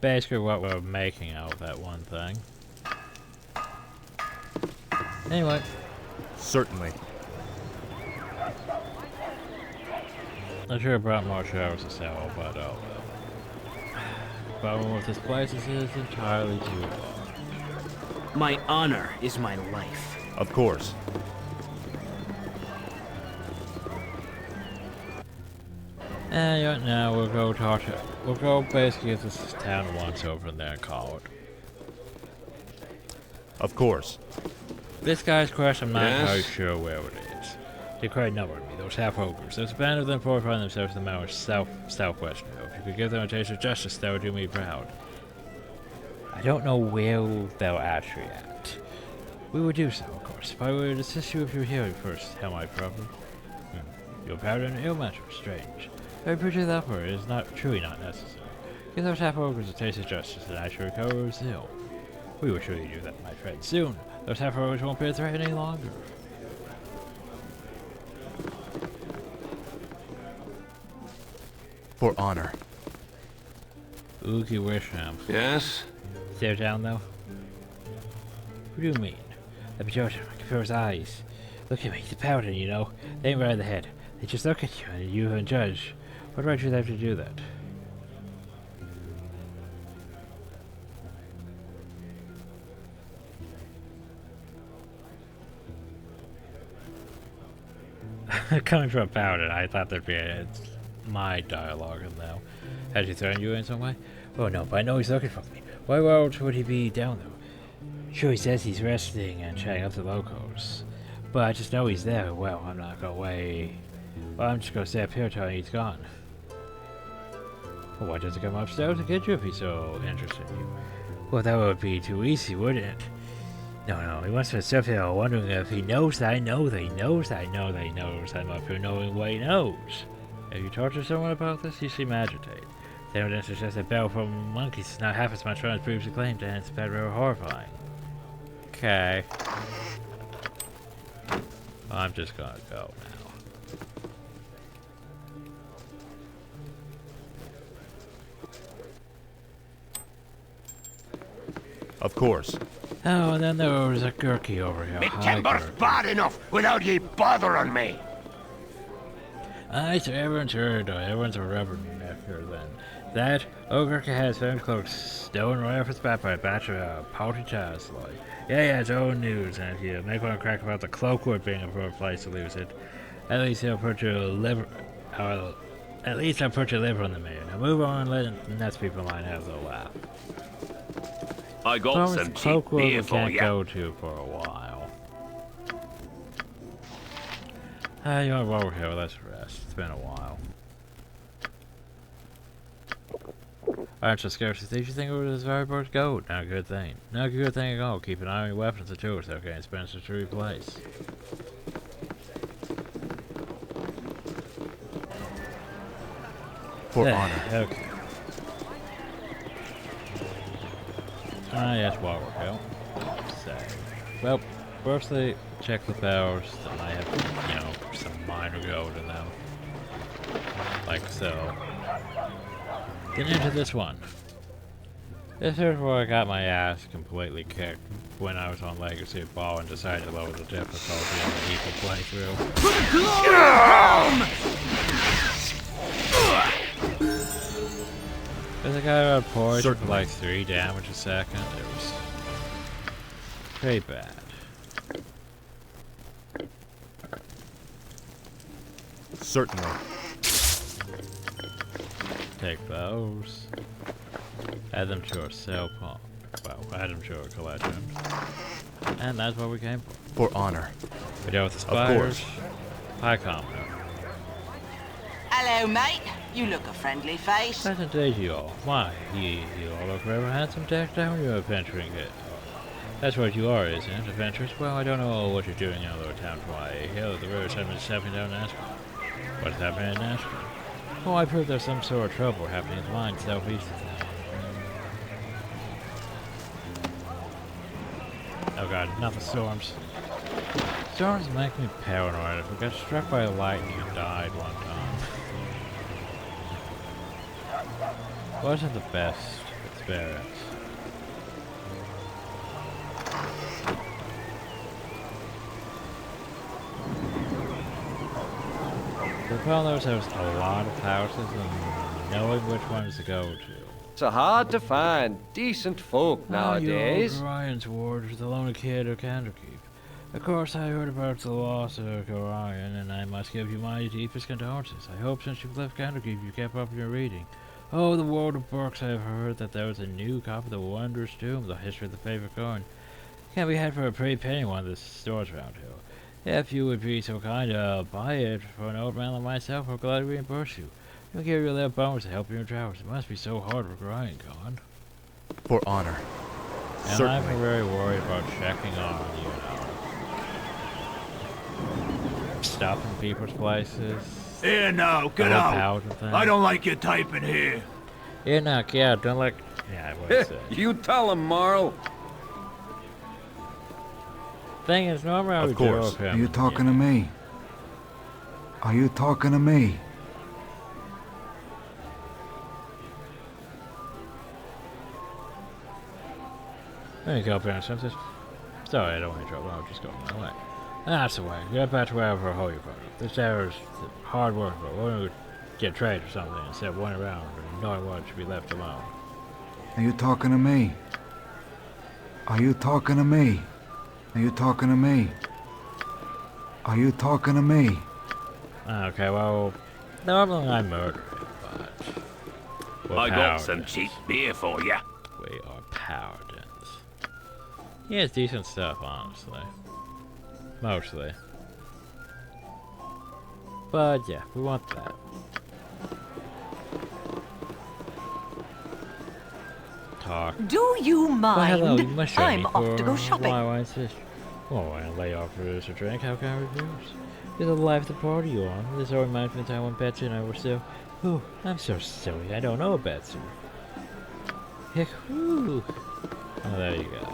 Basically what we're making out of that one thing. Anyway. Certainly. I should have brought more shells to sell, but oh well. The problem with this place is it's entirely too long. My honor is my life. Of course. And now we'll go talk to, we'll go basically get this town once over and then call it. Of course. This guy's quest, I'm not entirely sure where it is. They quite numbered me, those half-ogres. There's a band of them fortifying themselves in the mountains southwest. If you could give them a taste of justice, that would do me proud. I don't know where they're actually at. We would do so, of course. If I would assist you if you were here first, how might probably. Your paladin ill match was strange. I appreciate that for it is not truly not necessary. Give those half-ogres a taste of justice, and I shall recover still. We will surely do that, my friend, soon. Those half-ogres won't be a threat any longer. For honor. Oogie Wisham. Yes? Stare down though. What do you mean? Let me show you. I can feel his eyes. Look at me, the paladin, you know. They ain't right in the head. They just look at you and you and judge. What right should they have to do that? Coming from a paladin, I thought there'd be my dialogue in though. Has he threatened you in some way? Oh no, but I know he's looking for me. Why else would he be down there? Sure, he says he's resting and chatting up the locals. But I just know he's there. Well, I'm not gonna wait. Well, I'm just gonna stay up here till he's gone. Well, why doesn't he come upstairs to get you if he's so interested in you? Well, that would be too easy, wouldn't it? No, he wants to sit here wondering if he knows that I know that he knows that I know that he knows I'm up here knowing what he knows. Have you talked to someone about this? You seem agitated. The evidence is just a bell from monkeys is not half as much fun as previously claimed, and it's better horrifying. Okay. I'm just gonna go now. Of course. Oh, and then there was a Gurky over here. Me timber's bad enough without ye bothering me. Aye, so everyone's heard, everyone's a rubber knicker then. That Gurky has found cloaks stolen right off his back by a batch of paltry childs like. Yeah, it's old news, and if you make one crack about the cloakwood being a poor place to lose it, at least he'll put your liver, at least I'll put your liver on the mayor. Now move on and let the next people in line have the laugh. I got some cheap beer for can't ya. go to for a while. You want to roll here? Let's rest. It's been a while. Alright, so scarcely did you think it was very bird goat? Not a good thing. Not a good thing at all. Keep an eye on your weapons and tools, okay? And expensive to replace. For honor. Okay. Yes, while we're going. So, well, firstly, check the powers that might have, you know, some minor gold in them. Like so. Get into this one. This is where I got my ass completely kicked when I was on Legacy of Ball and decided to lower the difficulty on the equal playthrough. For the glory of Helm! There's a guy who had poison for like 3 damage a second. It was pretty bad. Certainly. Take those. Add them to our sale pump. Well, add them to our collection. And that's what we came for. For honor. We dealt with the spiders. Hi, Commoner. Hello, mate. You look a friendly face. Pleasant day to you all. Why, you all look rather handsome, decked out when you're adventuring it. That's what you are, isn't it? Adventurers? Well, I don't know what you're doing in other towns. Why, here at the riverside is happening down in Ashford. What's happening in Ashford? Oh, I've heard there's some sort of trouble happening in the mine southeast of town. Oh god, not the storms. Storms make me paranoid. If we got struck by lightning and died one time. Wasn't the best experience. The problem is there's a lot of houses and knowing which ones to go to. It's hard to find decent folk nowadays. Orion's ward was the lonely kid of Candlekeep. Of course, I heard about the loss of Orion, and I must give you my deepest condolences. I hope since you've left Candlekeep you kept up your reading. Oh, the world of books, I have heard that there was a new copy of the Wondrous Tomb, the history of the favorite coin. Can't be had for a pretty penny one of the stores around here. If you would be so kind to buy it for an old man like myself, I'll gladly reimburse you. I'll give you a little bonus to help you in your travels. It must be so hard for growing, Con. For honor. And Certainly. I'm very worried about checking on, stuff in people's places. Here now, get out. I don't like you typing here. Here now, get out. Don't like... Yeah, what is it? You tell him, Marl. Thing is, normally I would joke him. Are you talking to me? Are you talking to me? There you go, parents. Sorry, I don't want to trouble. I'll just go my way. That's the way. Get back to wherever hole you put it. This hour's hard work, but we're going to get trade or something instead of one around and knowing what should be left alone. Are you talking to me? Are you talking to me? Are you talking to me? Are you talking to me? Okay, well, normally I murder it, but I got some cheap beer for you. We are paladins. Yeah, it's decent stuff, honestly. Mostly. But yeah, we want that. Talk. Do you mind? Well, hello, you must show me I'm off to go shopping. Why is this? Oh, I lay off for this or drink. How can I refuse? You're the life of the party you on. This all reminds me of the time when Betsy and I were still. Oh, I'm so silly. I don't know a Betsy. Heck, whoo. Oh, there you go.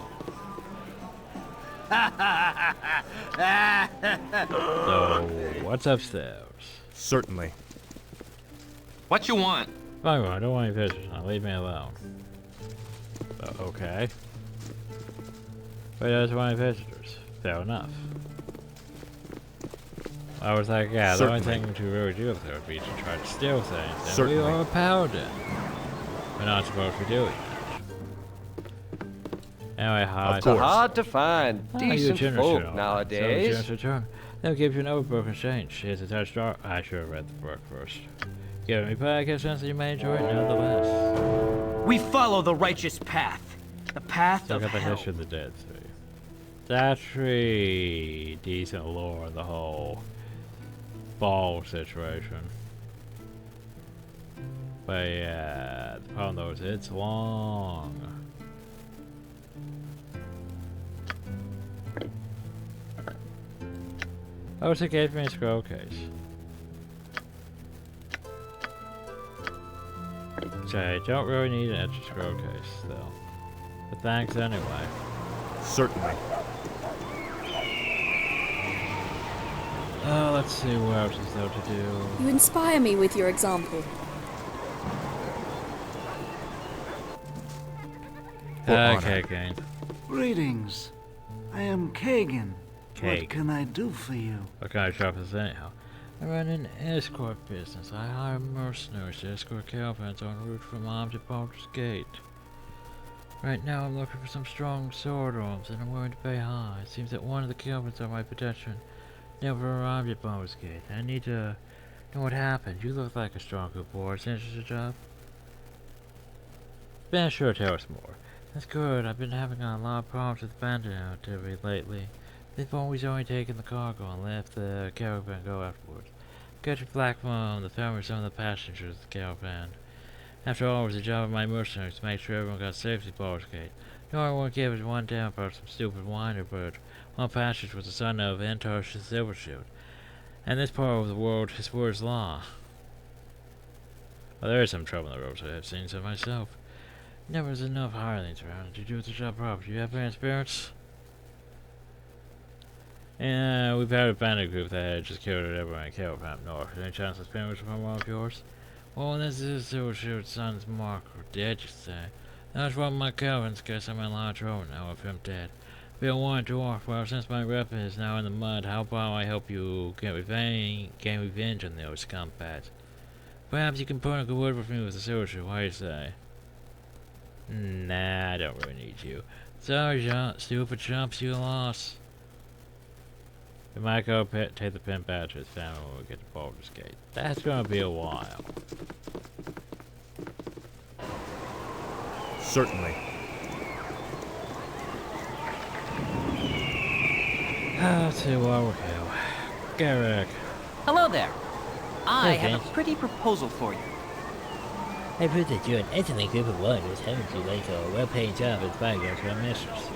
So, what's upstairs? Certainly. What you want? Fine, I don't want any visitors now. Leave me alone. Okay. But I just want any visitors. Fair enough. I was like, yeah, the only thing to really do up there would be to try to steal things. And Certainly. we are a paladin. We're not supposed to be doing that. Anyway, hi. It's hard to find decent folk nowadays. They'll give you an overbroken change. Here's a touch jar. I should have read the book first. Give me back a sense that you may enjoy it nonetheless. We follow the righteous path. The path of Look at the hell. history of the dead sea. It's actually decent lore in the whole ball situation. But yeah, the problem though is it's long. Oh, so it gave me a scroll case. So I don't really need an extra scroll case still. But thanks anyway. Certainly. Let's see what else is there to do. You inspire me with your example. Okay, Kane. Greetings. I am Kagan. Kagan. What can I do for you? What kind of shop is this anyhow? I run an escort business. I hire mercenaries to escort caravans en route from Mom to Baldur's Gate. Right now I'm looking for some strong sword arms and I'm willing to pay high. It seems that one of the caravans on my protection never arrived at Baldur's Gate. I need to know what happened. You look like a strong good boy. Is this your job? Ben, sure, tell us more. That's good. I've been having a lot of problems with bandit activity lately. They've always only taken the cargo and left the caravan go afterwards. Got your flak from the family of some of the passengers of the caravan. After all, it was the job of my mercenaries to make sure everyone got safe to Baldur's Gate. No, I won't give it one down for some stupid whiner, but one passenger was the son of Antosh the Silvershield. And this part of the world is for his law. Well, there is some trouble in the roads. I have seen some myself. Never was enough hirelings around to do the job properly. Do you have any experience? Yeah, we've had a bandit group that had just killed everyone in Caravan up north. Any chance this bandit was from one of yours? Well, this is Silvershield's son's Mark, or dead, you say. That's one of my caravans, guess I'm in a lot of trouble now with him dead. Bill wanted to offer, well, since my rep is now in the mud, how about I help you get revenge on those scumbags? Perhaps you can put a good word with me with the Silvershield, what do you say? Nah, I don't really need you. Sorry, stupid chumps, you lost. We might go take the pimp out to his family when we get to Baldur's Gate. That's gonna be a while. Certainly. Let's see what we go. Garrick. Hello there. I Okay. have a pretty proposal for you. I've heard that you're an excellent group of warriors. Haven't you like a well-paying job as bodyguard for our mistress?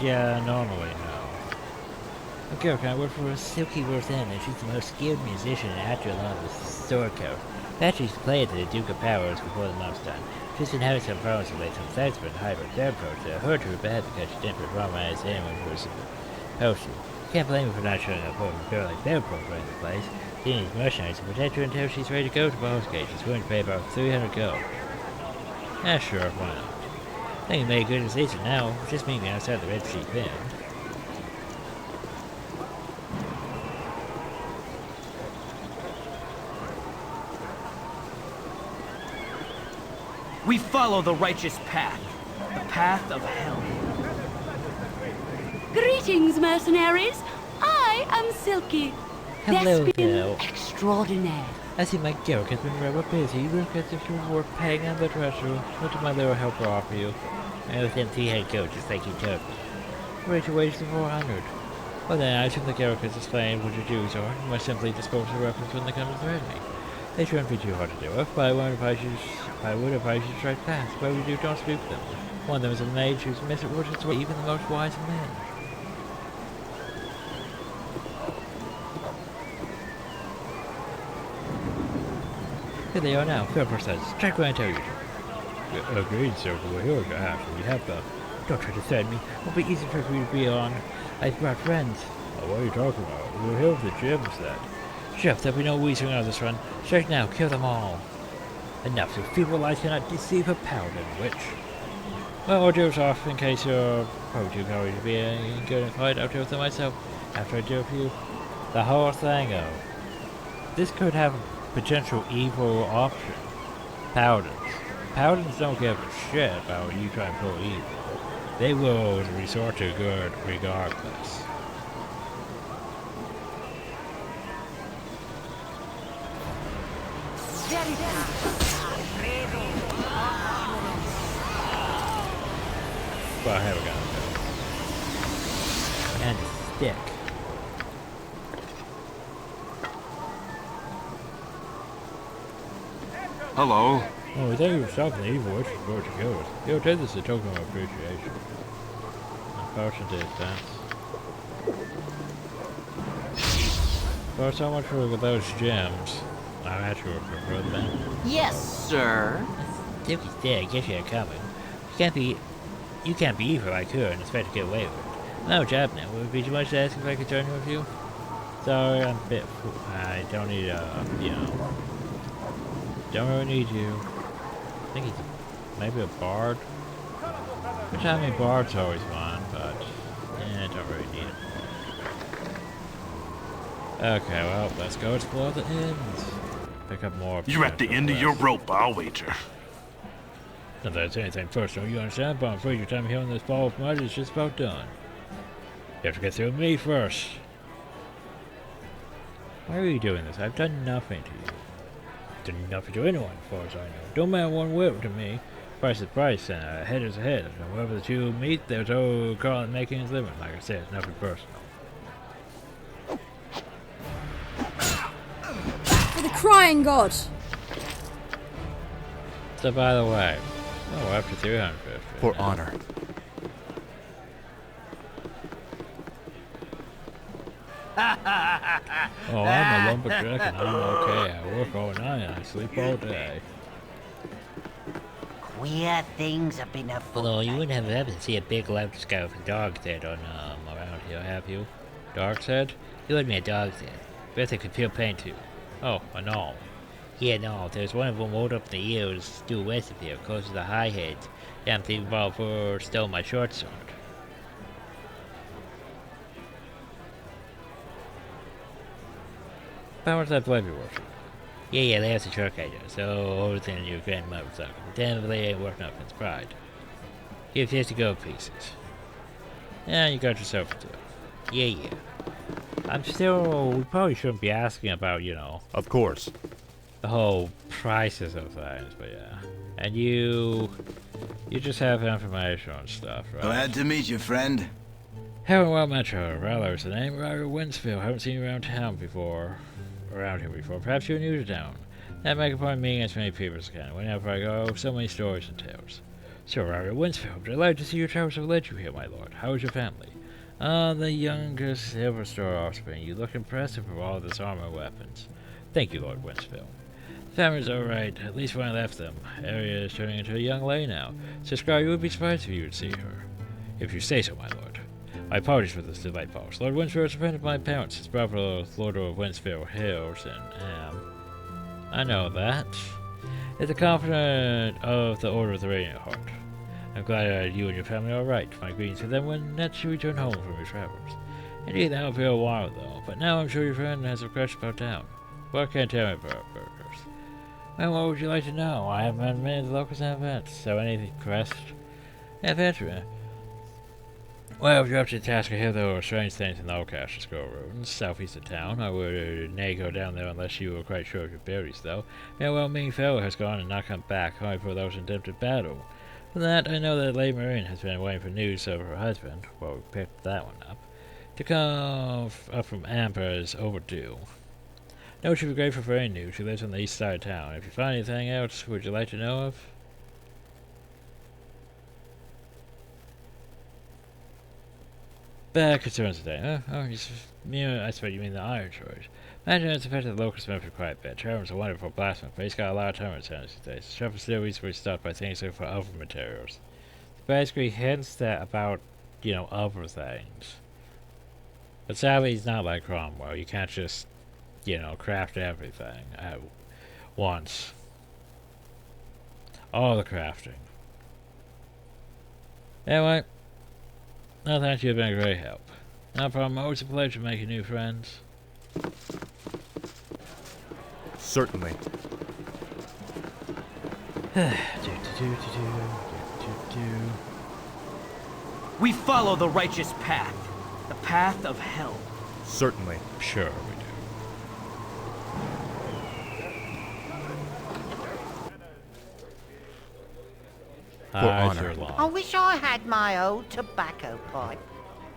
Yeah, normally no. Okay, I work for a Silky Rothan, and she's the most skilled musician and actor along with sword coat. Patrick used to play it to the Duke of Powers before the month's done. She's been having some problems with some sites for hybrid their approach. Her to her bad because she didn't traumatize anyone who was supposed to. Can't blame her for not showing up for a girl like their running the place. She needs mercenaries to protect her until she's ready to go to Baldur's Gate. She's willing to pay about 300 gold. Yeah, sure, why not? I think you made a good decision now. Just meet me outside the Red Sea Bend. We follow the righteous path. The path of hell. Greetings, mercenaries. I am Silky. Hello, Bill. Extraordinaire. I see my Garrick has been rather busy. Look as if you were paying on the treasure. What did my little helper offer you? I was empty-head go, just like you told me. Raise your wage to 400. Well then, I assume the Garrick has explained what your dues are. You must simply dispose of the weapons when they come to threaten me. They shouldn't be too hard to deal with, but I would advise you to strike fast. Whatever you do, don't spook them. One of them is a mage whose misfortunes were even the most wise of men. Here they are now. Fair says, strike when I tell you to. Agreed, sir. We're here to have. We have the... Don't try to threaten me. It won't be easy for you to be on. I've brought friends. Oh, what are you talking about? We're here with the gems, then. Chef, there'll be no weasing out of this run. Strike now. Kill them all. Enough. Your feeble lies cannot deceive a paladin, witch. Well, I'll do it off in case you're probably too cowardly to be good in a fight. I'll do it myself. After I do it for you. The whole thing of... This could have potential evil option. Paladins. Paladins don't give a shit about when you try and pull evil. They will resort to good regardless. Well, here we go. And a stick. Hello. Oh, we thought you were stopping the evil witch before you killed us. Yo, take this as a token of appreciation. Potion distance. Well, so much for those gems. I'm actually prefer them. Yes, sir. Dooky's dead. I guess you're coming. You can't be evil like her and expect to get away with it. No job now. Would it be too much to ask if I could join with you? Sorry, I'm a bit. I don't need don't really need you. I think he's maybe a bard. Which I mean, bard's always fun, but I don't really need it. Okay, well, let's go explore the ends. Pick up more. You're at the end of your rope, I'll wager. Not that it's anything personal, you understand, but I'm afraid your time here in this ball of mud is just about done. You have to get through me first. Why are you doing this? I've done nothing to you. Done nothing to anyone, as far as I know. Don't matter one whit to me. Price is price, and a head is a head. And wherever the two meet, there's old Carl making his living. Like I said, it's nothing personal. For the crying god! So, by the way, oh, we're up to 350. For honor. Oh, I'm a lumberjack and I'm okay. I work all night and I sleep all day. Queer things have been afoot. Although you wouldn't have happened to see a big loud scout with a dog's head on around here, have you? Dog's head? You wouldn't be a dog's head. Bet they could feel pain too. Oh, a gnoll. Yeah, no, there's one of them rolled up the ears due west of here, close to the high heads. Damn thing Baldur stole my short sword. How much that blade be worth? Yeah, there's a short guy there, so older than your grandmother was like. Damn, the blade ain't worth nothing, it's pride. Give 50 gold pieces. Yeah, you got yourself a deal. Yeah. We probably shouldn't be asking about, you know. Of course. The whole prices of things, but yeah. And you just have information on stuff, right? Glad to meet you, friend. Haven't well met her. Rather, it's the name Ryder Winsfield. Haven't seen you around here before. Perhaps you're new to town. That make a point of meeting as many people as I can. Whenever I go, so many stories and tales. So, Ryder Winsfield, delighted to see your travels have led you here, my lord. How is your family? The youngest Silver Star offspring. You look impressive with all this armor and weapons. Thank you, Lord Winsfield. The family's alright, at least when I left them. Area is turning into a young lady now. Sister, you would be surprised if you would see her. If you say so, my lord. My apologies for this delay, folks. Lord Winsfield is a friend of my parents. His brother, Lord of Winsfield Hills, and I know that. It's a confidant of the Order of the Radiant Heart. I'm glad you and your family are alright. My greetings to them when next you return home from your travels. Indeed, that will be a while, though. But now I'm sure your friend has a question about town. What can you tell me about burgers? Well, what would you like to know? I have met many of the locals and events, so anything crest? Adventure. Well, if you're up to the task ahead, there are strange things in the Oldcastle Scroll Ruins, southeast of town. I would nay go down there unless you were quite sure of your berries, though. Yeah, well-meaning fellow has gone and not come back, only for those in depth of battle. For that, I know that Lady Marin has been waiting for news of her husband. Well, we picked that one up. To come up from Amber is overdue. No, she'd be grateful for any news. She lives on the east side of town. If you find anything else, would you like to know of? Bad concerns today. I suppose you mean the Iron Shores. Imagine it's affected the local smith for quite a bit. Trevor's a wonderful blacksmith, but he's got a lot of tournament tendencies these days. The shop is still reasonably stocked by things like for other materials. Basically hints that about, other things. But sadly, he's not like Cromwell. You can't just, craft everything at once. All the crafting. Anyway, no thanks, you've been a great help. No problem, always a pleasure making new friends. Certainly. We follow the righteous path. The path of hell. Certainly. Sure we do. For honor. I wish I had my old tobacco pipe.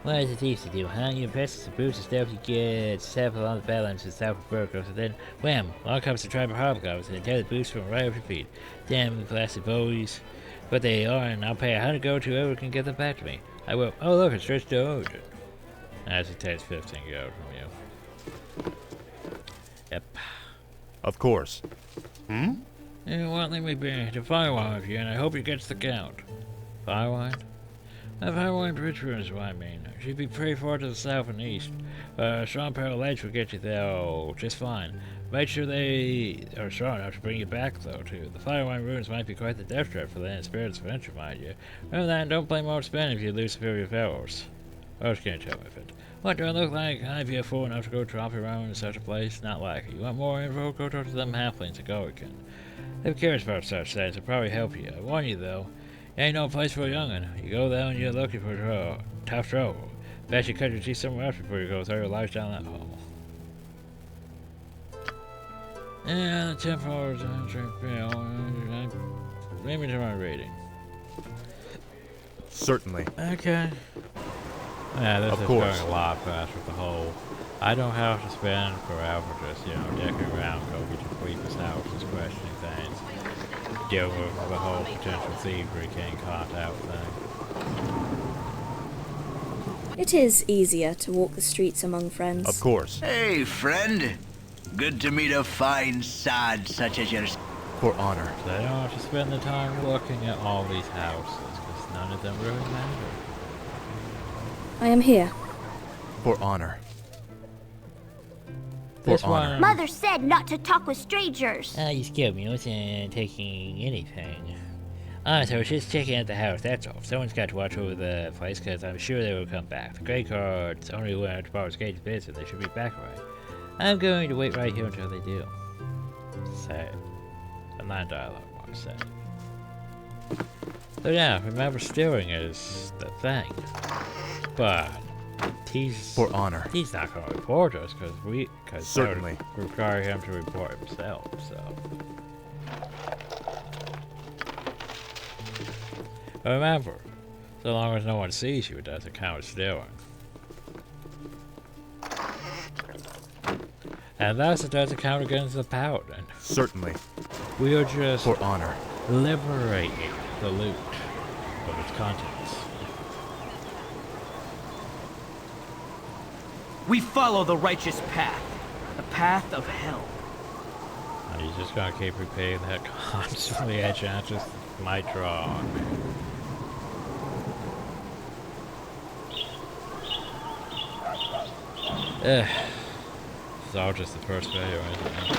What is it used to do, huh? You impress the boots and stuff, you get several on the balance and south of Burgos, and then, wham! Along comes the tribe of hobgoblins, and they tear the boots from right off your feet. Damn plastic boys. But they are, and I'll pay 100 gold to whoever can get them back to me. I will. Oh, look, it's Rich Doge. As it takes 15 gold from you. Yep. Of course. You won't let me be to Firewine with you, and I hope you gets the count. Firewine? Firewine Bridgeroom is what I mean. She'd be pretty far to the south and east. Strong Peril Edge will get you there just fine. Make sure they are strong enough to bring you back, though, too. The Firewine Ruins might be quite the death trap for the inexperienced adventure, mind you. Remember that, and don't play more spin if you lose superior fellows. What else can you tell me of it? What do I look like? Can I be a fool enough to go tromp around in such a place? Not likely. You want more info? Go talk to them halflings at Gulligan. They're curious about such things. It'll probably help you. I warn you, though. It ain't no place for a young'un. You go there and you're looking for tough trouble. Bet you cut your teeth somewhere else before you go throw your life down that hole. Yeah, the temple is leave me to my reading. Certainly. Okay. Yeah, this is going a lot fast with the whole. I don't have to spend forever just, decking around, go get your creepers houses, questioning things, deal with the whole potential thievery can't caught out thing. It is easier to walk the streets among friends. Of course. Hey, friend. Good to meet a fine sod such as yours. For honor. They don't have to spend the time looking at all these houses, because none of them really matter. I am here. For honor. This one. Mother said not to talk with strangers. You scared me. I wasn't taking anything. So I was just checking out the house, that's all. Someone's got to watch over the place, because I'm sure they will come back. The grey cards only went to borrow Gage's business, they should be back right. I'm going to wait right here until they do. Say. I'm not in dialogue, I say. So yeah, remember stealing is the thing. But he's for honor. He's not going to report us because certainly require him to report himself. So but remember, so long as no one sees you, it doesn't count as stealing. And thus it doesn't count against the paladin. Certainly. We are just for honor liberating the loot of its contents. We follow the righteous path, the path of hell. Are you just gonna keep repeating that constantly? I just might draw on me. It's all just the first video, isn't it?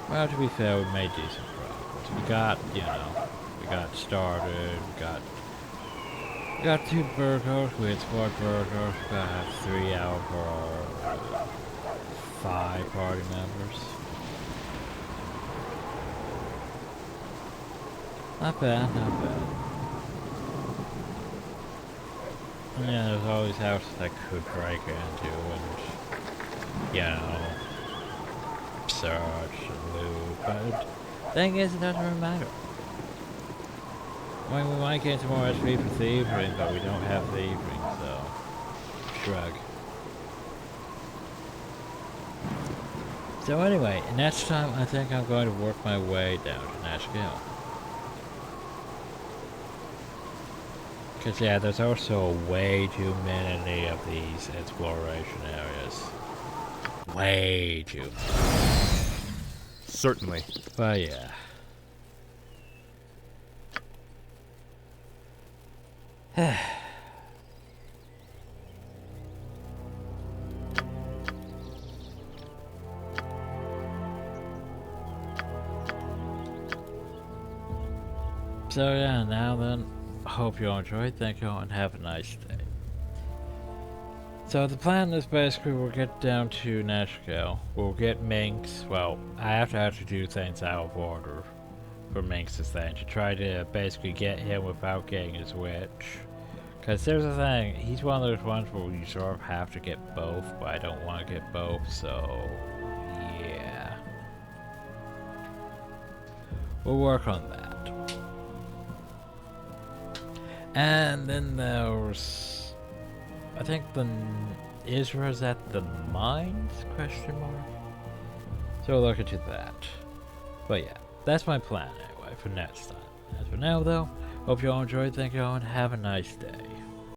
Well, to be fair, we made decent progress. We got, we got started, we got 2 burgers, we had squad burgers, we got 3 out of our 5 party members. Not bad, not bad. Yeah, there's always houses I could break into and, you know, search and loot, but the thing is, it doesn't really matter. I mean, we might get some more SP for thievery, but we don't have thievery, so shrug. So anyway, next time I think I'm going to work my way down to Nashville. Because yeah, there's also way too many of these exploration areas. Way too many. Certainly. But yeah. So yeah, now then, hope you all enjoyed, thank you all, and have a nice day. So the plan is basically we'll get down to Nashville, we'll get Minx, well, I have to actually do things out of order for Minx's thing, to try to basically get him without getting his witch. Because there's the thing, he's one of those ones where you sort of have to get both, but I don't want to get both, so yeah. We'll work on that. And then there's, I think Israel's at the mines, question mark? So we'll look into that. But yeah, that's my plan anyway for next time. As for now though, hope you all enjoyed, thank you all, and have a nice day.